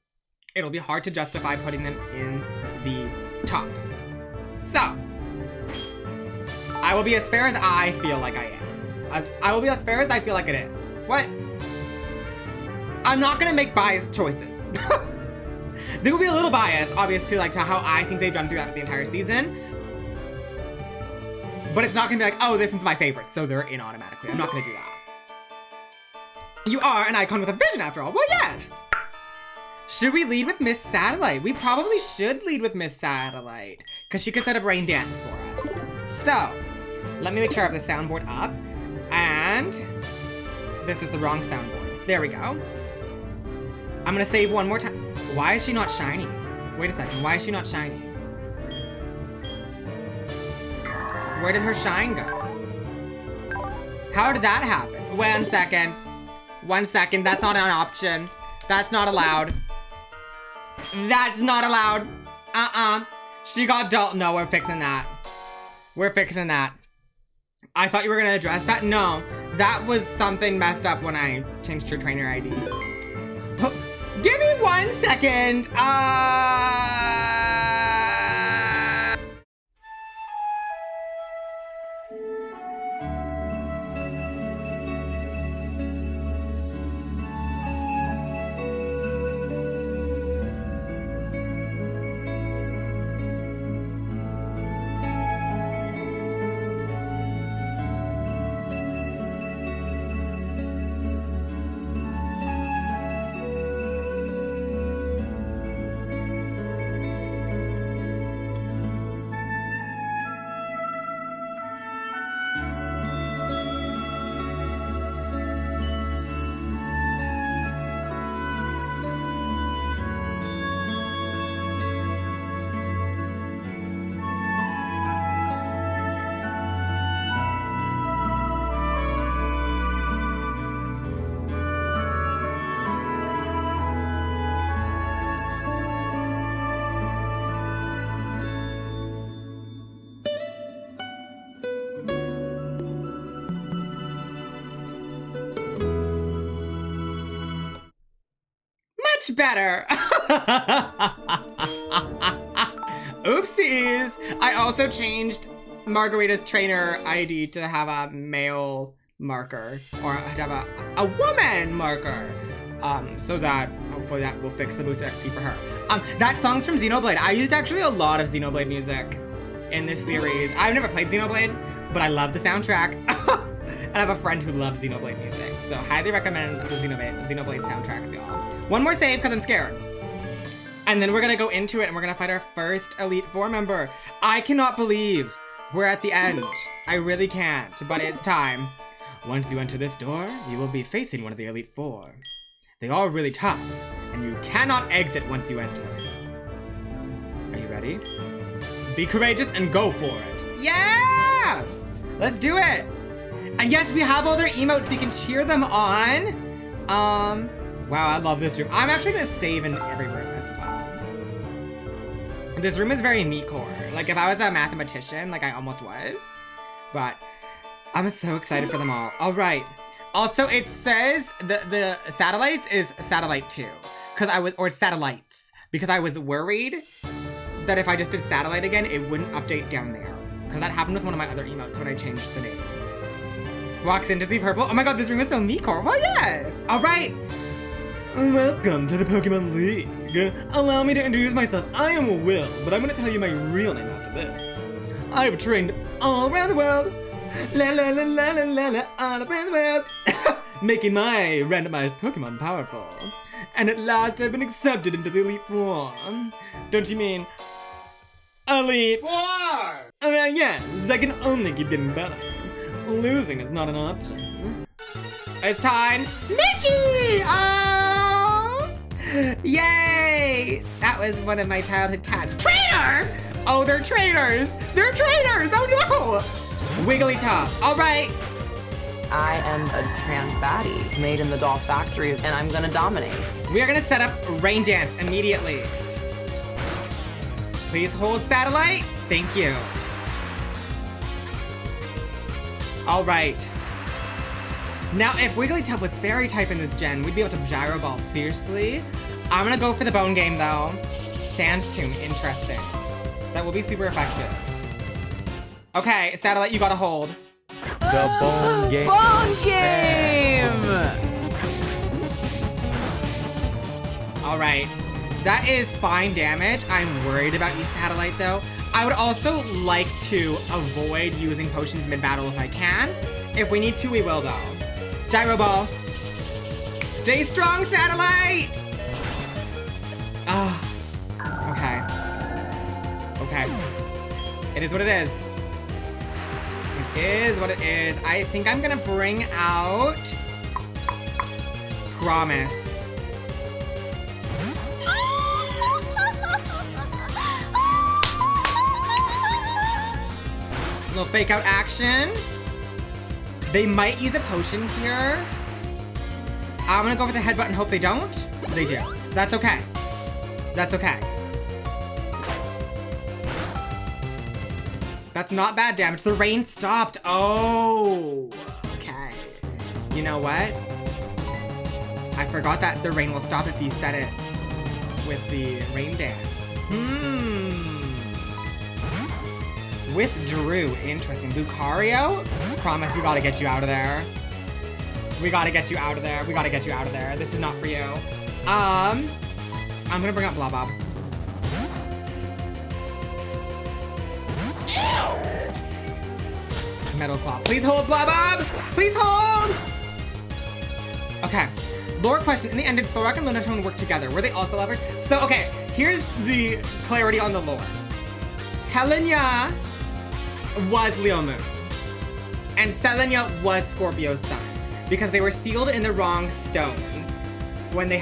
it'll be hard to justify putting them in the top. So, I will be as fair as I feel like I am. I will be as fair as I feel like it is. What? I'm not gonna make biased choices. There will be a little bias, obviously, like to how I think they've done throughout the entire season. But it's not gonna be like, oh, this one's my favorite, so they're in automatically. I'm not gonna do that. You are an icon with a vision after all. Well, yes! Should we lead with Miss Satellite? We probably should lead with Miss Satellite, because she could set up rain dance for us. So, let me make sure I have the soundboard up. And this is the wrong soundboard. There we go. I'm gonna save one more time. Why is she not shiny? Wait a second, why is she not shiny? Where did her shine go? How did that happen? 1 second. 1 second, that's not an option. That's not allowed. That's not allowed. She got dull. No, we're fixing that. We're fixing that. I thought you were gonna address that. No, that was something messed up when I changed your trainer ID. Oh, give me 1 second. Better. Oopsies. I also changed Margarita's trainer ID to have a male marker, or to have a woman marker, so that hopefully that will fix the boosted XP for her. That song's from Xenoblade. I used actually a lot of Xenoblade music in this series. I've never played Xenoblade, but I love the soundtrack. And I have a friend who loves Xenoblade music, so highly recommend the Xenoblade soundtracks, y'all. One more save, because I'm scared. And then we're gonna go into it, and we're gonna fight our first Elite Four member. I cannot believe we're at the end. I really can't, but it's time. Once you enter this door, you will be facing one of the Elite Four. They are really tough, and you cannot exit once you enter. Are you ready? Be courageous and go for it. Yeah! Let's do it! And yes, we have all their emotes so you can cheer them on. Wow, I love this room. I'm actually gonna save in every room as well. This room is very meat-core. Like, if I was a mathematician, like I almost was. But I'm so excited for them all. All right. Also, it says the satellites is satellite 2. Or satellites. Because I was worried that if I just did satellite again, it wouldn't update down there. Because that happened with one of my other emotes when I changed the name. Walks in to see purple. Oh my god, this room is so meat-core. Well, yes. All right. Welcome to the Pokemon League. Allow me to introduce myself. I am Will, but I'm going to tell you my real name after this. I have trained all around the world. La la la la la la la, all around the world. Making my randomized Pokemon powerful. And at last I've been accepted into the Elite Four. Don't you mean Elite Four? Yes, I can only keep getting better. Losing is not an option. It's time. Mishy! Oh! Yay! That was one of my childhood cats. Trainer! Oh, they're trainers! They're trainers! Oh no! Wigglytuff. All right. I am a trans baddie made in the doll factory, and I'm gonna dominate. We are gonna set up Rain Dance immediately. Please hold satellite. Thank you. All right. Now, if Wigglytuff was fairy type in this gen, we'd be able to gyro ball fiercely. I'm gonna go for the bone game though. Sand Tomb, interesting. That will be super effective. Okay, satellite, you gotta hold. The bone game. Bone game! All right, that is fine damage. I'm worried about you, satellite, though. I would also like to avoid using potions mid-battle if I can. If we need to, we will, though. Gyro ball. Stay strong, satellite! Ah, okay. Okay. It is what it is. It is what it is. I think I'm gonna bring out Promise. Little fake out action. They might use a potion here. I'm gonna go for the headbutt and hope they don't. They do. That's okay. That's okay. That's not bad damage. The rain stopped. Oh, okay. You know what? I forgot that the rain will stop if you set it with the rain dance. Withdrew. Interesting. Lucario? Promise, we gotta get you out of there. We gotta get you out of there. We gotta get you out of there. This is not for you. I'm gonna bring up Blobob. Metal Claw. Please hold, Blobob! Please hold! Okay. Lore question. In the end, did Solrock and Lunatone work together? Were they also lovers? So, okay. Here's the clarity on the lore. Helena was Leo Moon. And Selenia was Scorpio's sun. Because they were sealed in the wrong stones when they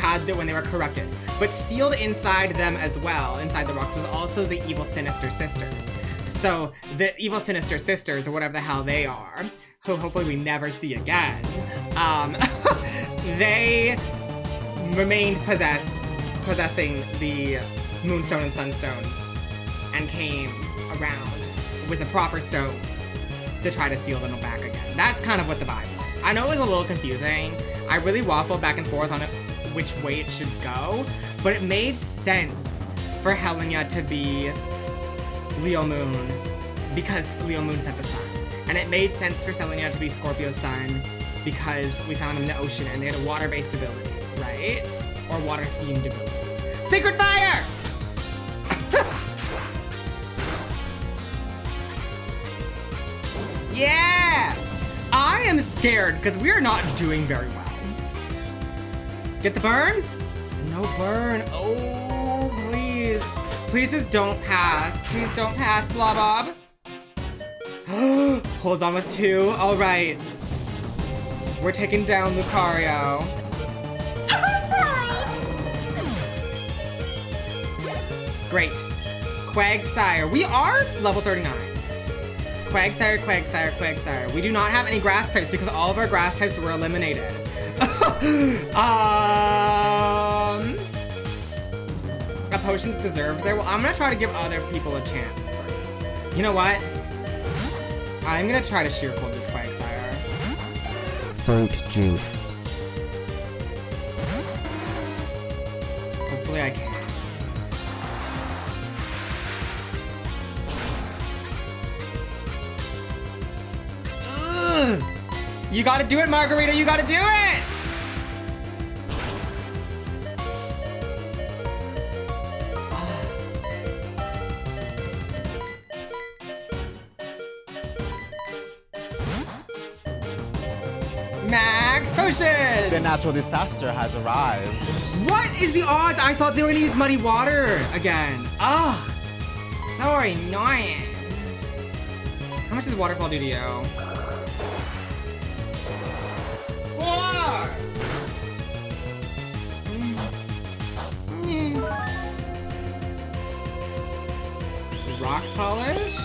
were corrupted. But sealed inside them as well, inside the rocks, was also the evil Sinister Sisters. So the evil Sinister Sisters, or whatever the hell they are, who hopefully we never see again, they remained possessing the Moonstone and Sunstones, and came around with the proper stones to try to seal them back again. That's kind of what the vibe was. I know it was a little confusing. I really waffled back and forth on it, which way it should go, but it made sense for Helena to be Leo Moon because Leo Moon set the sun. And it made sense for Selenia to be Scorpio's sun because we found them in the ocean and they had a water-based ability, right? Or water-themed ability. Sacred Fire! Yeah! I am scared because we are not doing very well. Get the burn? No burn. Oh, please. Please just don't pass. Please don't pass, Blobob. Holds on with 2. All right. We're taking down Lucario. Great. Quagsire. We are level 39. Quagsire, Quagsire, Quagsire. We do not have any grass types because all of our grass types were eliminated. A potion's deserved there. Well, I'm gonna try to give other people a chance first. You know what? I'm gonna try to sheer cold this Quagsire. Fruit juice. Hopefully I can. Ugh. You gotta do it, Margarita. You gotta do it! Max Potion! The natural disaster has arrived. What is the odds? I thought they were gonna use muddy water again. Ugh, so annoying. How much does Waterfall do to you? 4! Rock Polish?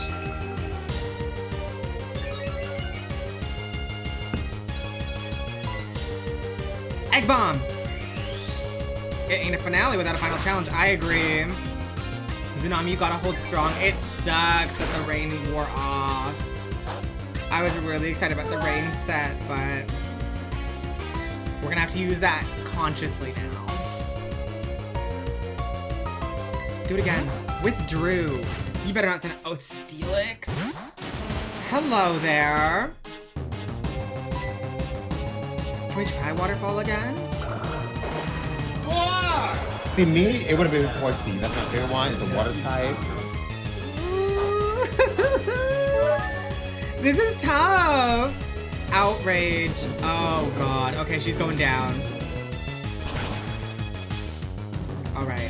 Egg Bomb! It ain't a finale without a final challenge. I agree. Tsunami, you gotta hold strong. It sucks that the rain wore off. I was really excited about the rain set, but we're gonna have to use that consciously now. Do it again. With Drew. You better not send it. Oh, Steelix? Hello there. Can we try Waterfall again? 4! See, me, it would have been Horsey. That's my favorite one. It's a water type. This is tough. Outrage. Oh, God. Okay, she's going down. All right.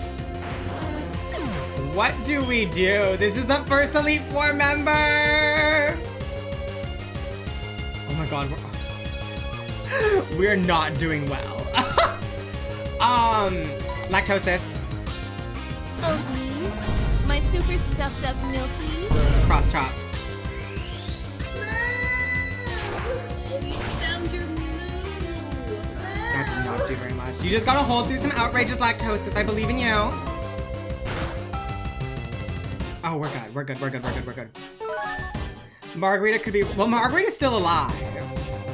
What do we do? This is the first Elite Four member! Oh my god, we're not doing well. Lactosis. Oh, please. My super stuffed up milkies. Cross chop. You found your move. That did not do very much. You just gotta hold through some outrageous lactosis. I believe in you. Oh, we're good. We're good. We're good. We're good. We're good. Margarita could be. Well, Margarita's still alive.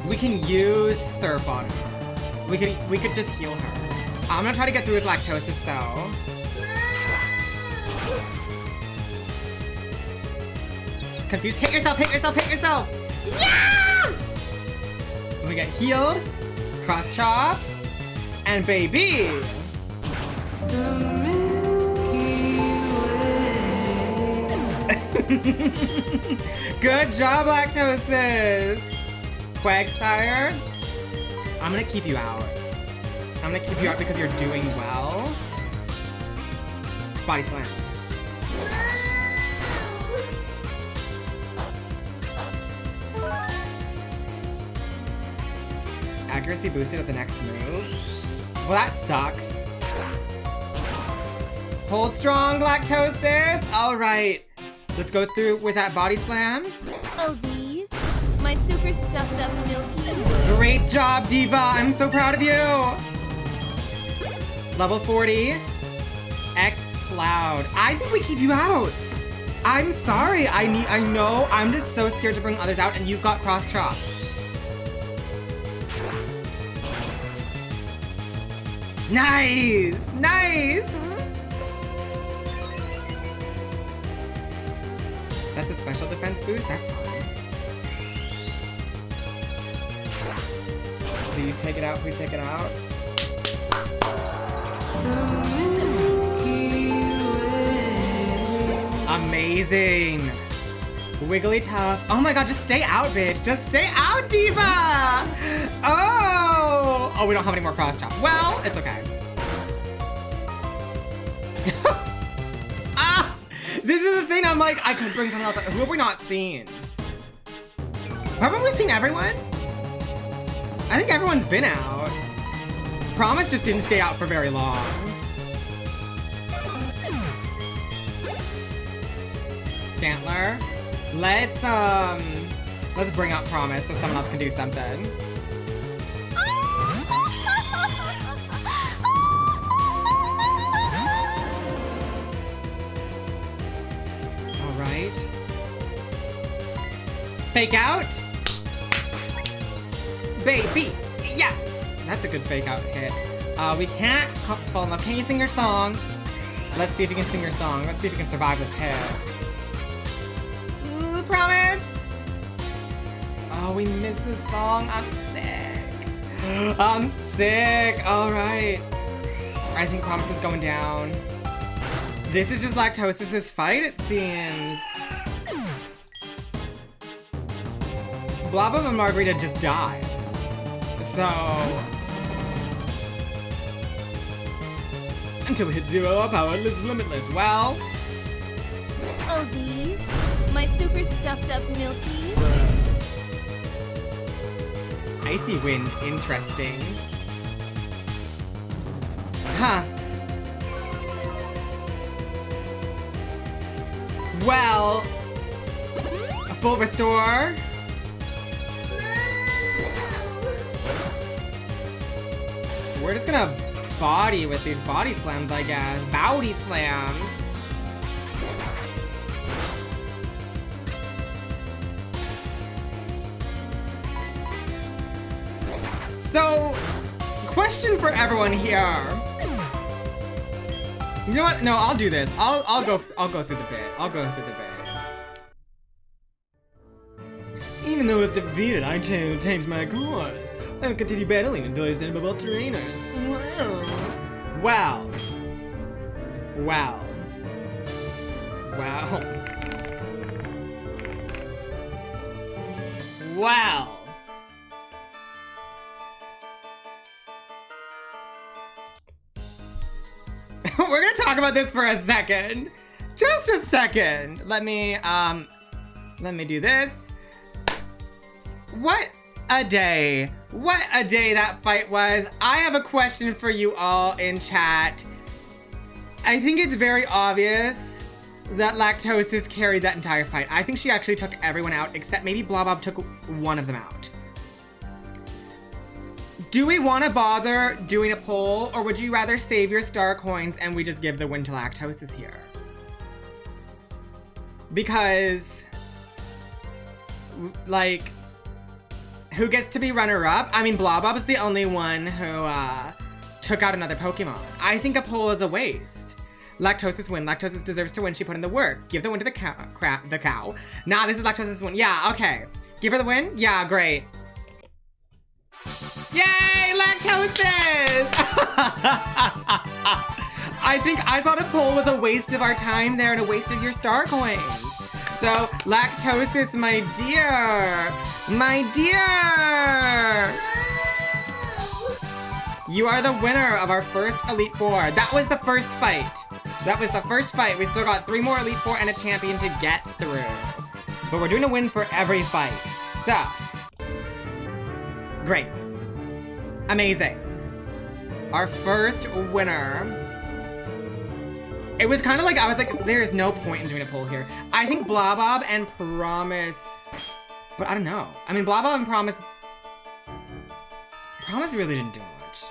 We can use Surf on her. We could just heal her. I'm gonna try to get through with lactosis though. Confused. Hit yourself. Hit yourself. Hit yourself. Yeah! When we get healed, cross chop, and baby. Good job, lactosis! Quagsire, I'm gonna keep you out. I'm gonna keep you out because you're doing well. Body slam. Accuracy boosted at the next move. Well, that sucks. Hold strong, lactosis! Alright. Let's go through with that body slam. Oh, these? My super stuffed up milkies. Great job, Diva! I'm so proud of you! Level 40. X Cloud. I think we keep you out. I'm sorry. I know. I'm just so scared to bring others out, and you've got cross chop. Nice! Nice! That's a special defense boost? That's fine. Please take it out, please take it out. Amazing! Wigglytuff. Oh my god, just stay out, bitch. Just stay out, Diva! Oh! Oh, we don't have any more cross chop. Well, it's okay. This is the thing, I'm like, I could bring someone else. Who have we not seen? Haven't we seen everyone? I think everyone's been out. Promise just didn't stay out for very long. Stantler. Let's bring out Promise so someone else can do something. Alright. Fake out. Baby, yes! That's a good fake out hit. We can't fall in love. Can you sing your song? Let's see if you can sing your song. Let's see if you can survive this hit. Ooh, Promise! Oh, we missed the song. I'm sick. I'm sick. Alright. I think Promise is going down. This is just Lactosis's fight, it seems. Blabba and Margarita just died. So... until we hit 0, our power is limitless. Well... Oh, these? my super stuffed up milkies. Icy wind, interesting. Huh. Well, a full restore. We're just gonna body with these body slams, I guess. Bowdy slams. So, question for everyone here. You know what? No, I'll do this. I'll go through the bit. I'll go through the bit. Even though it's defeated, I changed my course. I'll continue battling until I stand above all trainers. Well. We're gonna talk about this for a second. Just a second. Let me do this. What a day. What a day that fight was. I have a question for you all in chat. I think it's very obvious that Lactosis carried that entire fight. I think she actually took everyone out, except maybe Blobob took one of them out. Do we want to bother doing a poll, or would you rather save your star coins and we just give the win to Lactosis here? Because, like, who gets to be runner-up? I mean, Blobob is the only one who took out another Pokemon. I think a poll is a waste. Lactosis win. Lactosis deserves to win. She put in the work. Give the win to the cow. Nah, this is Lactosis win. Yeah, okay. Give her the win? Yeah, great. Yay, Lactosis! I thought a poll was a waste of our time there and a waste of your star coins. So, Lactosis, my dear, you are the winner of our first Elite Four. That was the first fight. We still got 3 more Elite Four and a champion to get through. But we're doing a win for every fight. So, great. Amazing. Our first winner. It was kind of like, I was like, there's no point in doing a poll here. I think Blobob and Promise, but I don't know. I mean, Blobob and Promise really didn't do much.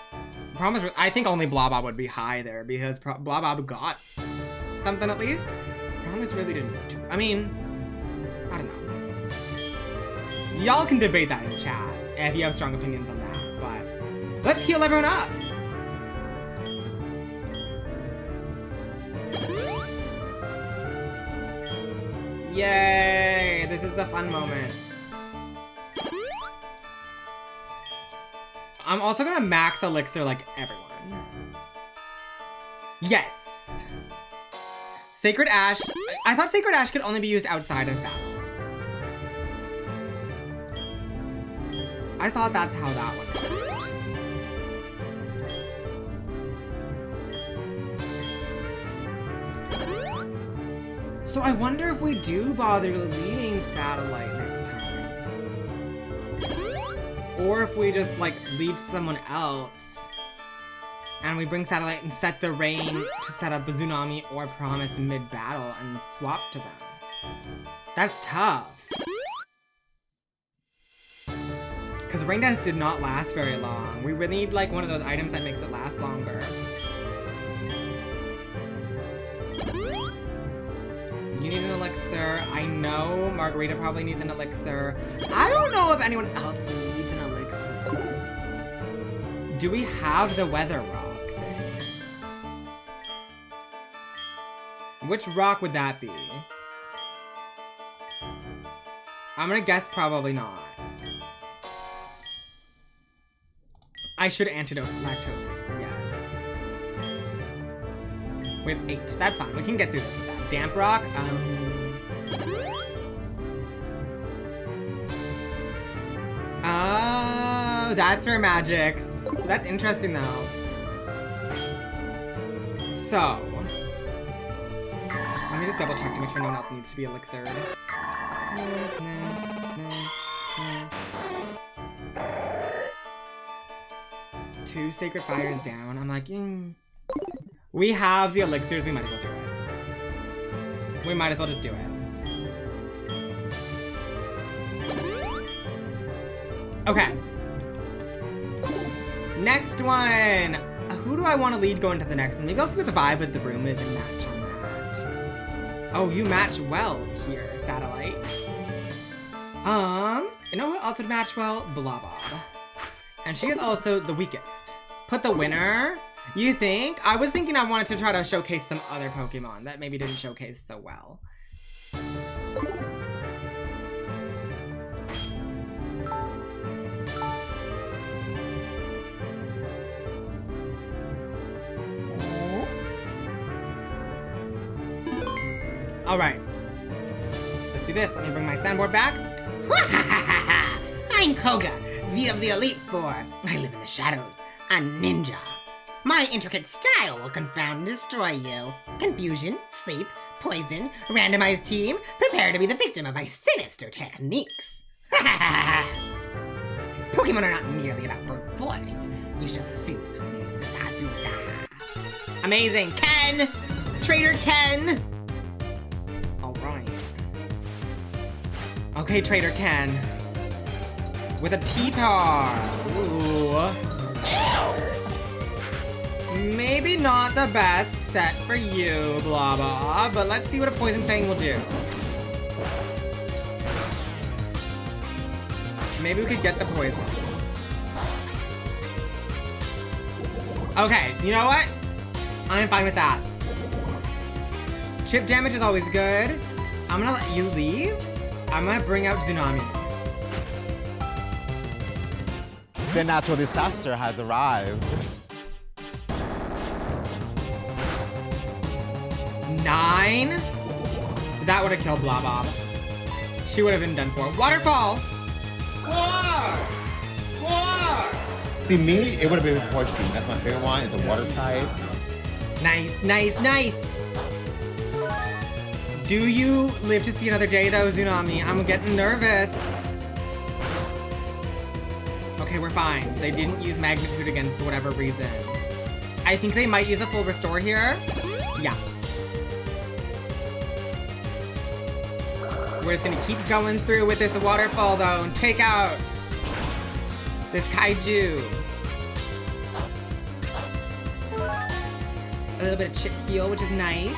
I think only Blobob would be high there because Blobob got something at least. Promise really didn't do. I mean, I don't know. Y'all can debate that in chat if you have strong opinions on that. Let's heal everyone up! Yay! This is the fun moment. I'm also gonna max elixir like everyone. Yes! Sacred Ash. I thought Sacred Ash could only be used outside of battle. I thought that's how that one worked. So I wonder if we do bother leading Satellite next time. Or if we just, like, lead someone else. And we bring Satellite and set the rain to set up Tsunami or Promise mid-battle and swap to them. That's tough. Because Rain Dance did not last very long. We really need, like, one of those items that makes it last longer. You need an elixir. I know Margarita probably needs an elixir. I don't know if anyone else needs an elixir. Do we have the weather rock thing? Which rock would that be? I'm gonna guess probably not. I should antidote Lactosis, yes. We have 8. That's fine. We can get through this with that. Damp rock? Oh, that's for Magix. That's interesting though. So, let me me just double check to make sure no one else needs to be elixired. Two Sacred Fires down. I'm like, we have the elixirs, we might as well do it. We might as well just do it. Okay. Next one. Who do I want to lead going to the next one? Maybe I'll see what the vibe of the room is and match on that. Oh, you match well here, Satellite. You know who else would match well? Blobob. And she is also the weakest. Put the winner, you think? I was thinking I wanted to try to showcase some other Pokemon that maybe didn't showcase so well. All right, let's do this. Let me bring my soundboard back. I'm Koga, of the Elite Four. I live in the shadows, a ninja. My intricate style will confound and destroy you. Confusion, sleep, poison, randomized team, prepare to be the victim of my sinister techniques. Pokemon are not merely about brute force. You shall sue. Amazing, Ken! Trader Ken! Alright. Okay, Trader Ken. With a T-Tar. Ooh. Maybe not the best set for you, blah blah, but let's see what a Poison Fang will do. Maybe we could get the poison. Okay, you know what? I'm fine with that. Chip damage is always good. I'm gonna let you leave. I'm gonna bring out Tsunami. The natural disaster has arrived. 9? That would have killed Blobob. She would have been done for. Waterfall! See, me, it would have been Porch Beam. That's my favorite one. It's a water type. Nice, nice, nice! Do you live to see another day though, Tsunami? I'm getting nervous. Okay, we're fine. They didn't use Magnitude again for whatever reason. I think they might use a full restore here. Yeah. We're just gonna keep going through with this waterfall though and take out this kaiju. A little bit of chip heal, which is nice.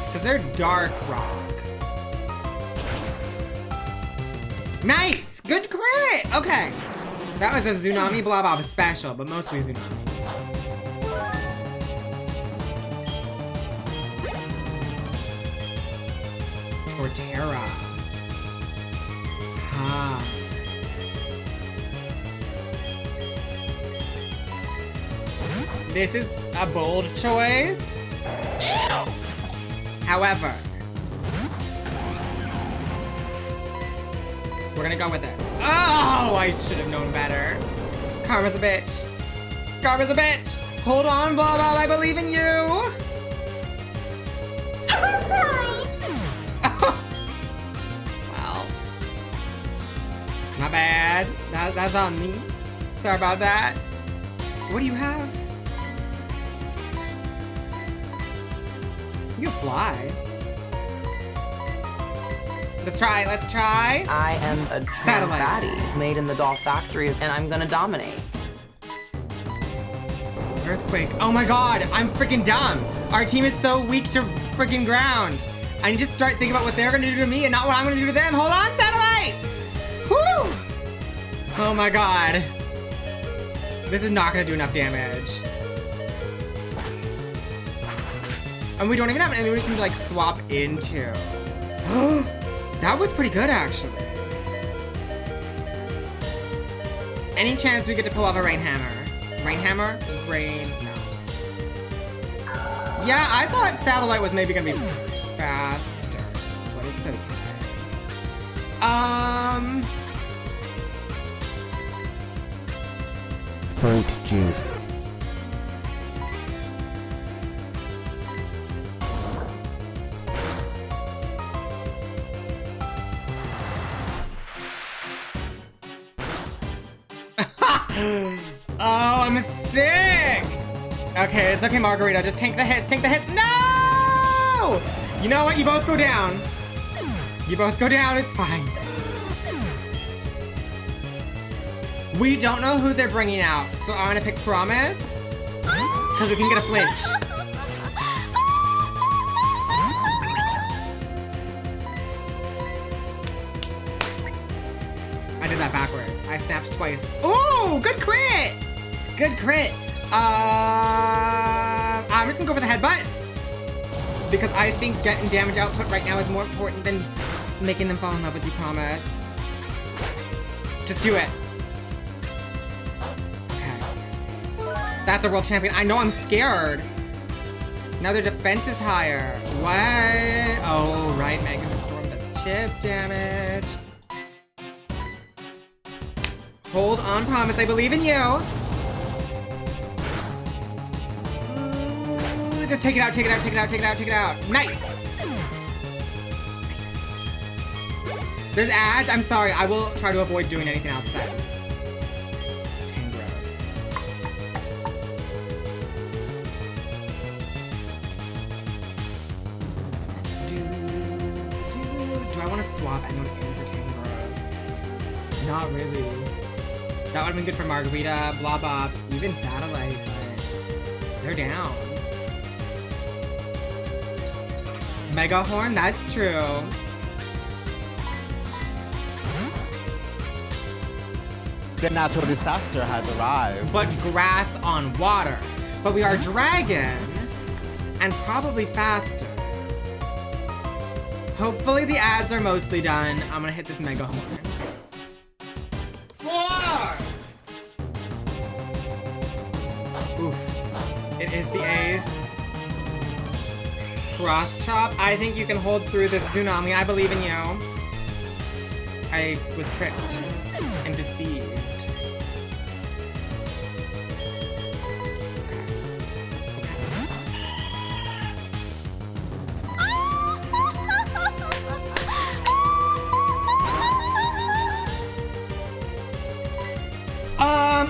Because they're dark rock. Nice! Good crit! Okay. That was a Tsunami Blobob special, but mostly Tsunami. Torterra. Huh. This is a bold choice. However, we're gonna go with it. Oh, I should have known better. Karma's a bitch. Karma's a bitch. Hold on, blah blah. I believe in you. Well, not bad. That's on me. Sorry about that. What do you have? You can fly. Let's try, let's try. I am a trans baddie made in the doll factory, and I'm gonna dominate. Earthquake. Oh my god, I'm freaking dumb. Our team is so weak to freaking ground. I need to start thinking about what they're gonna do to me and not what I'm gonna do to them. Hold on, Satellite! Whew! Oh my god. This is not gonna do enough damage. And we don't even have anyone we can like swap into. That was pretty good actually. Any chance we get to pull off a Rain Hammer? Rain Hammer? Rain, no. Yeah, I thought Satellite was maybe gonna be faster, but it's okay. Fruit juice. Oh, I'm sick! Okay, it's okay, Margarita. Just tank the hits, tank the hits. No! You know what? You both go down. You both go down, it's fine. We don't know who they're bringing out, so I'm gonna pick Promise. Because we can get a flinch. I did that backwards. I snapped twice. Ooh, good crit! Good crit. I'm just gonna go for the headbutt. Because I think getting damage output right now is more important than making them fall in love with you, Promise. Just do it. Okay. That's a world champion. I know, I'm scared. Now their defense is higher. What? Oh, right, Mega Storm does chip damage. Hold on, Promise, I believe in you. Ooh, just take it out, take it out, take it out, take it out, take it out. Nice. There's ads, I'm sorry, I will try to avoid doing anything else then. Tangrowth. Do I want to swap anyone in for Tangrowth? Not really. That would have been good for Margarita, blah blah, even Satellite, but they're down. Mega Horn, that's true. The natural disaster has arrived. But grass on water. But we are dragon, and probably faster. Hopefully the ads are mostly done. I'm gonna hit this Mega Horn. 4! Oof. It is the ace. Cross chop. I think you can hold through this tsunami. I believe in you. I was tricked and deceived.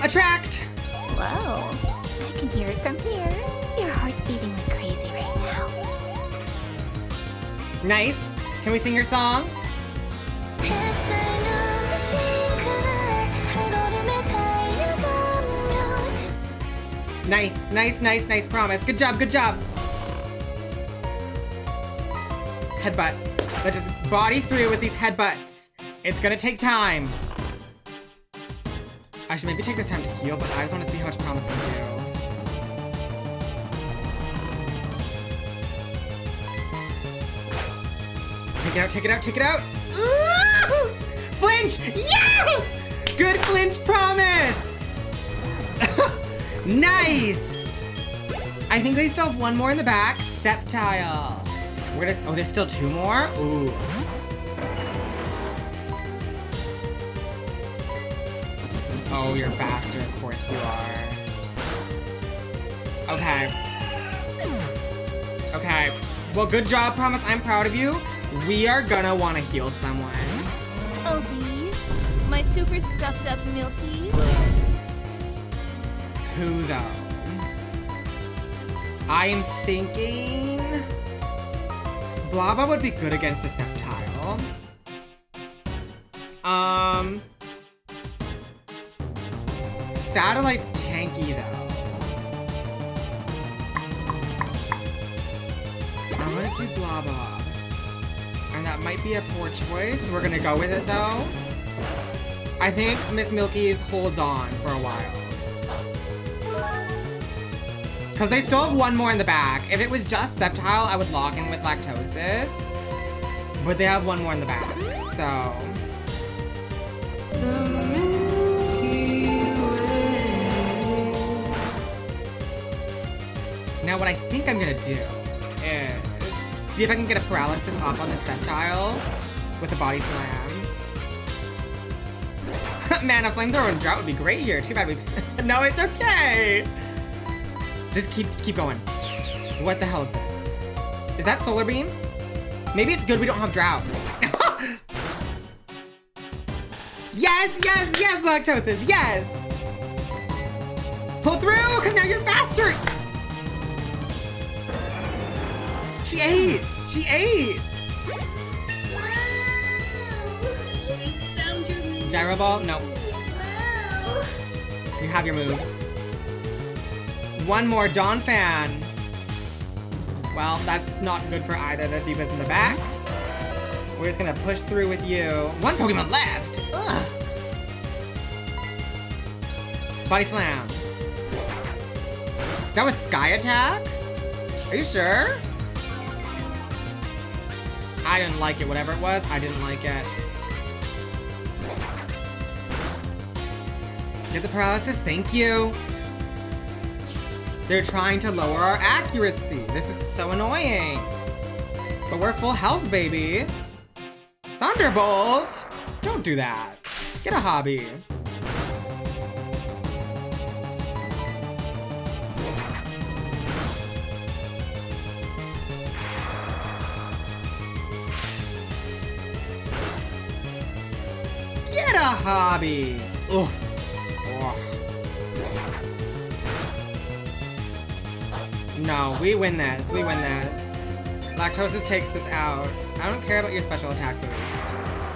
Attract! Whoa, I can hear it from here. Your heart's beating like crazy right now. Nice. Can we sing your song? Nice, nice, nice, nice, Promise. Good job, good job. Headbutt. Let's just body through with these headbutts. It's gonna take time. I should maybe take this time to heal, but I just want to see how much Promise can do. Take it out, take it out, take it out! Ooh! Flinch! Yeah! Good flinch, Promise! Nice! I think they still have one more in the back. Sceptile. We're gonna, oh, there's still 2 more? Ooh. Oh, you're faster, of course you are. Okay. Okay. Well, good job, Promise. I'm proud of you. We are gonna want to heal someone. Oh, these? My super stuffed up milkies? Who, though? I am thinking... Blabba would be good against a Sceptile. Satellite's tanky, though. I'm gonna do Blabba. And that might be a poor choice. We're gonna go with it, though. I think Miss Milky's holds on for a while. Because they still have one more in the back. If it was just Sceptile, I would lock in with Lactosis. But they have one more in the back, so... Now what I think I'm gonna do is see if I can get a paralysis off on the Sceptile with a body slam. Man, a flamethrower and drought would be great here. Too bad we... No, it's okay. Just keep going. What the hell is this? Is that Solar Beam? Maybe it's good we don't have drought. Yes, yes, yes, Lactosis, yes! Pull through, because now you're faster! She ate! She ate! We found your move. Gyro ball? No. You have your moves. One more Dawn fan. Well, that's not good for either the divas in the back. We're just gonna push through with you. One Pokemon left! Ugh! Body slam. That was Sky Attack? Are you sure? I didn't like it. Whatever it was, I didn't like it. Get the paralysis, thank you. They're trying to lower our accuracy. This is so annoying. But we're full health, baby. Thunderbolt! Don't do that. Get a hobby. Get a hobby. Ugh. Ugh. No, we win this. We win this. Lactosis takes this out. I don't care about your special attack boost.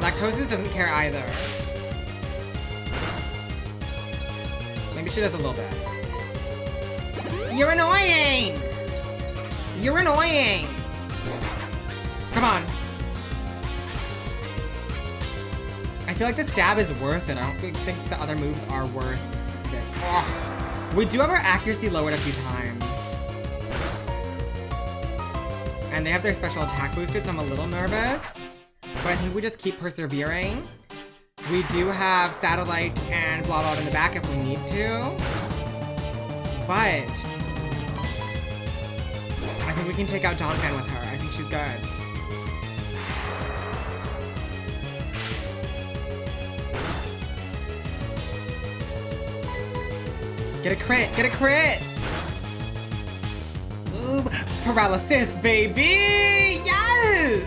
Lactosis doesn't care either. Maybe she does a little bit. You're annoying! You're annoying! Come on. I feel like the stab is worth it. I don't think the other moves are worth this. Ugh. We do have our accuracy lowered a few times. And they have their special attack boosted, so I'm a little nervous. But I think we just keep persevering. We do have Satellite and blah blah in the back if we need to. But I think we can take out Dawn Fan with her. I think she's good. Get a crit! Get a crit! Ooh, paralysis, baby! Yes!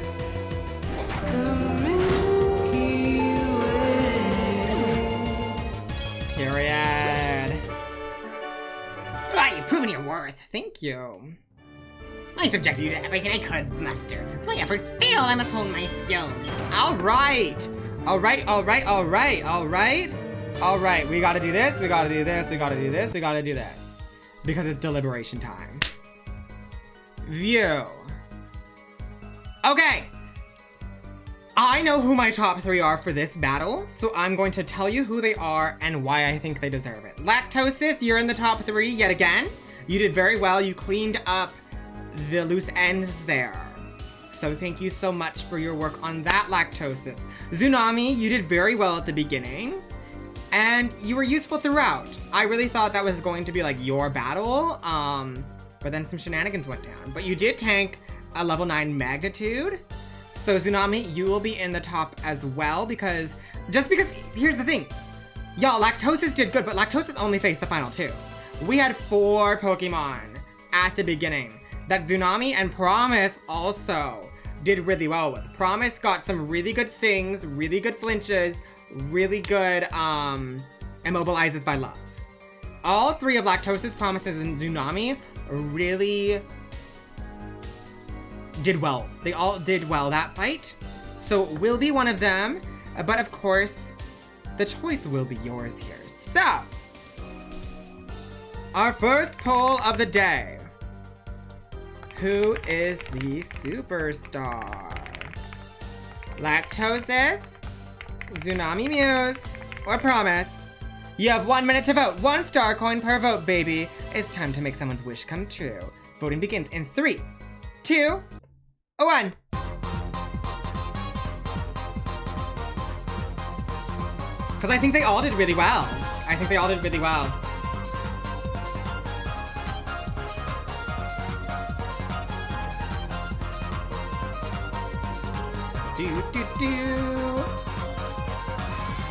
Period. Ah, you've proven your worth. Thank you. I subjected you to everything I could muster. My efforts failed. I must hone my skills. Alright! Alright, alright, alright, alright. Alright, we gotta do this, we gotta do this, we gotta do this, we gotta do this. Because it's deliberation time. View. Okay. I know who my top 3 are for this battle, so I'm going to tell you who they are and why I think they deserve it. Lactosis, you're in the top 3 yet again. You did very well. You cleaned up the loose ends there. So thank you so much for your work on that, Lactosis. Tsunami, you did very well at the beginning. And you were useful throughout. I really thought that was going to be like your battle, but then some shenanigans went down. But you did tank a level 9 magnitude. So Tsunami, you will be in the top as well because, here's the thing. Y'all, Lactosis did good, but Lactosis only faced the final 2. We had 4 Pokemon at the beginning that Tsunami and Promise also did really well with. Promise got some really good sings, really good flinches, really good immobilizes by love. All 3 of Lactosis, Promises, and Tsunami really did well. They all did well that fight. So we'll be one of them, but of course, the choice will be yours here. So, our first poll of the day. Who is the superstar? Lactosis, Tsunami Muse, or Promise? You have 1 minute to vote. 1 star coin per vote, baby. It's time to make someone's wish come true. Voting begins in 3, 2, 1. Because I think they all did really well. I think they all did really well. Do do do.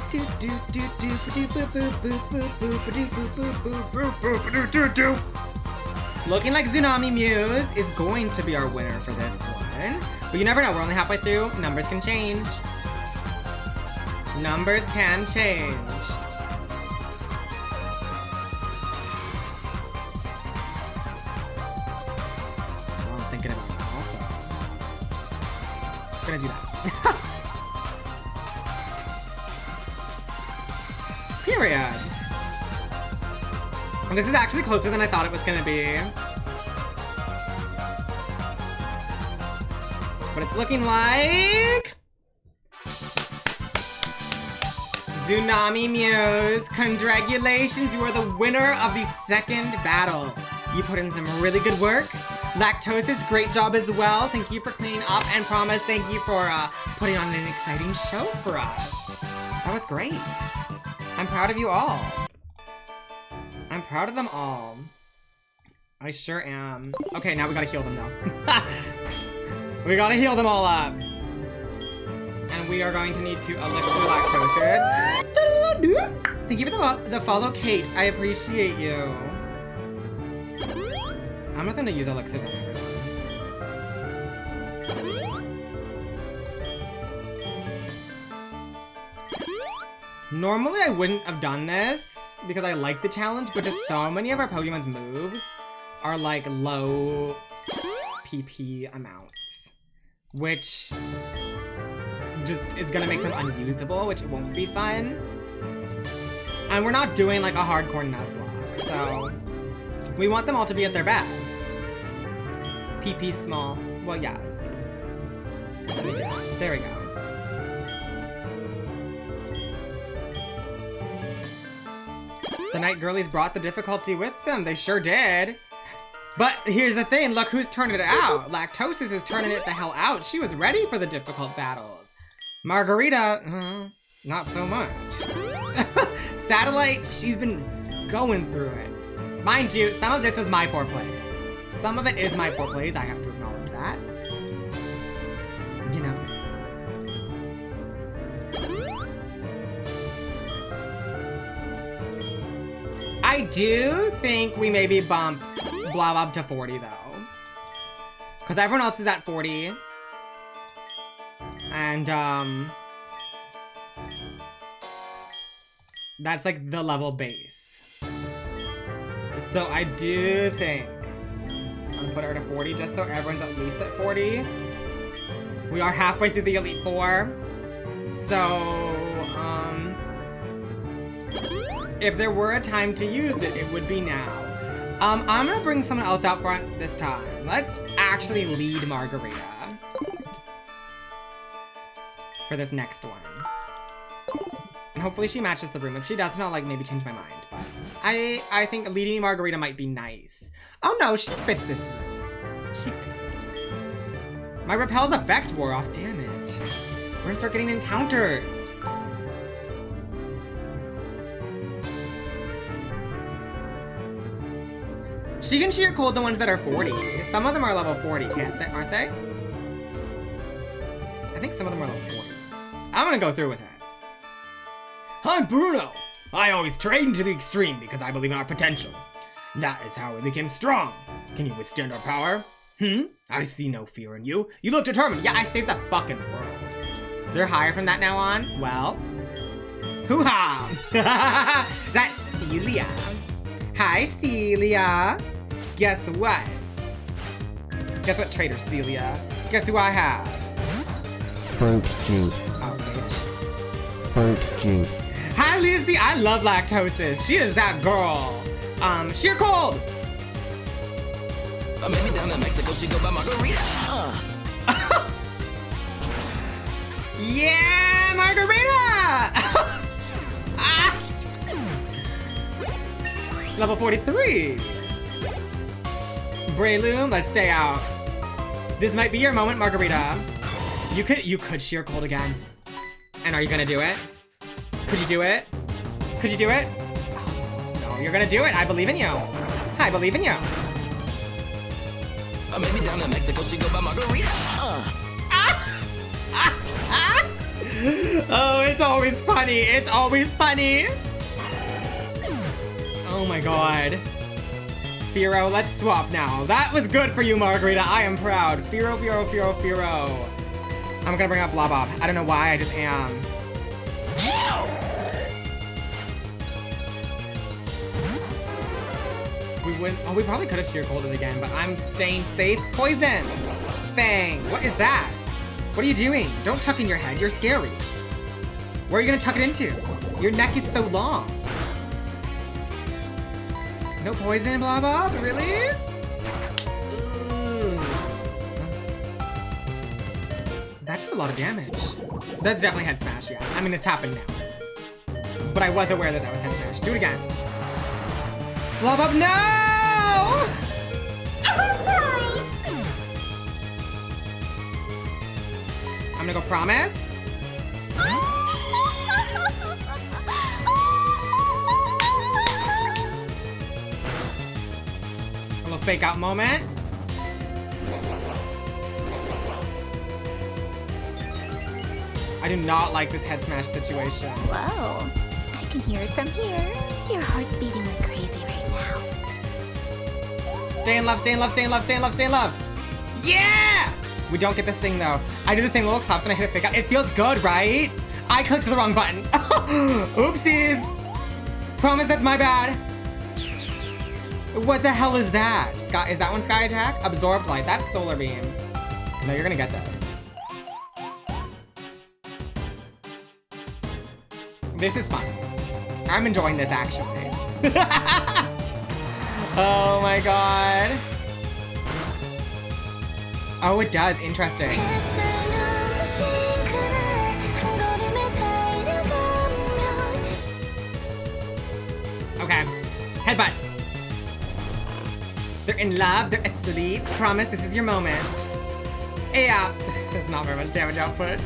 Do do do do do boo boo boo boo boo boo boo boo boo boo boo. It's looking like Tsunami Muse is going to be our winner for this one. But you never know, we're only halfway through. Numbers can change. Numbers can change. Gonna do that. Period. And this is actually closer than I thought it was gonna be. But it's looking like... Tsunami Muse, congratulations, you are the winner of the second battle. You put in some really good work. Lactosis, great job as well. Thank you for cleaning up, and Promise, thank you for putting on an exciting show for us. That was great. I'm proud of you all. I'm proud of them all. I sure am. Okay, now we gotta heal them though. We gotta heal them all up. And we are going to need to elixir lactosis. Thank you for the follow, Kate. I appreciate you. I'm not gonna use elixirs on everyone. Normally I wouldn't have done this because I like the challenge, but just so many of our Pokemon's moves are like low PP amounts, which just is gonna make them unusable, which won't be fun. And we're not doing like a hardcore Nuzlocke, so we want them all to be at their best. PP small. Well, yes. There we go. The night girlies brought the difficulty with them. They sure did. But here's the thing. Look who's turning it out. Lactosis is turning it the hell out. She was ready for the difficult battles. Margarita, not so much. Satellite, she's been going through it. Mind you, some of this is my poor plays. Some of it is my poor plays. I have to acknowledge that. You know. I do think we maybe bump Blob to 40 though. Because everyone else is at 40. And that's like the level base. So I do think I'm gonna put her to 40 just so everyone's at least at 40. We are halfway through the Elite Four. So if there were a time to use it, it would be now. I'm gonna bring someone else out front this time. Let's actually lead Margarita for this next one. And hopefully she matches the room. If she doesn't, I'll like maybe change my mind. But I think leading Margarita might be nice. Oh no, she fits this room. She fits this room. My Repel's effect wore off, damn it. We're gonna start getting encounters. She can cheer cold the ones that are 40. Some of them are level 40, aren't they? I think some of them are level 40. I'm gonna go through with it. I'm Bruno. I always train to the extreme because I believe in our potential. That is how we became strong. Can you withstand our power? I see no fear in you. You look determined. Yeah, I saved the fucking world. They're higher from that now on? Well. Hoo-ha! That's Celia. Hi, Celia. Guess what? Guess what, traitor Celia? Guess who I have? Fruit juice. Oh, bitch. Fruit juice. Hi, Lucy. I love Lactosis. She is that girl. Sheer cold. Maybe down in Mexico, she go by Margarita. Yeah, Margarita! Level 43. Breloom, let's stay out. This might be your moment, Margarita. You could sheer cold again. And are you gonna do it? Could you do it? Could you do it? Oh, no, you're gonna do it. I believe in you. I believe in you. Maybe down in Mexico, she go by Margarita. Oh, it's always funny. It's always funny. Oh my god. Firo, let's swap now. That was good for you, Margarita. I am proud. Firo, Firo, Firo, Firo. I'm gonna bring up Blob. I don't know why, I just am. We probably could have sheer colded again, but I'm staying safe. Poison! Fang, what is that? What are you doing? Don't tuck in your head, you're scary. Where are you gonna tuck it into? Your neck is so long. No poison, blah blah, really? Ooh. That did a lot of damage. That's definitely head smash, yeah. I mean, it's happened now. But I was aware that that was head smash. Do it again. Blah blah, no! I'm gonna go promise. A little fake out moment. I do not like this head smash situation. Whoa, I can hear it from here. Your heart's beating like crazy right now. Stay in love, stay in love, stay in love, stay in love, stay in love. Yeah! We don't get this thing though. I do the same little claps when I hit a fake out. It feels good, right? I clicked the wrong button. Oopsies. Promise that's my bad. What the hell is that? Sky, is that one sky attack? Absorbed light, that's solar beam. No, you're gonna get this. This is fun. I'm enjoying this actually. Oh my god. Oh, it does. Interesting. Okay. Headbutt. They're in love. They're asleep. Promise this is your moment. Yeah. There's not very much damage output.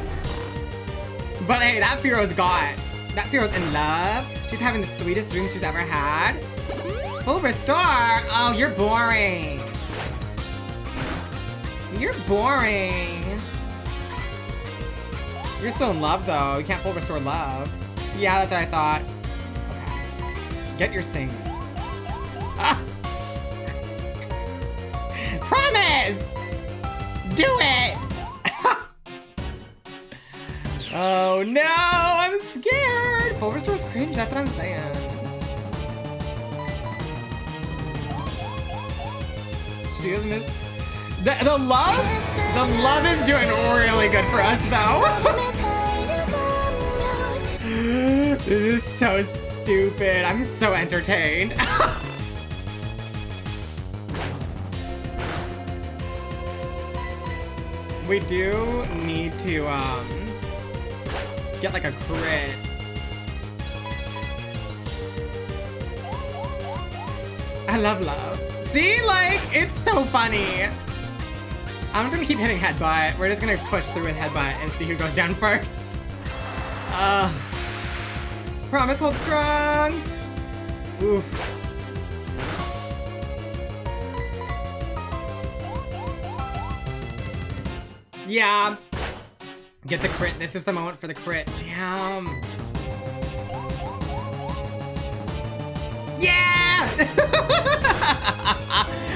But hey, that Fearo's got. That Fearo's in love. She's having the sweetest dreams she's ever had. Full restore. Oh, you're boring. You're boring. You're still in love though. You can't full restore love. Yeah, that's what I thought. Okay. Get your sing. Ah. Promise! Do it! Oh no, I'm scared. Full restore is cringe, that's what I'm saying. She has missed. The love is doing really good for us though. This is so stupid. I'm so entertained. We do need to get like a crit. I love love. See, like, it's so funny. I'm just gonna keep hitting headbutt. We're just gonna push through with headbutt and see who goes down first. Promise, hold strong. Oof. Yeah. Get the crit. This is the moment for the crit. Damn. Yeah!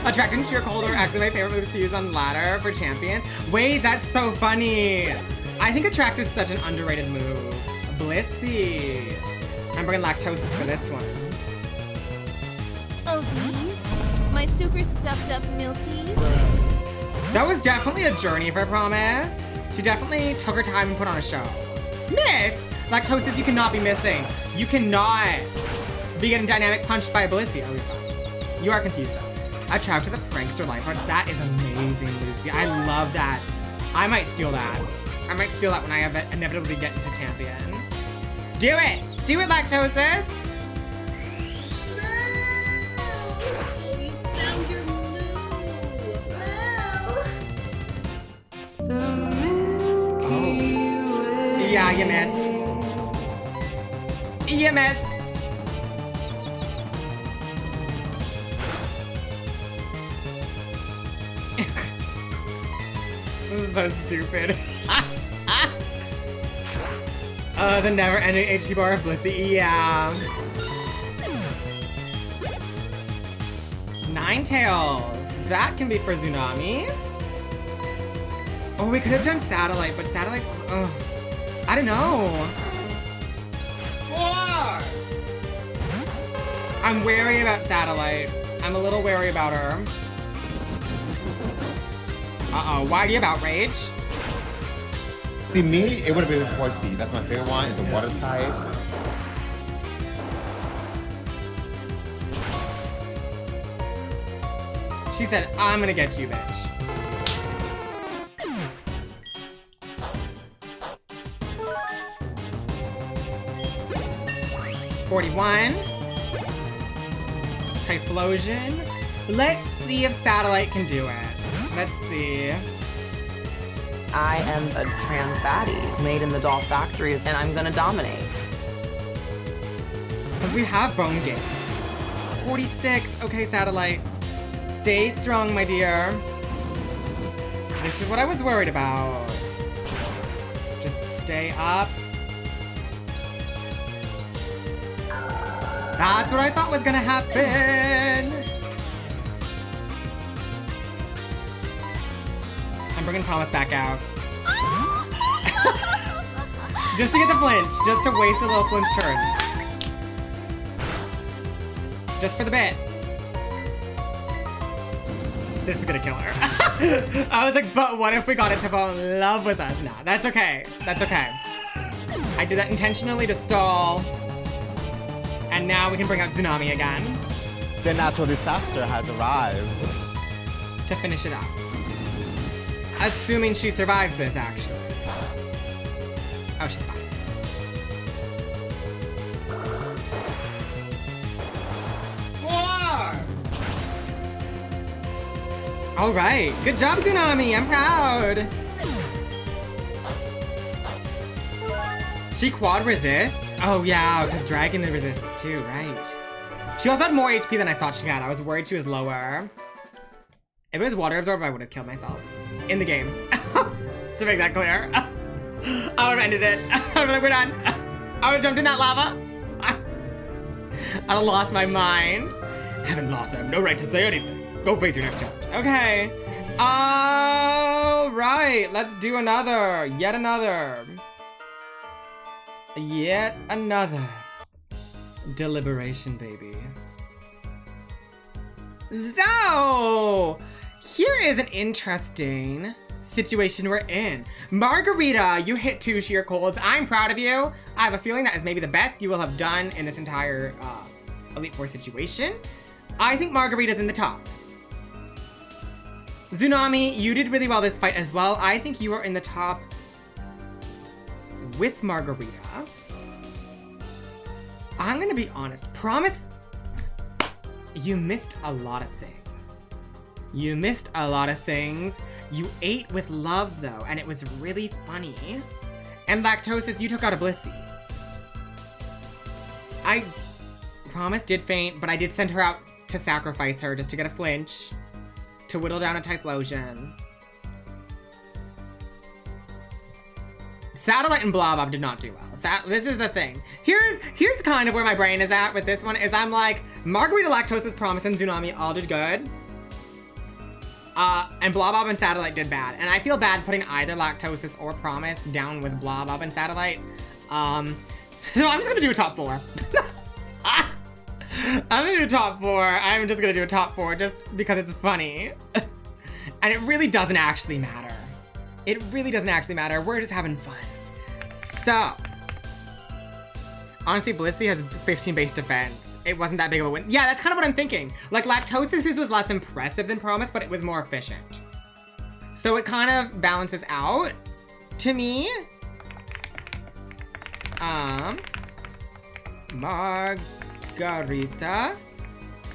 Attracting cheer cold are actually my favorite moves to use on ladder for champions. Wait, that's so funny. I think attract is such an underrated move. Blissey. I'm bringing lactosis for this one. Oh, these? My super stuffed up milkies? That was definitely a journey for Promise. She definitely took her time and put on a show. Miss! Lactosis you cannot be missing. You cannot be getting dynamic punched by Blissey. Oh, you're fine. You are confused though. Attract to the prankster life art. That is amazing, Lucy. I love that. I might steal that. I might steal that when I inevitably get into champions. Do it! Do it, Lactosis! You found your move. Oh. Yeah, you missed. You missed. This is so stupid. The never-ending HP bar of Blissey. Yeah. Ninetales. That can be for Tsunami. Oh, we could have done Satellite, but Satellite's... I don't know. I'm wary about Satellite. I'm a little wary about her. Uh-oh, why do you have outrage? See, me, it would have been Horsey. That's my favorite one. It's a water type. She said, I'm gonna get you, bitch. $41. Typhlosion. Let's see if Satellite can do it. Let's see. I am a trans baddie made in the doll factory, and I'm gonna dominate. Because we have Bone Game. 46. Okay, Satellite. Stay strong, my dear. This is what I was worried about. Just stay up. That's what I thought was gonna happen. I'm bringing Promise back out. Just to get the flinch. Just to waste a little flinch turn. Just for the bit. This is gonna kill her. I was like, but what if we got it to fall in love with us? Nah, that's okay. That's okay. I did that intentionally to stall. And now we can bring out Tsunami again. The natural disaster has arrived. To finish it up. Assuming she survives this, actually. Oh, she's fine. All right, good job, Tsunami. I'm proud. She quad resists? Oh yeah, because Dragon resists too, right? She also had more HP than I thought she had. I was worried she was lower. If it was water absorb, I would have killed myself. In the game. To make that clear. I would have ended it. I would have been like, we're done. I would have jumped in that lava. I'd have lost my mind. Haven't lost, I have no right to say anything. Go face your next challenge. Okay. All right, let's do another. Yet another. Yet another. Deliberation, baby. So, here is an interesting situation we're in. Margarita, you hit 2 sheer colds. I'm proud of you. I have a feeling that is maybe the best you will have done in this entire Elite Four situation. I think Margarita's in the top. Tsunami, you did really well this fight as well. I think you are in the top with Margarita. I'm gonna be honest. Promise, you missed a lot of things. You missed a lot of things. You ate with love though, and it was really funny. And Lactosis, you took out a Blissey. I Promise did faint, but I did send her out to sacrifice her just to get a flinch. To whittle down a Typhlosion. Satellite and Blobob did not do well. This is the thing. Here's kind of where my brain is at with this one, is I'm like, Margarita, Lactosis, Promise, and Tsunami all did good. And Blobob and Satellite did bad. And I feel bad putting either Lactosis or Promise down with Blobob and Satellite. So I'm just gonna do a top 4. I'm gonna do a top 4. I'm just gonna do a top 4 just because it's funny. And it really doesn't actually matter. It really doesn't actually matter. We're just having fun. So, honestly, Blissey has 15 base defense. It wasn't that big of a win. Yeah, that's kind of what I'm thinking. Like, Lactosis was less impressive than Promise, but it was more efficient. So it kind of balances out to me. Margarita,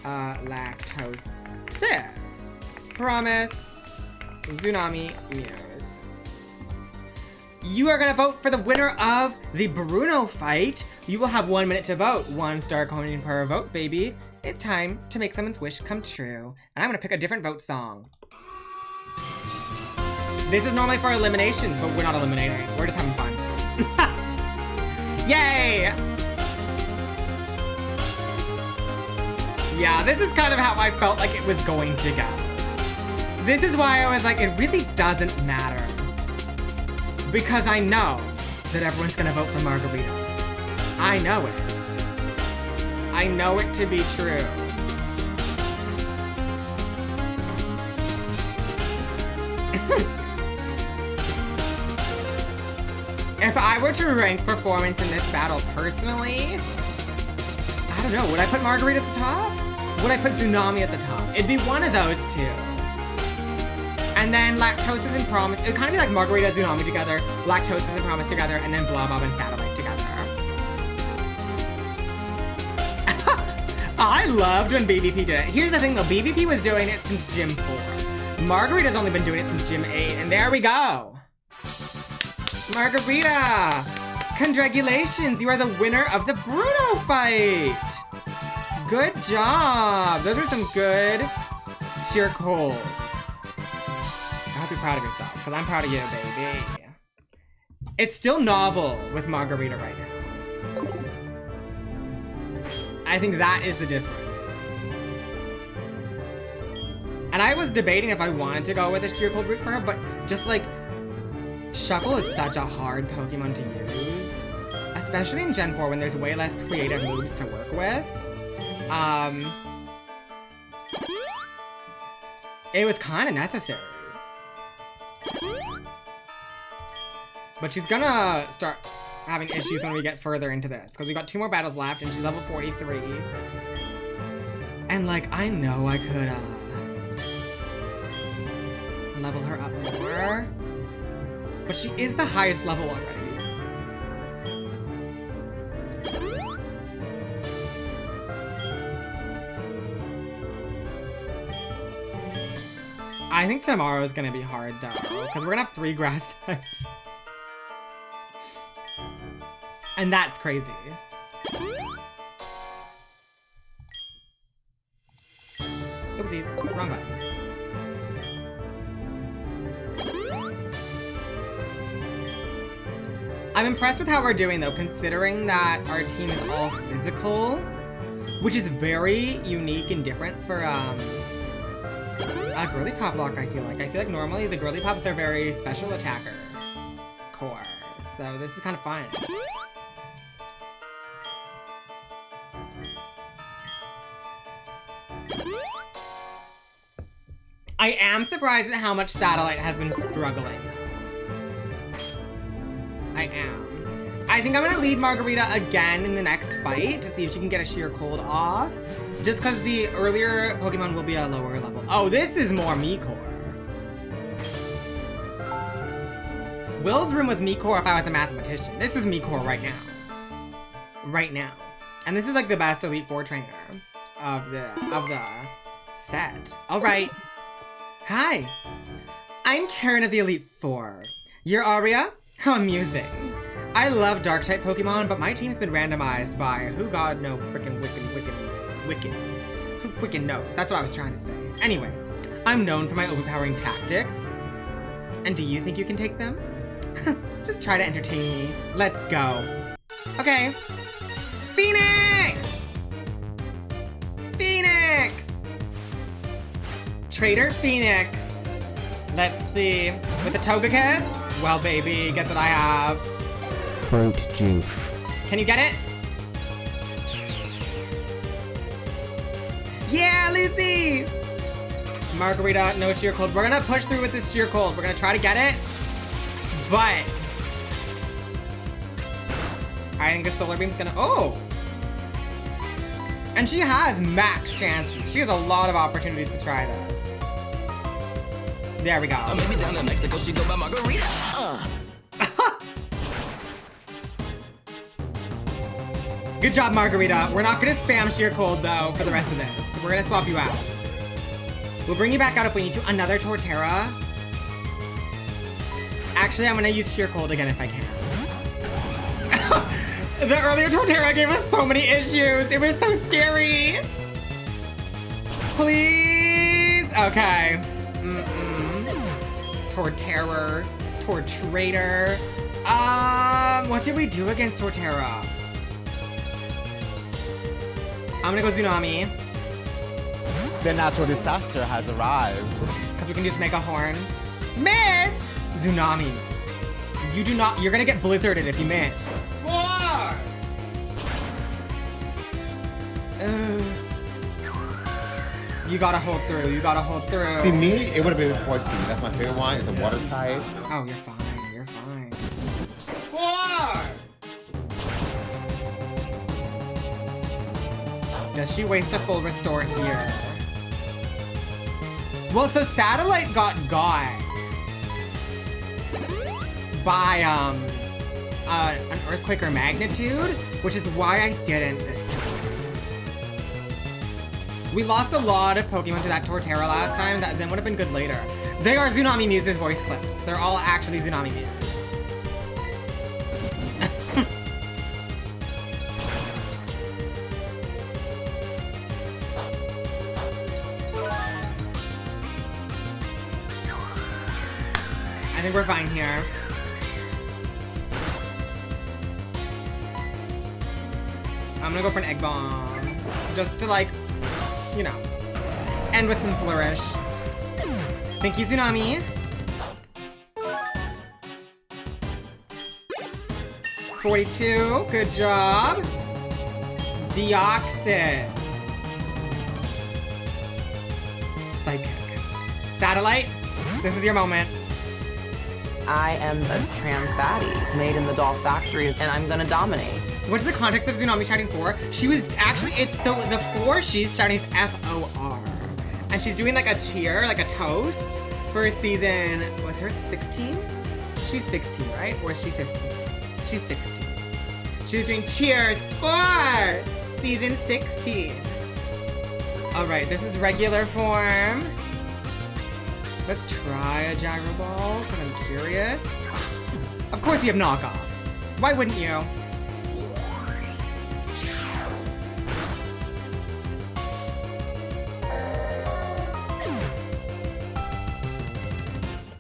Lactosis, Promise, Tsunami, Muse. You are gonna vote for the winner of the Bruno fight. You will have 1 minute to vote. 1 star coin per vote, baby. It's time to make someone's wish come true. And I'm gonna pick a different vote song. This is normally for eliminations, but we're not eliminating. We're just having fun. Yay! Yeah, this is kind of how I felt like it was going to go. This is why I was like, it really doesn't matter. Because I know that everyone's gonna vote for Margarita. I know it. I know it to be true. If I were to rank performance in this battle personally, I don't know, would I put Margarita at the top? Would I put Tsunami at the top? It'd be one of those two. And then Lactoses and Promise, it would kind of be like Margarita and Tsunami together, Lactoses and Promise together, and then Blobob and Satellite together. I loved when BBP did it. Here's the thing though, BBP was doing it since Gym 4. Margarita's only been doing it since Gym 8, and there we go. Margarita! Congratulations, you are the winner of the Bruno fight! Good job! Those are some good sheer colds. I hope you're proud of yourself, because I'm proud of you, baby. It's still novel with Margarita right now. I think that is the difference. And I was debating if I wanted to go with a sheer cold route for her, but just like, Shuckle is such a hard Pokemon to use, especially in Gen 4 when there's way less creative moves to work with. It was kind of necessary. But she's gonna start having issues when we get further into this, because we've got 2 more battles left and she's level 43. And like, I know I could level her up more. But she is the highest level already. I think tomorrow is gonna be hard though, because we're gonna have 3 grass types. And that's crazy. Oopsies, wrong button. I'm impressed with how we're doing though, considering that our team is all physical, which is very unique and different for GirlypopLocke, I feel like. I feel like normally the Girlypops are very special attacker core, so this is kind of fun. I am surprised at how much Satellite has been struggling. I am. I think I'm gonna lead Margarita again in the next fight to see if she can get a sheer cold off. Just because the earlier Pokemon will be a lower level. Oh, this is more Mii-Core. Will's room was Mii-Core if I was a mathematician. This is Mii-Core right now. Right now. And this is like the best Elite Four trainer of the set. Alright. Hi. I'm Karen of the Elite Four. You're Aria? How amusing. I love Dark-type Pokemon, but my team's been randomized by who god no frickin' wicked. Who freaking knows? That's what I was trying to say. Anyways, I'm known for my overpowering tactics. And do you think you can take them? Just try to entertain me. Let's go. Okay. Phoenix! Phoenix! Trader Phoenix. Let's see. With a Togekiss? Well, baby, guess what I have? Fruit juice. Can you get it? Yeah, Lucy! Margarita, no sheer cold. We're gonna push through with this sheer cold. We're gonna try to get it. But I think the Solar Beam's gonna, oh! And she has max chances. She has a lot of opportunities to try this. There we go. Maybe down in Mexico, she go by Margarita. Good job, Margarita. We're not gonna spam sheer cold though for the rest of this. We're gonna swap you out. We'll bring you back out if we need to. Another Torterra. Actually, I'm gonna use sheer cold again if I can. The earlier Torterra gave us so many issues. It was so scary. Please. Okay. Torterra. Tortrader. What did we do against Torterra? I'm gonna go Tsunami. The natural disaster has arrived. Because we can just make a horn. Miss! Tsunami. You do not, you're gonna get blizzarded if you miss. You gotta hold through, you gotta hold through. See, me, it would have been Force That's my favorite one. It's a water type. Oh, you're fine, you're fine. Does she waste a full restore here? Well, so Satellite got by an earthquake or magnitude, which is why I didn't this time. We lost a lot of Pokemon to that Torterra last time, that then would have been good later. They are Tsunami Muse's voice clips. They're all actually Tsunami Muse. I think we're fine here. I'm gonna go for an Egg Bomb. Just to, like, you know, end with some Flourish. Thank you, Tsunami. 42, good job. Deoxys. Psychic. Satellite, this is your moment. I am a trans baddie made in the doll factory, and I'm gonna dominate. What's the context of Tsunami shouting 4? She was actually, it's so, the 4 she's shouting is F-O-R. And she's doing like a cheer, like a toast for season, was her 16? She's 16, right? Or is she 15? She's 16. She was doing cheers for season 16. All right, this is regular form. Let's try a Gyro Ball, because I'm curious. Of course you have knockoff. Why wouldn't you?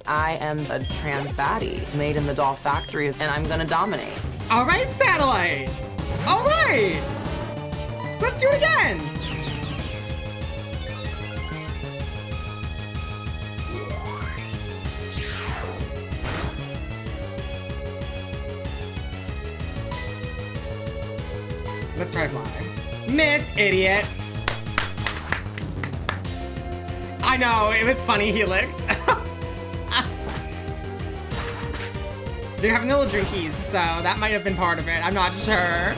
I am a trans baddie made in the doll factory, and I'm gonna dominate. All right, Satellite. All right. Let's do it again. Let's try to fly. Miss Idiot. I know, it was funny, Helix. They're having little drinkies, so that might have been part of it. I'm not sure.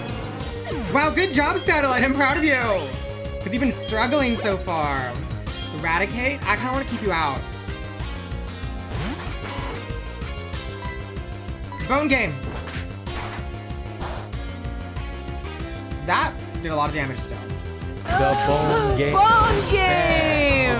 Wow, good job, Satellite. I'm proud of you. Because you've been struggling so far. Eradicate? I kind of want to keep you out. Bone Game. That did a lot of damage still. The Bone Game. Bone Game!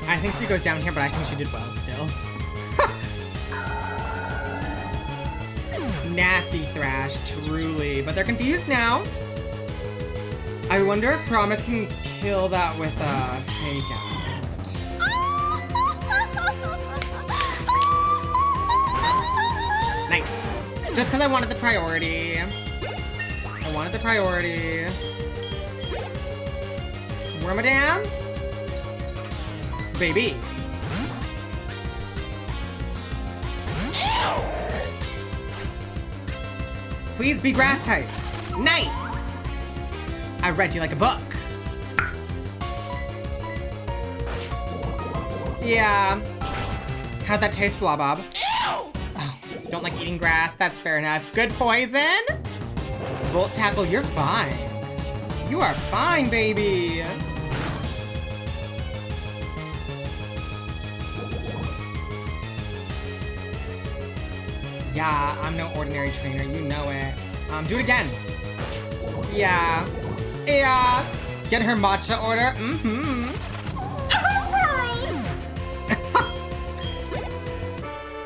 I think she goes down here, but I think she did well still. Nasty Thrash, truly. But they're confused now. I wonder if Promise can kill that with a fake out. Nice. Just because I wanted the priority. I wanted the priority. Wormadam? Baby. Please be grass type. Nice. I read you like a book. Yeah. How'd that taste, Blah Bob? Oh, don't like eating grass. That's fair enough. Good poison. Volt Tackle, you're fine. You are fine, baby. Yeah, I'm no ordinary trainer, you know it. Do it again. Yeah. Yeah. Get her matcha order. Mm-hmm.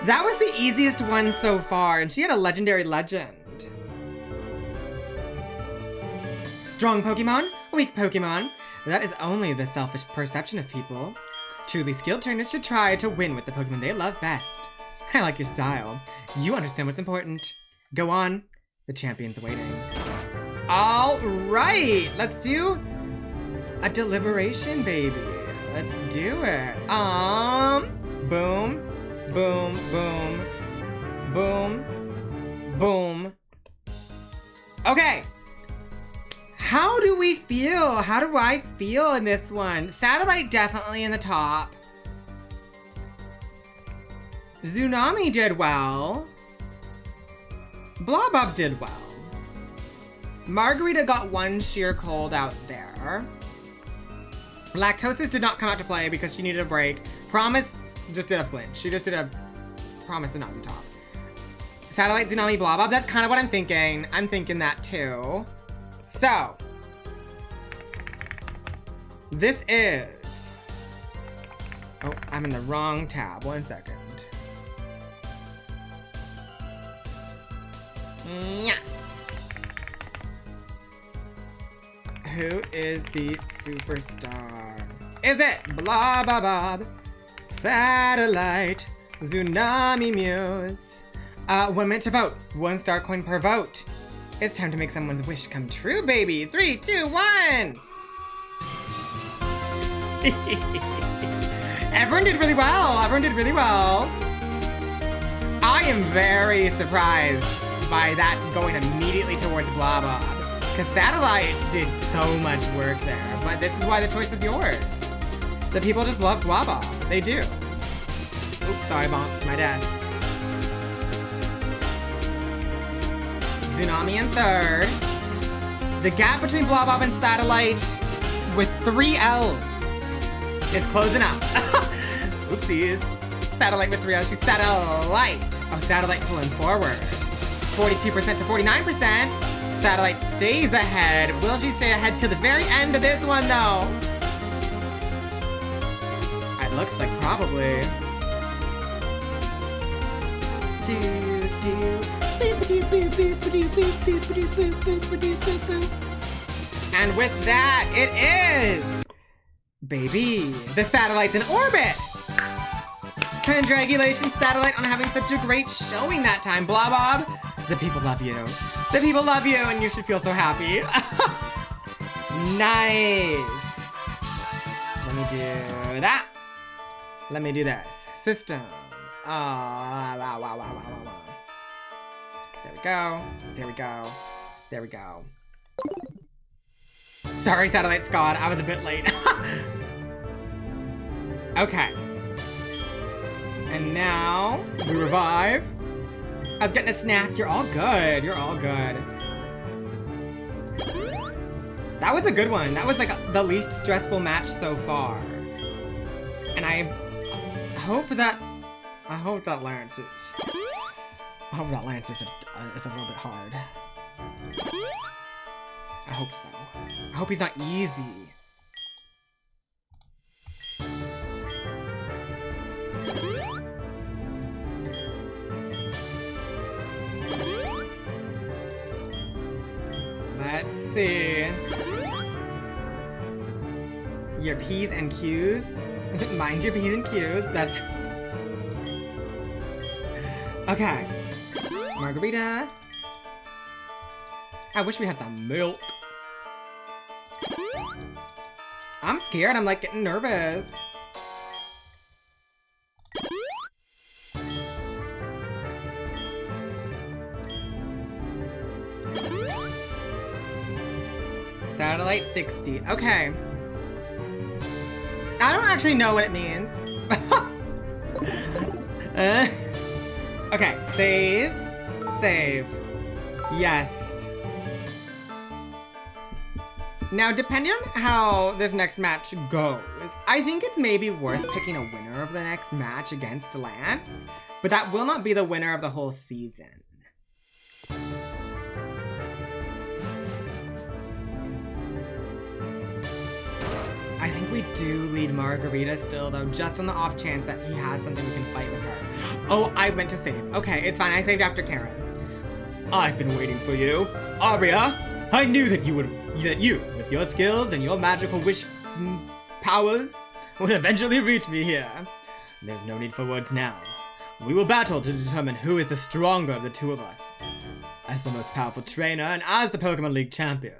That was the easiest one so far, and she had a legendary legend. Strong Pokemon, weak Pokemon. That is only the selfish perception of people. Truly skilled trainers should try to win with the Pokemon they love best. I like your style. You understand what's important. Go on. The champion's waiting. All right. Let's do a deliberation, baby. Let's do it. Boom. Boom. Boom. Boom. Boom. Okay. How do we feel? How do I feel in this one? Satellite definitely in the top. Tsunami did well. Blobob did well. Margarita got one sheer cold out there. Lactosis did not come out to play because she needed a break. Promise just did a flinch. She just did a Promise to not be top. Satellite, Tsunami, Blobob. That's kind of what I'm thinking. I'm thinking that too. So, this is... Oh, I'm in the wrong tab. 1 second. Yeah. Who is the superstar? Is it Blobob, Satellite, Tsunami Muse? 1 minute to vote. 1 star coin per vote. It's time to make someone's wish come true, baby. 3, 2, 1. Everyone did really well. Everyone did really well. I am very surprised by that going immediately towards Blobob. Because Satellite did so much work there. But this is why the choice is yours. The people just love Blobob. They do. Oops, sorry, I bonked my desk. Tsunami in third. The gap between Blobob and Satellite with 3 L's is closing up. Oopsies. Satellite with 3 L's. She's Satellite. Oh, Satellite pulling forward. 42% to 49%. Satellite stays ahead. Will she stay ahead to the very end of this one, though? It looks like probably. And with that, it is, baby, the Satellite's in orbit. Congratulations, Satellite, on having such a great showing that time. Blobob, the people love you. The people love you, and you should feel so happy. Nice. Let me do that. Let me do this. System. There we go. There we go. There we go. Sorry, Satellite Scott. I was a bit late. Okay. And now we revive. I was getting a snack. You're all good. You're all good. That was a good one. That was like the least stressful match so far. And I hope that Lance is... I hope that Lance is a little bit hard. I hope so. I hope he's not easy. Let's see. Your P's and Q's. Mind your P's and Q's. That's okay. Margarita. I wish we had some milk. I'm scared. I'm like getting nervous. Satellite 60. Okay. I don't actually know what it means. Okay, save. Save. Yes. Now, depending on how this next match goes, I think it's maybe worth picking a winner of the next match against Lance, but that will not be the winner of the whole season. I think we do lead Margarita still, though, just on the off chance that he has something we can fight with her. Oh, I meant to save. Okay, it's fine. I saved after Karen. I've been waiting for you. Aria, I knew that you, with your skills and your magical wish powers, would eventually reach me here. There's no need for words now. We will battle to determine who is the stronger of the two of us. As the most powerful trainer and as the Pokemon League champion,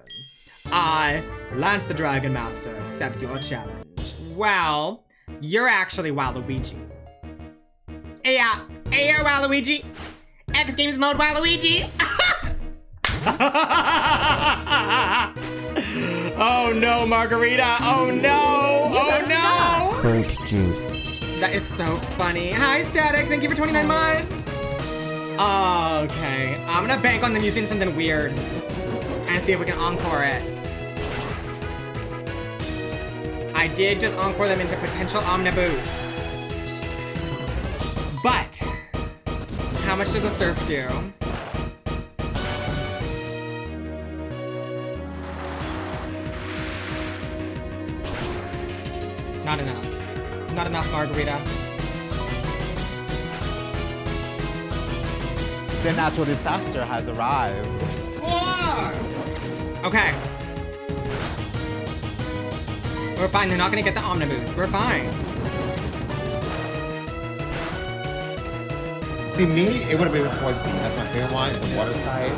I, Lance the Dragon Master, accept your challenge. Well, you're actually Waluigi. Yeah, Waluigi. X Games mode Waluigi. Oh no, Margarita. Oh no. Oh no. Fruit juice. That is so funny. Hi, Static. Thank you for 29 months. Okay. I'm gonna bank on them using something weird and see if we can encore it. I did just encore them into potential Omniboost. But how much does a surf do? Not enough. Not enough, Margarita. The natural disaster has arrived. Okay. We're fine. They're not gonna get the Omniboost. We're fine. See, me, it would have been Horsey. That's my favorite one. It's a water type.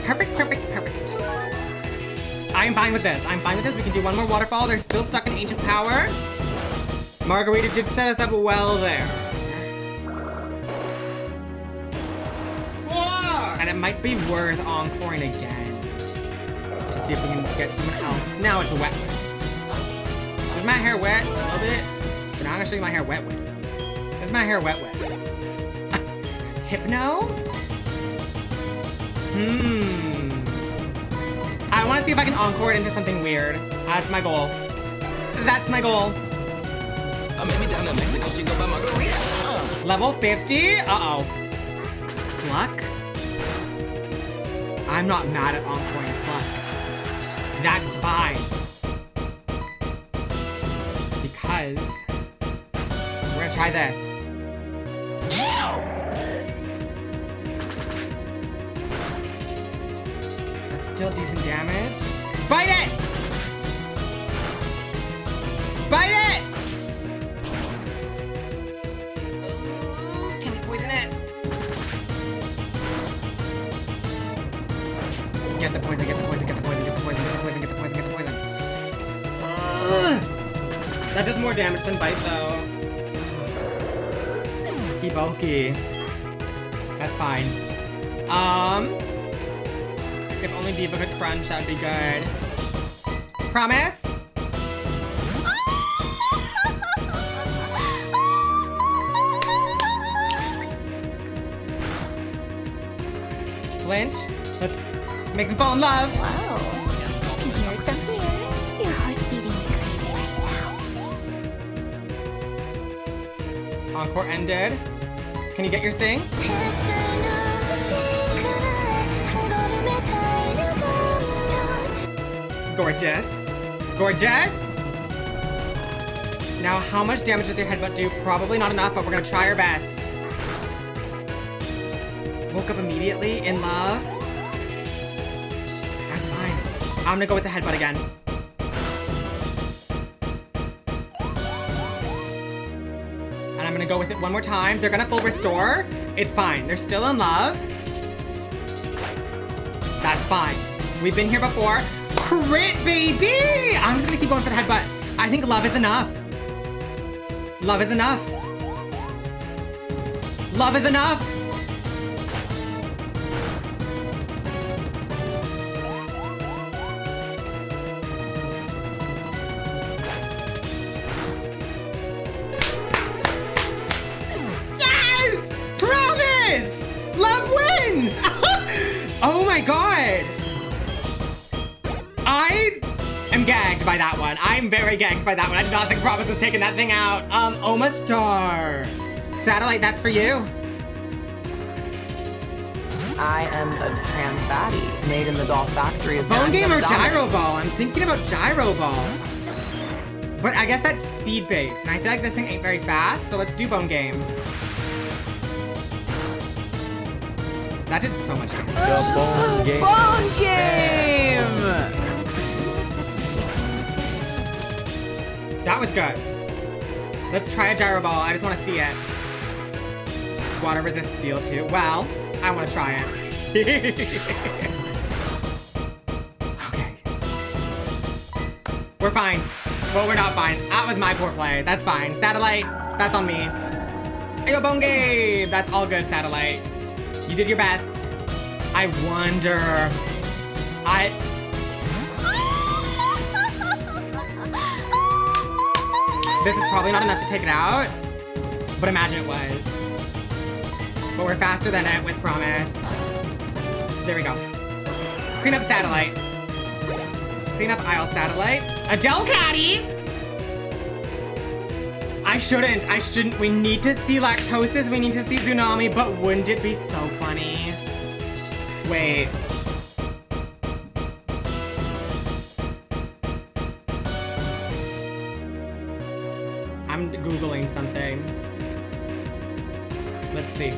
Perfect, perfect, perfect. I'm fine with this. I'm fine with this. We can do one more waterfall. They're still stuck in Ancient Power. Margarita did set us up well there. And it might be worth encoring again to see if we can get someone else. Now it's wet. Is my hair wet? A little bit? But now I'm gonna show you my hair wet. Is my hair wet? Hypno? I want to see if I can encore it into something weird. That's my goal. That's my goal. Level 50? Uh-oh. Pluck? I'm not mad at encoring Pluck. That's fine. Because we're gonna try this. That's still decent damage. Bite it! Bite it! Ooh, can we poison it? Get the poison, get the poison, get the poison, get the poison, get the poison, get the poison, get the poison. That does more damage than bite though. He bulky. That's fine. If only Diva could crunch, that'd be good. Promise? Flinch? Let's make them fall in love. Whoa. I can hear it from here. Your heart's beating like crazy right now. Encore ended. Can you get your sing? Gorgeous. Gorgeous! Now, how much damage does your headbutt do? Probably not enough, but we're gonna try our best. Woke up immediately, in love. That's fine. I'm gonna go with the headbutt again. And I'm gonna go with it one more time. They're gonna full restore. It's fine. They're still in love. That's fine. We've been here before. Crit, baby! I'm just gonna keep going for the headbutt. I think love is enough. Love is enough. Love is enough. Yes! Promise! Love wins! Oh my god! I am gagged by that one. I'm very gagged by that one. I did not think Promise was taking that thing out. Oma Star. Satellite, that's for you. I am a trans baddie made in the doll factory. Bone Game or Gyro Ball? I'm thinking about Gyro Ball. But I guess that's speed based, and I feel like this thing ain't very fast, so let's do Bone Game. That did so much damage. The bone game. Bone game! That was good. Let's try a Gyro Ball. I just want to see it. Water resist steel too. Well, I want to try it. Okay. We're fine. Well, we're not fine. That was my poor play. That's fine. Satellite, that's on me. Ayo, Bone Game! That's all good, Satellite. You did your best. I wonder. This is probably not enough to take it out, but imagine it was. But we're faster than it with Promise. There we go. Clean up Satellite. Clean up Isle Satellite. A Delcatty! I shouldn't. We need to see Lactosis, we need to see Tsunami, but wouldn't it be so funny? Wait. I'm Googling something. Let's see.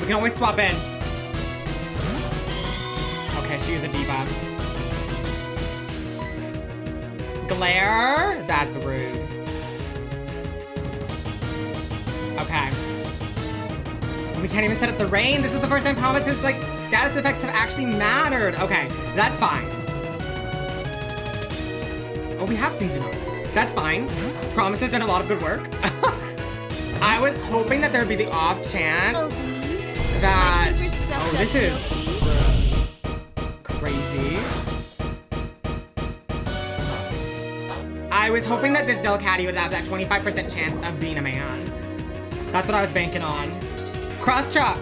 We can always swap in. Okay, she is a diva. Glare? That's rude. Okay. We can't even set up the rain. This is the first time Promise's like status effects have actually mattered. Okay, that's fine. Oh, we have seen Tsunami. That's fine. Promise has done a lot of good work. I was hoping that there would be the off chance that... Oh, this is crazy. I was hoping that this Delcatty would have that 25% chance of being a man. That's what I was banking on. Cross chop.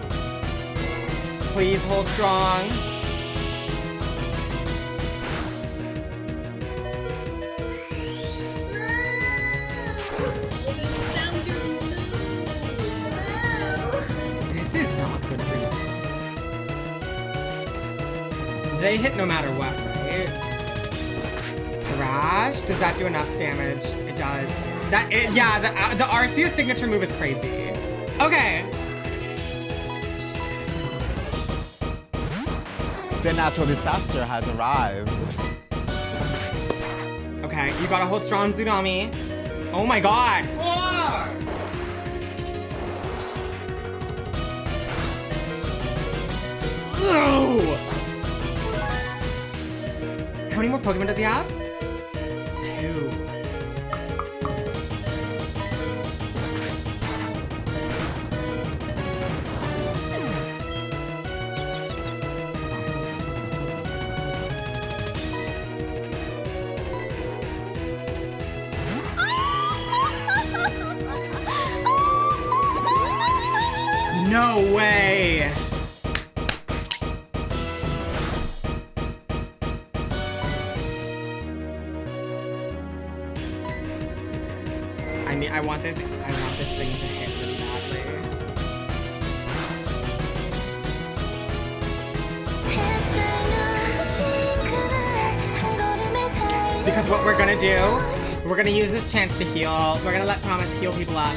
Please hold strong. This is not good for you. They hit no matter what, right? Thrash, does that do enough damage? It does. Yeah, the Arceus signature move is crazy. Okay. The natural disaster has arrived. Okay, you gotta hold strong, Tsunami. Oh my god. Ugh. How many more Pokemon does he have? 2. No way! I want this thing to hit really badly. Because what we're gonna do, we're gonna use this chance to heal. We're gonna let Promise heal people up.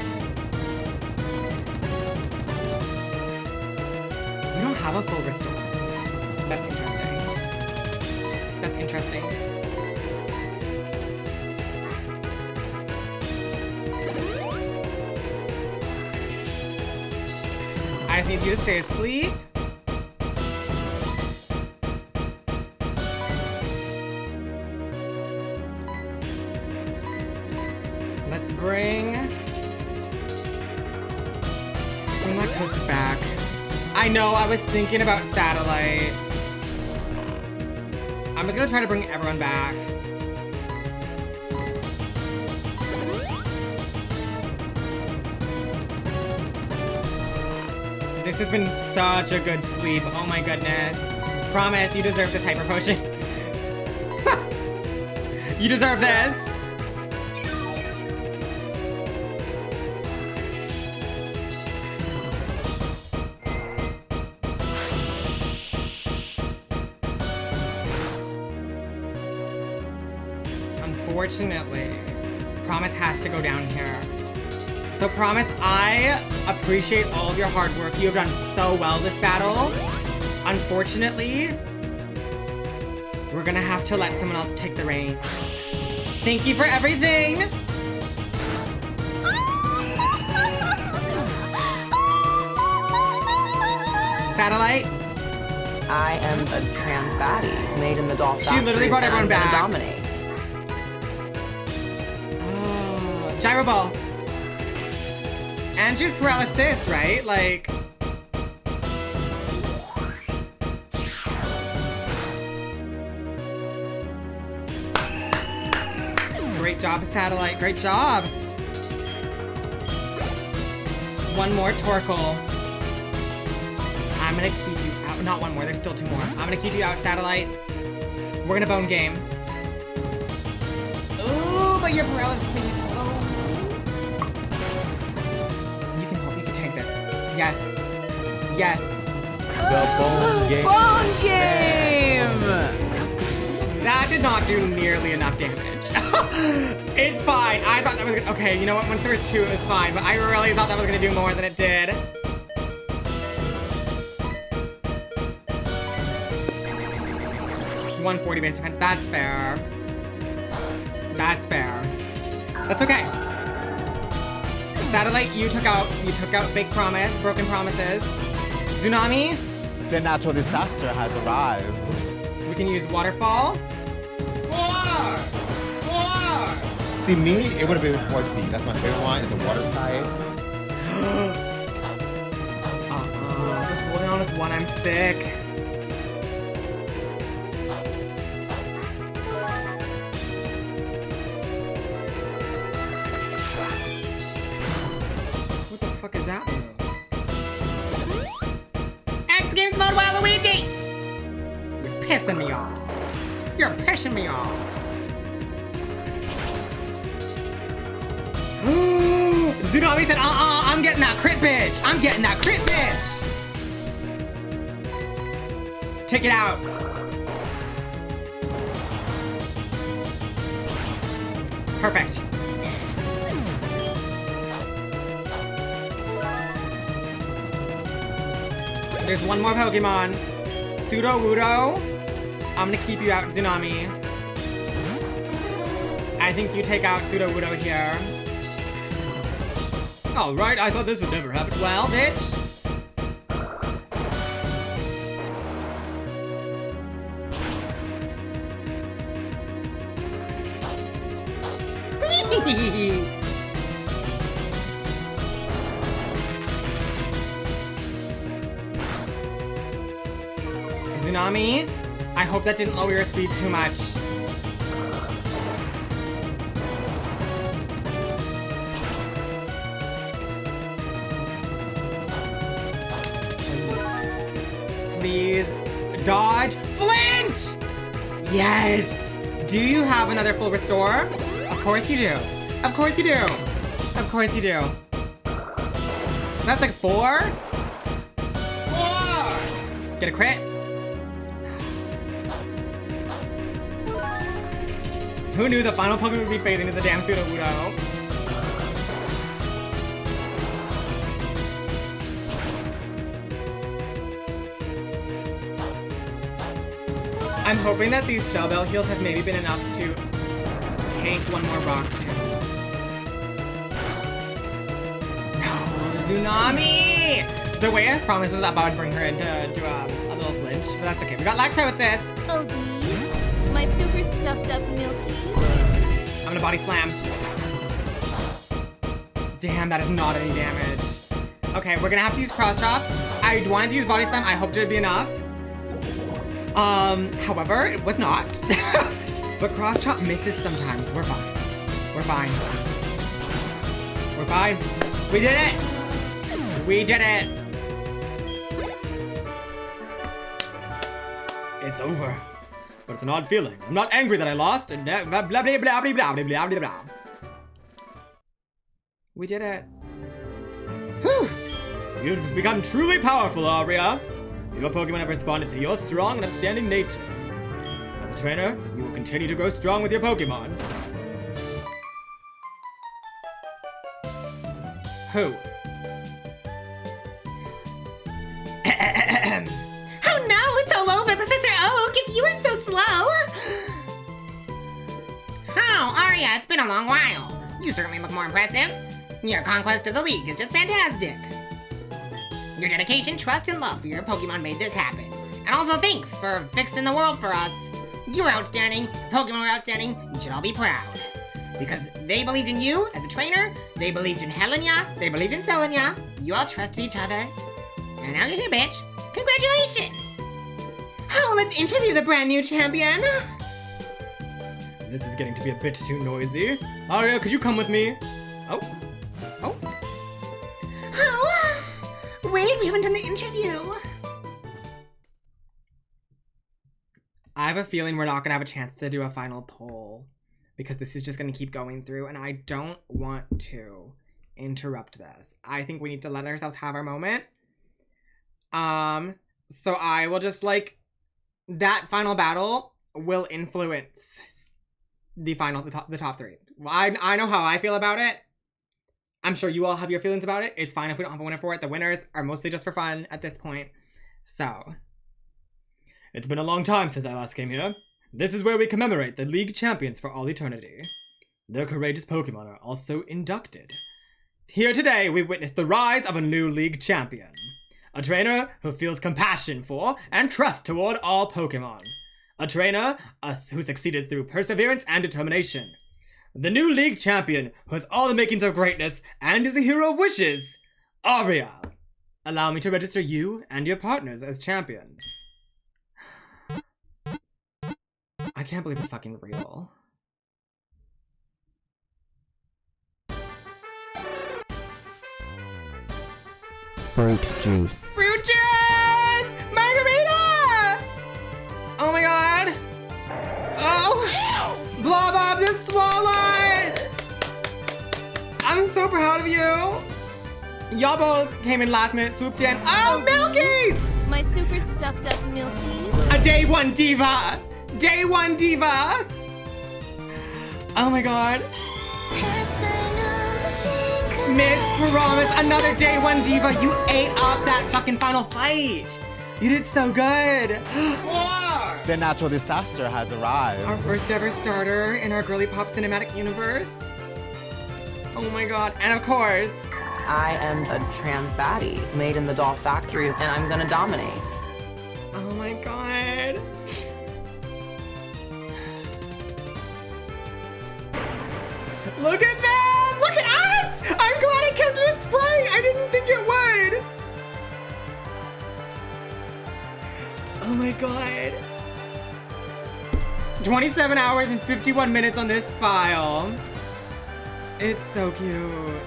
We don't have a full restore. That's interesting. That's interesting. I just need you to stay asleep. Let's bring Lactosis back. I know, I was thinking about Satellite. I'm just gonna try to bring everyone back. This has been such a good sleep. Oh my goodness. Promise, you deserve this hyper potion. You deserve this. Unfortunately, Promise has to go down here. So Promise, I appreciate all of your hard work. You have done so well this battle. Unfortunately, we're gonna have to let someone else take the reins. Thank you for everything. Satellite. I am a trans baddie made in the doll factory. She literally brought everyone back. Dominate. Gyro Ball. And she's paralysis, right? Like... Great job, Satellite. Great job. One more Torkoal. I'm gonna keep you out. Not one more, there's still 2 more. I'm gonna keep you out, Satellite. We're gonna bone game. Ooh, but your paralysis made you slow. You can hope you can tank this. Yes. Yes. The bone game. Bone game! That did not do nearly enough damage. It's fine. I thought that was gonna, okay, you know what? Once there was 2, it was fine, but I really thought that was gonna do more than it did. $140 base defense. That's fair. That's fair. That's okay. Satellite, you took out fake promise, broken promises. Tsunami, The natural disaster has arrived. we can use waterfall. 4! See, me, it would have been Horse Thief. That's my favorite one. It's a water type. Holding on with 1, I'm sick. What the fuck is that move? X Games mode, Waluigi! You're pissing me off. You're pissing me off. Tsunami said, I'm getting that crit bitch. I'm getting that crit bitch. Take it out. Perfect. There's one more Pokemon. Sudowoodo. I'm gonna keep you out, Tsunami. I think you take out Sudowoodo here. Alright, I thought this would never happen. Well, bitch. Tsunami, I hope that didn't lower your speed too much. Please, dodge, flinch! Yes! Do you have another full restore? Of course you do. Of course you do. Of course you do. That's like 4? 4! Get a crit? Who knew the final Pokemon would be phasing as a damn Sudowoodo? I'm hoping that these Shell Bell heals have maybe been enough to tank one more rock too. No, Tsunami! The way I promised was that I would bring her into a little flinch, but that's okay. We got lactosis. Oh, these? My super stuffed up milkies? I'm gonna body slam. Damn, that is not any damage. Okay, we're gonna have to use cross chop. I wanted to use body slam. I hoped it would be enough. However, it was not. But cross chop misses sometimes. We're fine. We're fine. We're fine. We did it! We did it! It's over. But it's an odd feeling. I'm not angry that I lost, and blah blah blah blah blah blah blah blah blah blah. We did it. Whew. You've become truly powerful, Aria. Your Pokemon have responded to your strong and upstanding nature. As a trainer, you will continue to grow strong with your Pokemon. Who? Oh no, it's all over, Professor Oak, if you weren't so slow. Oh, Aria, it's been a long while. You certainly look more impressive. Your conquest of the league is just fantastic. Your dedication, trust, and love for your Pokemon made this happen. And also thanks for fixing the world for us. You're outstanding, Pokemon were outstanding, you should all be proud. Because they believed in you as a trainer, they believed in Helena, they believed in Selenia, you all trusted each other. And now you're here, bitch. Congratulations! Oh, let's interview the brand new champion. This is getting to be a bit too noisy. Aria, could you come with me? Oh. Oh. Oh! Wait, we haven't done the interview. I have a feeling we're not gonna have a chance to do a final poll because this is just gonna keep going through and I don't want to interrupt this. I think we need to let ourselves have our moment. So I will just that final battle will influence the top three. Well, I know how I feel about it. I'm sure you all have your feelings about it. It's fine if we don't have a winner for it. The winners are mostly just for fun at this point. So, it's been a long time since I last came here. This is where we commemorate the league champions for all eternity. Their courageous Pokemon are also inducted. Here today, we witness the rise of a new league champion. A trainer who feels compassion for and trust toward all Pokemon. A trainer who succeeded through perseverance and determination. The new league champion who has all the makings of greatness and is a hero of wishes. Aria. Allow me to register you and your partners as champions. I can't believe it's fucking real. Fruit juice. Fruit juice! Margarita! Oh my god! Oh! Blob the Swallow! I'm so proud of you! Y'all both came in last minute, swooped in. Oh, Milky's! My super stuffed up Milkies. A day one diva! Day one diva! Oh my god. Miss Promise, another day one diva. You ate up that fucking final fight. You did so good. The natural disaster has arrived. Our first ever starter in our Girly Pop cinematic universe. Oh my god. And of course, I am a trans baddie made in the doll factory, and I'm gonna dominate. oh my god. Look at them! Look at us! I'm glad I kept it display. I didn't think it would. Oh my god. 27 hours and 51 minutes on this file. It's so cute.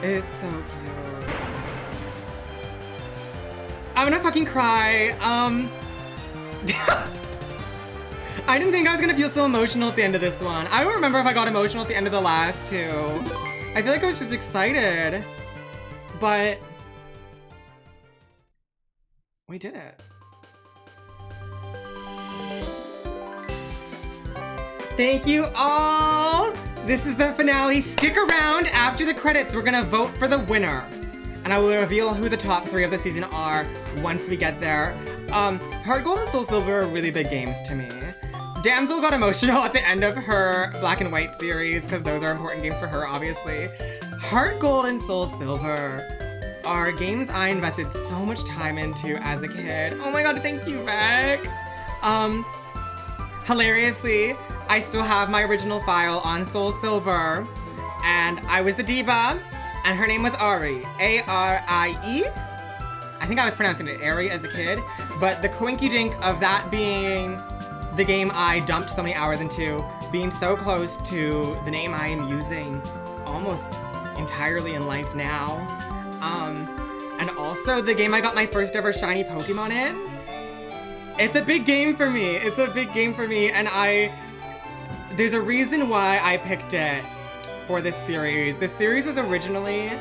It's so cute. I'm gonna fucking cry. I didn't think I was gonna feel so emotional at the end of this one. I don't remember if I got emotional at the end of the last two. I feel like I was just excited. But we did it. Thank you all! This is the finale. Stick around after the credits. We're gonna vote for the winner. And I will reveal who the top three of the season are once we get there. HeartGold and SoulSilver are really big games to me. Damsel got emotional at the end of her Black and White series because those are important games for her, obviously. HeartGold and SoulSilver are games I invested so much time into as a kid. Oh my god, thank you, Beck. Hilariously, I still have my original file on SoulSilver, and I was the diva, and her name was Ari, A-R-I-E. I think I was pronouncing it Ari as a kid, but the coinky-dink of that being the game I dumped so many hours into, being so close to the name I am using almost entirely in life now, and also the game I got my first ever shiny Pokemon in. It's a big game for me. It's a big game for me, and there's a reason why I picked it for this series. This series was originally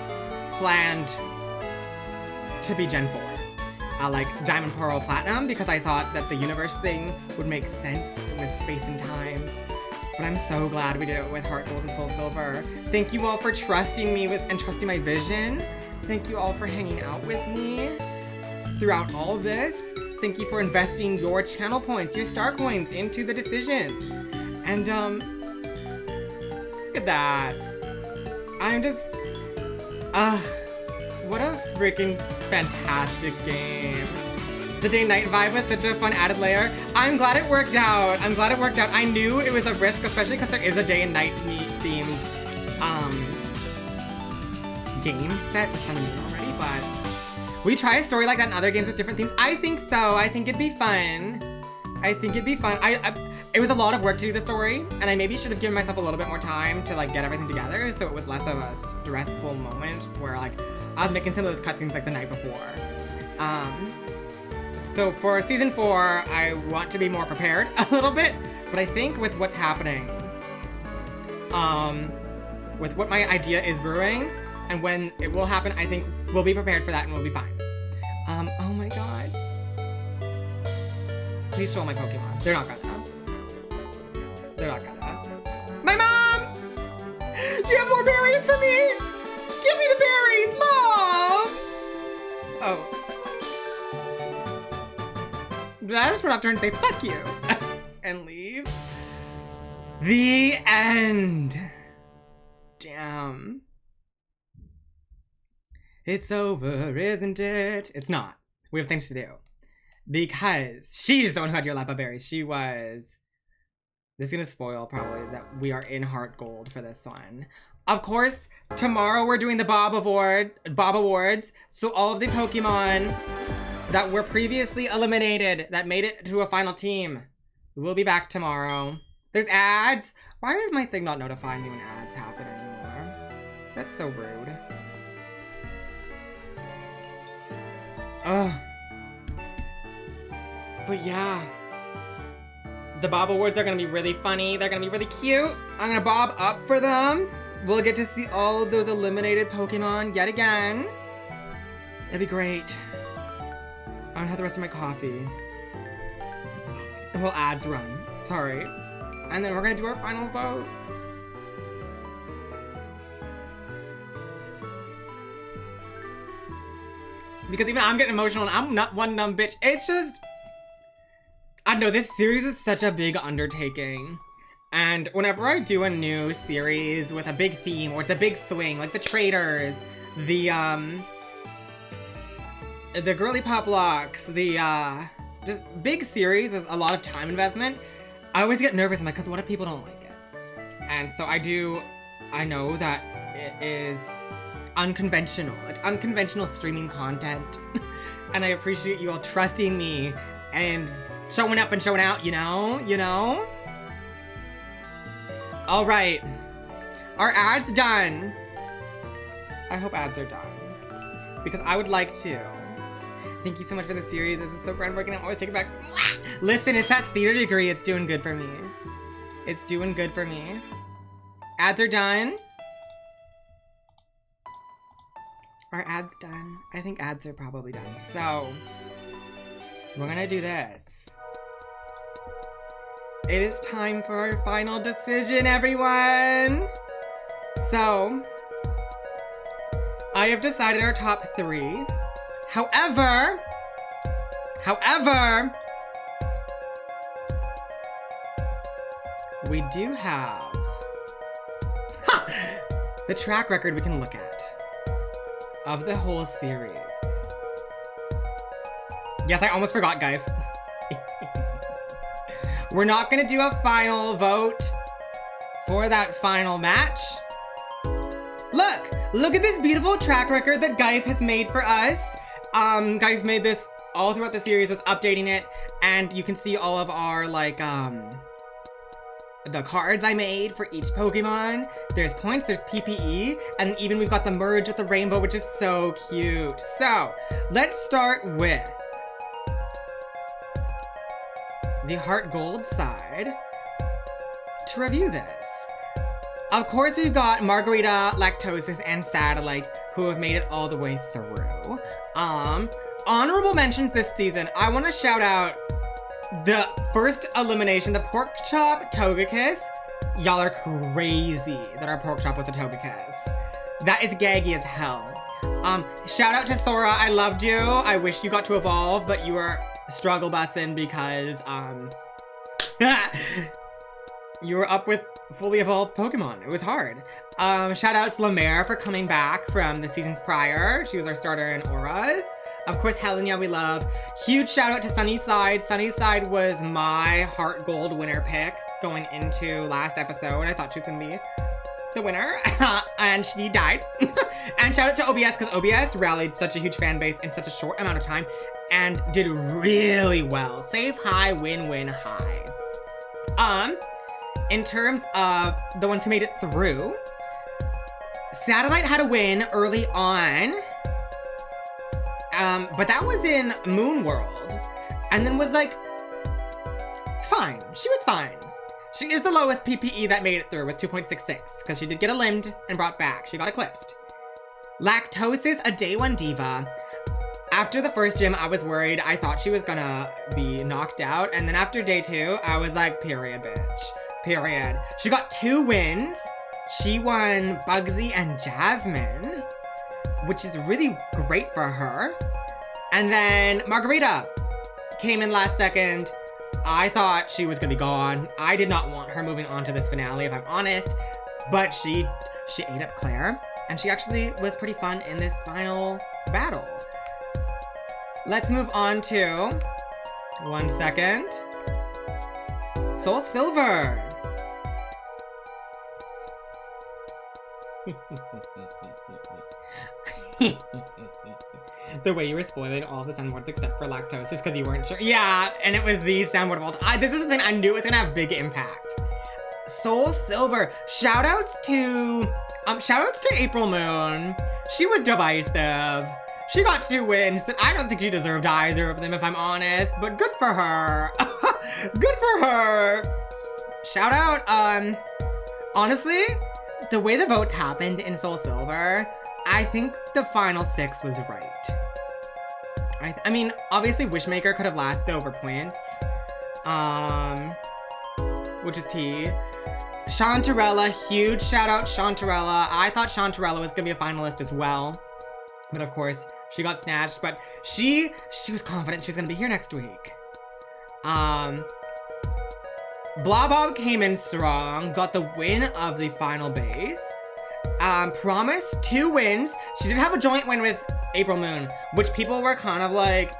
planned to be Gen 4. Like Diamond, Pearl, Platinum, because I thought that the universe thing would make sense with space and time. But I'm so glad we did it with HeartGold and SoulSilver. Thank you all for trusting me and trusting my vision. Thank you all for hanging out with me throughout all of this. Thank you for investing your channel points, your star coins into the decisions. And look at that. I'm just, what a freaking fantastic game. The day-night vibe was such a fun added layer. I'm glad it worked out. I'm glad it worked out. I knew it was a risk, especially because there is a day and night themed game set with Sun and Moon already, but we try a story like that in other games with different themes. I think so. I think it'd be fun. I think it'd be fun. it was a lot of work to do the story, and I maybe should have given myself a little bit more time to like get everything together, so it was less of a stressful moment where like I was making some of those cutscenes like the night before. So for season 4, I want to be more prepared a little bit, but I think with what's happening, with what my idea is brewing, and when it will happen, I think we'll be prepared for that and we'll be fine. Oh my god. Please show all my Pokemon. They're not gonna. They're not gonna. My mom! Do you have more berries for me? Give me the berries, Mom! Oh. Did I just run up to her and say, fuck you? And leave? The end. Damn. It's over, isn't it? It's not. We have things to do. Because she's the one who had your Lepa berries. She was... This is gonna spoil probably that we are in HeartGold for this one. Of course, tomorrow we're doing the Bob Awards. So all of the Pokemon that were previously eliminated that made it to a final team will be back tomorrow. There's ads. Why is my thing not notifying me when ads happen anymore? That's so rude. Ugh. But yeah. The Bob Awards are gonna be really funny. They're gonna be really cute. I'm gonna bob up for them. We'll get to see all of those eliminated Pokemon yet again. It'd be great. I don't have the rest of my coffee. Well, ads run. Sorry. And then we're gonna do our final vote. Because even I'm getting emotional and I'm not one dumb bitch. It's just... I know this series is such a big undertaking. And whenever I do a new series with a big theme or it's a big swing, like the Traders, the GirlypopLocks, the just big series with a lot of time investment, I always get nervous. I'm like, because what if people don't like it? And so I know that it is unconventional. It's unconventional streaming content. And I appreciate you all trusting me and showing up and showing out, you know? All right, our ads done. I hope ads are done because I would like to. Thank you so much for the series. This is so groundbreaking. I always take it back. Listen, it's that theater degree. It's doing good for me. It's doing good for me. Ads are done. Are ads done? I think ads are probably done. So, we're gonna do this. It is time for our final decision, everyone! So, I have decided our top 3. However, we do have the track record we can look at of the whole series. Yes, I almost forgot, guys. We're not gonna do a final vote for that final match. Look at this beautiful track record that Gaif has made for us. Gaif made this all throughout the series, was updating it, and you can see all of our, like, the cards I made for each Pokemon. There's points, there's PPE, and even we've got the merge with the rainbow, which is so cute. So, let's start with the HeartGold side to review this. Of course, we've got Margarita, Lactosis, and Satellite, who have made it all the way through. Honorable mentions this season. I want to shout out the first elimination, the Pork Chop Togekiss. Y'all are crazy that our Pork Chop was a Togekiss. That is gaggy as hell. Shout out to Sora. I loved you. I wish you got to evolve, but you were struggle bussin' because, you were up with fully evolved Pokemon. It was hard. Shout out to Lemaire for coming back from the seasons prior. She was our starter in Auras. Of course, Helena, we love. Huge shout out to Sunnyside. Sunnyside was my HeartGold winner pick going into last episode. I thought she was gonna be the winner, and she died. And shout out to OBS, because OBS rallied such a huge fan base in such a short amount of time and did really well. Save high, win, win, high. In terms of the ones who made it through, Satellite had a win early on, but that was in Moon World, and then was like, fine. She was fine. She is the lowest PPE that made it through with 2.66, because she did get eliminated and brought back. She got eclipsed. Lactosis, a day 1 diva. After the first gym, I was worried. I thought she was gonna be knocked out, and then after day 2, I was like, period, bitch. Period. She got 2 wins. She won Bugsy and Jasmine, which is really great for her. And then Margarita came in last second. I thought she was gonna be gone. I did not want her moving on to this finale, if I'm honest, but she ate up Claire, and she actually was pretty fun in this final battle. Let's move on to, 1 second, SoulSilver. The way you were spoiling all the soundboards except for Lactosis because you weren't sure. Yeah, and it was the soundboard of all time. This is the thing, I knew it was gonna have big impact. SoulSilver. Shoutouts to April Moon. She was divisive. She got 2 wins that I don't think she deserved either of them, if I'm honest, but good for her. Good for her. Shout out, honestly, the way the votes happened in SoulSilver, I think the final 6 was right. I mean, obviously Wishmaker could have lasted over points, which is T. Chantarella, huge shout out Chantarella. I thought Chantarella was gonna be a finalist as well, but of course she got snatched. But she was confident she was gonna be here next week. Blobob came in strong, got the win of the final base. Promise, 2 wins. She did have a joint win with April Moon, which people were kind of like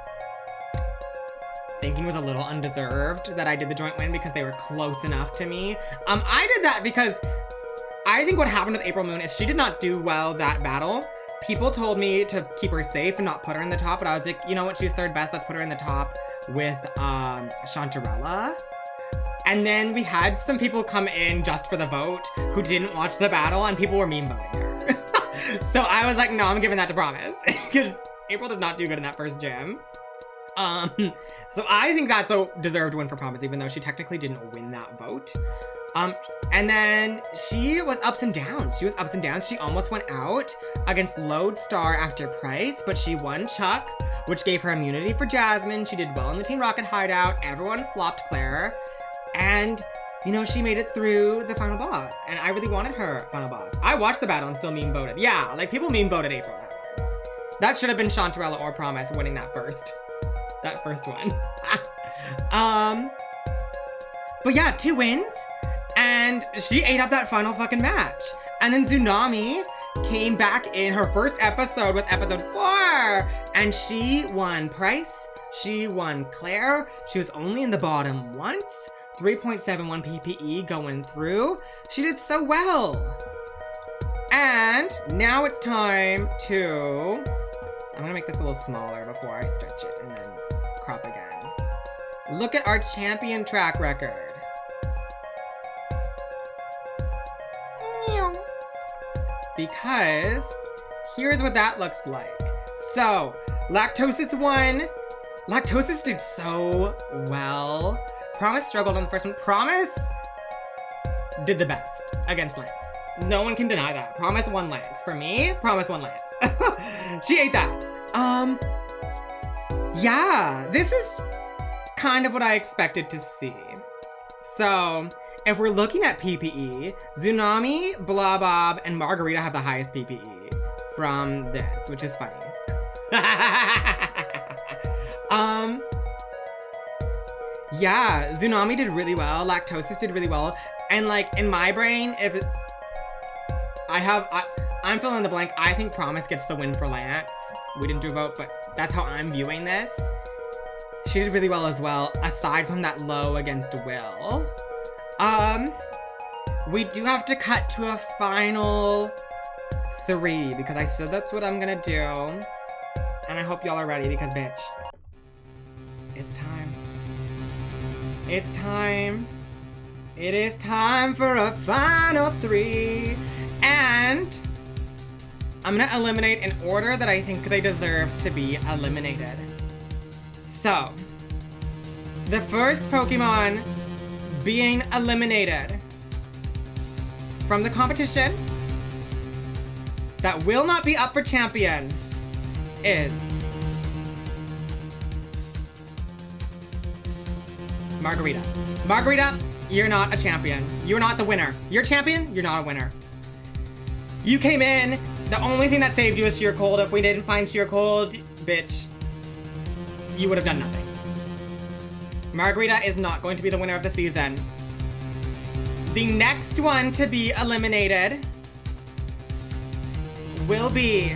thinking was a little undeserved that I did the joint win because they were close enough to me. I did that because I think what happened with April Moon is she did not do well that battle. People told me to keep her safe and not put her in the top, but I was like, you know what, she's 3rd best, let's put her in the top with Chantarella. And then we had some people come in just for the vote who didn't watch the battle, and people were meme voting her. So I was like, no, I'm giving that to Promise, because April did not do good in that first gym. So I think that's a deserved win for Promise, even though she technically didn't win that vote. And then she was ups and downs. She was ups and downs. She almost went out against Lodestar after Price, but she won Chuck, which gave her immunity for Jasmine. She did well in the Team Rocket hideout. Everyone flopped Claire. And, you know, she made it through the final boss. And I really wanted her final boss. I watched the battle and still meme voted. Yeah, like people meme voted April that one. That should have been Chantarella or Promise winning that first one. But yeah, 2 wins. And she ate up that final fucking match. And then Tsunami came back in her first episode with episode 4. And she won Price. She won Claire. She was only in the bottom once. 3.71 PPE going through. She did so well. And now it's time to... I'm gonna make this a little smaller before I stretch it and then crop again. Look at our champion track record. Because here's what that looks like. So, Lactosis won. Lactosis did so well. Promise struggled on the first one. Promise did the best against Lance. No one can deny that. Promise won Lance. For me, Promise won Lance. She ate that. Yeah, this is kind of what I expected to see. So, if we're looking at PPE, Tsunami, Blobob, and Margarita have the highest PPE from this, which is funny. Yeah, Tsunami did really well, Lactosis did really well, and like in my brain, if I'm filling in the blank, I think Promise gets the win for Lance. We didn't do a vote, but that's how I'm viewing this. She did really well as well, aside from that low against Will. We do have to cut to a final 3, because I said that's what I'm gonna do. And I hope y'all are ready, because bitch, it's time. It's time It is time for a final 3. And I'm gonna eliminate in order that I think they deserve to be eliminated. So, the first Pokemon being eliminated from the competition that will not be up for champion is Margarita. Margarita, you're not a champion. You're not the winner. You're a champion, you're not a winner. You came in, the only thing that saved you is Sheer Cold. If we didn't find Sheer Cold, bitch, you would have done nothing. Margarita is not going to be the winner of the season. The next one to be eliminated will be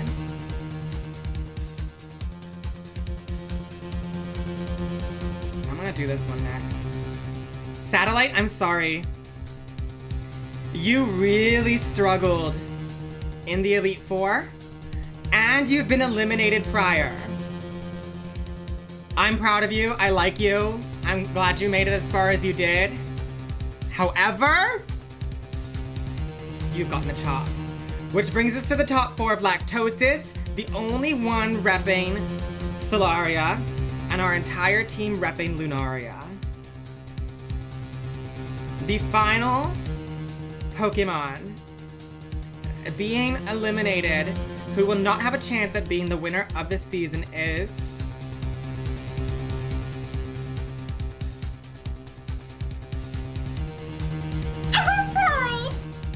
I'm gonna do this one next. Satellite, I'm sorry. You really struggled in the Elite Four, and you've been eliminated prior. I'm proud of you, I like you. I'm glad you made it as far as you did. However, you've gotten the chop. Which brings us to the top 4 of Lactosis, the only one repping Solaria, and our entire team repping Lunaria. The final Pokemon being eliminated, who will not have a chance at being the winner of the season, is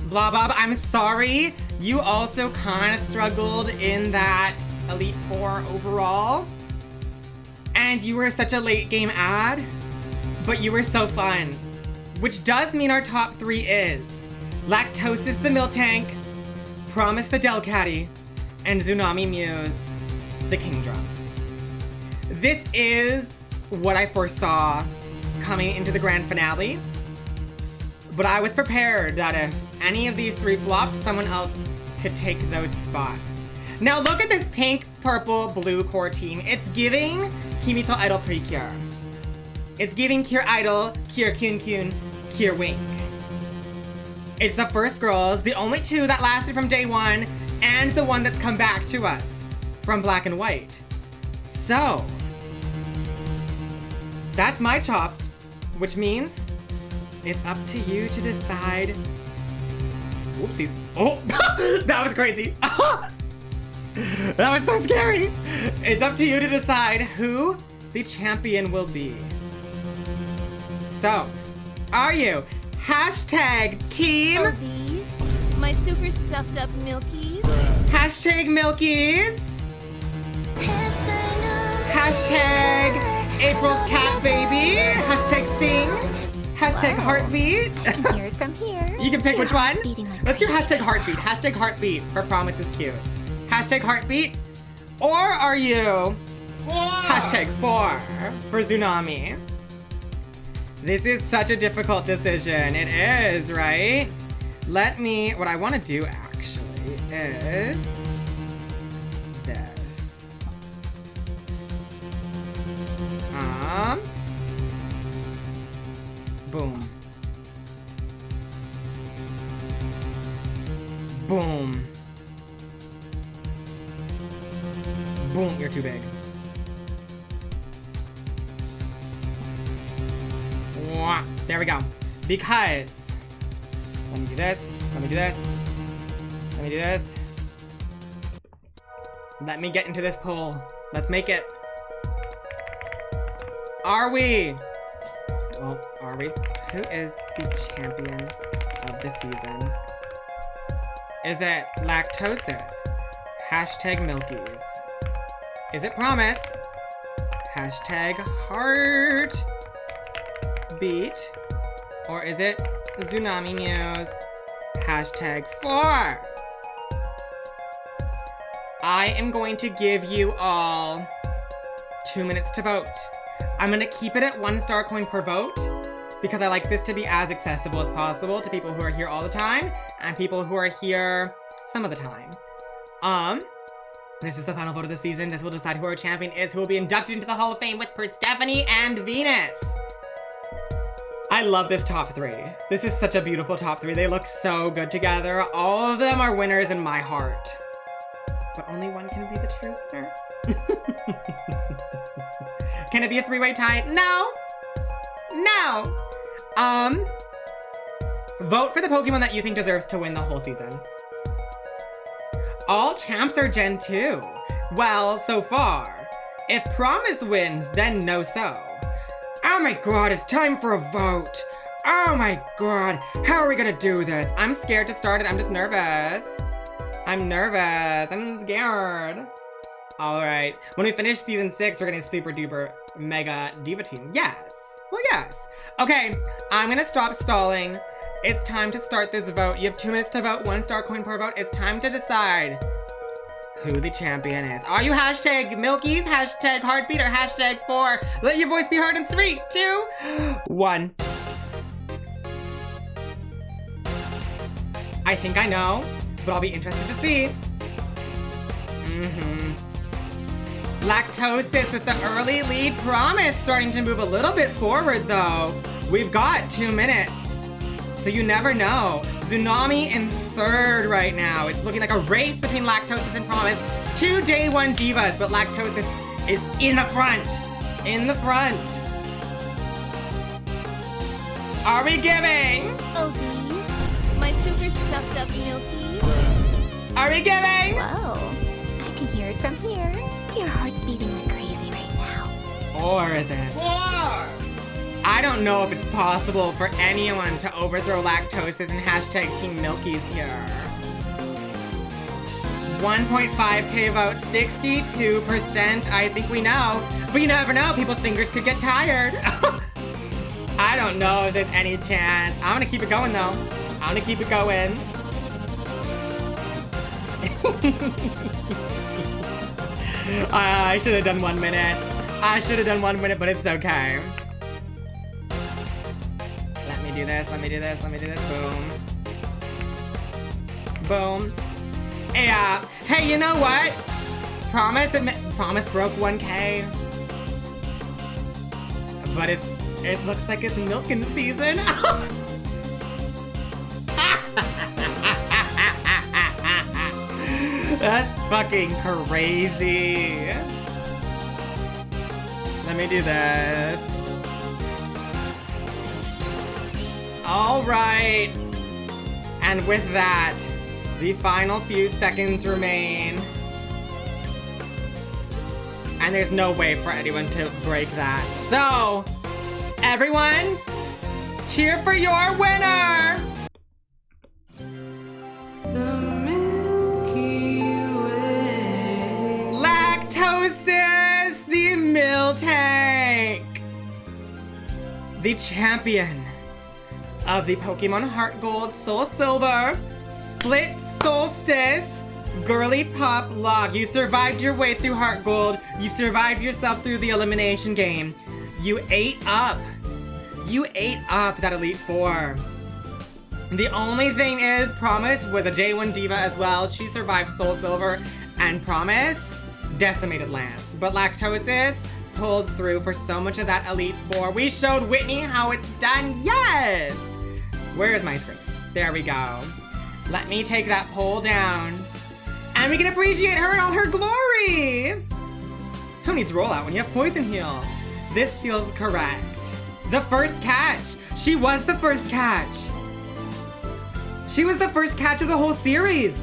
Blah Bob, I'm sorry. You also kind of struggled in that Elite Four overall. And you were such a late game ad, but you were so fun. Which does mean our top 3 is Lactosis the Miltank, Promise the Delcatty, and Tsunami Muse the Kingdrum. This is what I foresaw coming into the grand finale. But I was prepared that if any of these 3 flopped, someone else could take those spots. Now look at this pink, purple, blue core team. It's giving Kimito Idol Precure. It's giving Cure Idol, Cure Kyun Kyun, Cure Wink. It's the first girls, the only 2 that lasted from day 1, and the one that's come back to us from Black and White. So, that's my chops, which means it's up to you to decide. Whoopsies. Oh, that was crazy. That was so scary. It's up to you to decide who the champion will be. So, are you hashtag team? Oh, these? My super stuffed up Milkies? Hashtag Milkies? Hashtag April's cat baby? Hashtag sing? Hashtag heartbeat? I can hear it from here. You can pick Your which one? heart's beating like Let's do crazy. hashtag heartbeat. Hashtag heartbeat for Promise is cute. Hashtag heartbeat? Or are you hashtag 4 for Tsunami? This is such a difficult decision. It is, right? What I want to do actually is this. Boom. Boom. Boom, you're too big. Mwah. There we go. Because, let me do this, let me do this, let me do this. Let me get into this poll. Let's make it. Are we? Well, are we? Who is the champion of the season? Is it Lactosis? Hashtag Milkies. Is it Promise? Hashtag Heartbeat. Or is it Tsunami Muse? Hashtag 4. I am going to give you all 2 minutes to vote. I'm gonna keep it at 1 star coin per vote because I like this to be as accessible as possible to people who are here all the time and people who are here some of the time. This is the final vote of the season. This will decide who our champion is, who will be inducted into the Hall of Fame with Persephone and Venus. I love this top 3. This is such a beautiful top 3. They look so good together. All of them are winners in my heart. But only one can be the true winner. Can it be a 3-way tie? No. No. Vote for the Pokemon that you think deserves to win the whole season. All champs are Gen 2. Well, so far. If Promise wins, then no so. Oh my god, it's time for a vote. Oh my god, how are we gonna do this? I'm scared to start it, I'm just nervous. I'm scared. All right, when we finish season 6, we're getting super duper mega diva team. Yes, well yes. Okay, I'm gonna stop stalling. It's time to start this vote. You have 2 minutes to vote, 1 star coin per vote. It's time to decide who the champion is. Are you hashtag Milkies, hashtag Heartbeat, or hashtag 4? Let your voice be heard in 3, 2, 1. I think I know, but I'll be interested to see. Lactosis with the early lead. Promise starting to move a little bit forward though. We've got 2 minutes, so you never know. Tsunami in 3rd right now. It's looking like a race between Lactosis and Promise. 2 day 1 divas, but Lactosis is in the front. In the front. Are we giving? Oh, these? My super stuffed up milkies? Are we giving? Whoa, I can hear it from here. Your heart's beating like crazy right now. Or is it? I don't know if it's possible for anyone to overthrow Lactosis and hashtag Team Milkies here. 1.5k vote, 62%. I think we know. But you never know, people's fingers could get tired. I don't know if there's any chance. I'm gonna keep it going though. I'm gonna keep it going. I should have done 1 minute. I should have done 1 minute, but it's okay. Let me do this, let me do this, let me do this. Boom. Boom. Yeah. Hey, you know what? Promise broke 1k. But it looks like it's milking season. That's fucking crazy. Let me do this. All right. And with that, the final few seconds remain. And there's no way for anyone to break that. So, everyone, cheer for your winner! Lactosis, the Miltank! The champion of the Pokémon HeartGold, SoulSilver, Split Solstice, GirlypopLocke. You survived your way through HeartGold. You survived yourself through the elimination game. You ate up. You ate up that Elite Four. The only thing is, Promise was a day 1 diva as well. She survived SoulSilver, and Promise decimated Lance. But Lactosis pulled through for so much of that Elite Four. We showed Whitney how it's done. Yes! Where is my screen? There we go. Let me take that poll down. And we can appreciate her in all her glory! Who needs rollout when you have Poison Heal? This feels correct. The first catch! She was the first catch! She was the first catch of the whole series!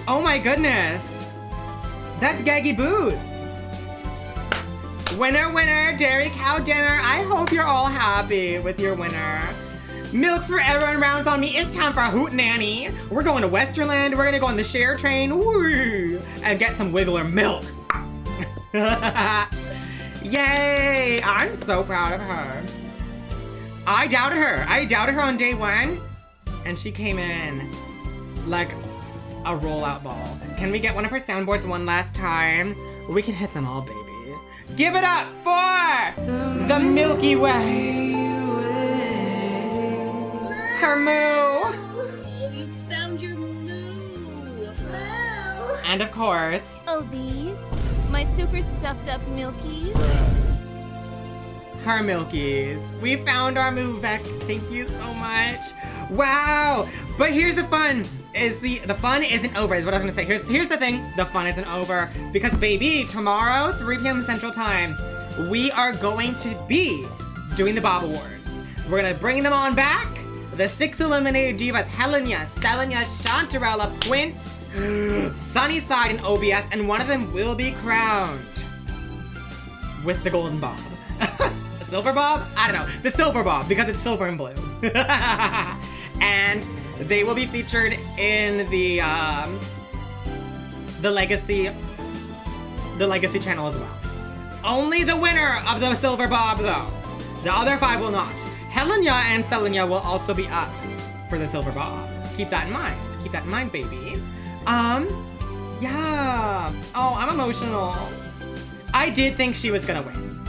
Oh my goodness! That's Gaggy Boots! Winner, winner, Dairy Cow dinner. I hope you're all happy with your winner. Milk for everyone rounds on me. It's time for a hoot nanny. We're going to Westerland. We're gonna go on the share train. Woo, and get some Wiggler milk. Yay! I'm so proud of her. I doubted her. I doubted her on day 1. And she came in like a rollout ball. Can we get one of her soundboards one last time? We can hit them all, baby. Give it up for the Milky Way. Her moo. You found your moo. And of course. Oh, these? My super stuffed up milkies? her Milkies. We found our Movek. Thank you so much. Wow. But here's the fun. The fun isn't over, is what I was gonna say. Here's the thing. The fun isn't over. Because baby, tomorrow, 3 p.m. Central Time, we are going to be doing the Bob Awards. We're gonna bring them on back. The 6 eliminated divas, Helena, Selenia, Chantarella, Quince, Sunnyside, and OBS, and one of them will be crowned with the golden bob. A silver bob? I don't know. The silver bob, because it's silver and blue. And they will be featured in the Legacy channel as well. Only the winner of the silver bob, though. The other 5 will not. Helena and Selenia will also be up for the silver bob. Keep that in mind. Keep that in mind, baby. Yeah. Oh, I'm emotional. I did think she was gonna win.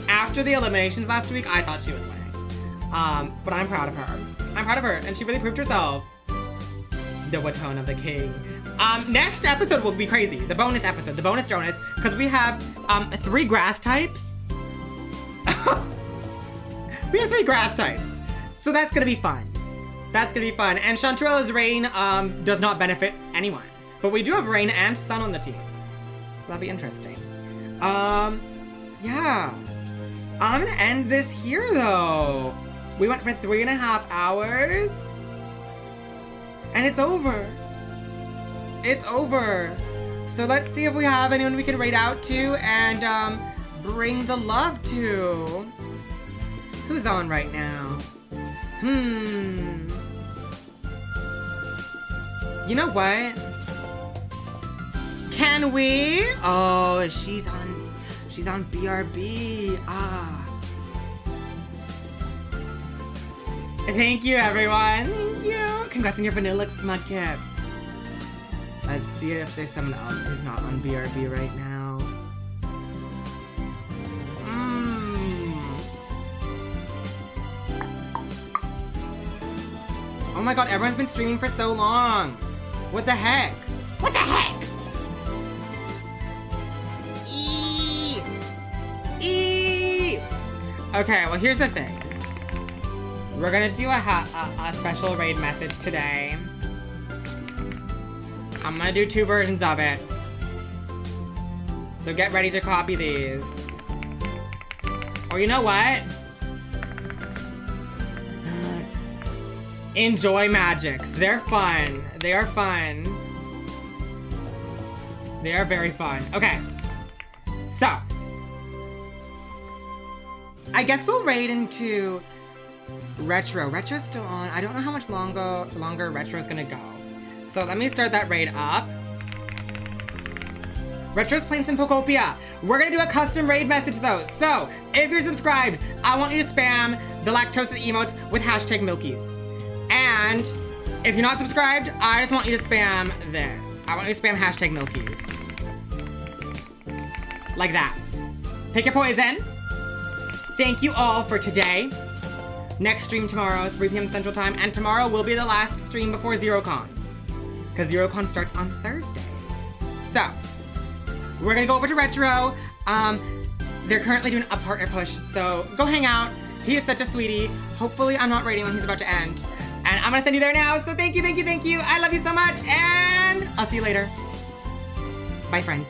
After the eliminations last week, I thought she was winning. But I'm proud of her. I'm proud of her, and she really proved herself. The Watone of the King. Next episode will be crazy. The bonus episode, the bonus Jonas, because we have 3 grass types. We have 3 grass types. So that's gonna be fun. That's gonna be fun. And Chantarella's rain does not benefit anyone. But we do have rain and sun on the team. So that'll be interesting. Yeah. I'm gonna end this here though. We went for 3.5 hours. And it's over. It's over. So let's see if we have anyone we can raid out to and bring the love to. Who's on right now? You know what? Can we? Oh, she's on BRB. Thank you, everyone. Thank you. Congrats on your Vanillix Mudkip. Let's see if there's someone else who's not on BRB right now. Oh my god, everyone's been streaming for so long. What the heck? What the heck? Okay, well here's the thing. We're gonna do a special raid message today. I'm gonna do 2 versions of it. So get ready to copy these. Or you know what? Enjoy Magics. They're fun. They are fun. They are very fun. Okay. So. I guess we'll raid into Retro. Retro's still on. I don't know how much longer Retro's gonna go. So let me start that raid up. Retro's playing some Pokopia. We're gonna do a custom raid message though. So if you're subscribed, I want you to spam the lactose emotes with hashtag Milkies. And if you're not subscribed, I just want you to spam there. I want you to spam hashtag Milkies. Like that. Pick your poison. Thank you all for today. Next stream tomorrow, 3 p.m. Central Time, and tomorrow will be the last stream before ZeroCon. Because ZeroCon starts on Thursday. So, we're gonna go over to Retro. They're currently doing a partner push, so go hang out. He is such a sweetie. Hopefully I'm not raiding when he's about to end. And I'm gonna send you there now, so thank you, thank you, thank you. I love you so much, and I'll see you later. Bye, friends.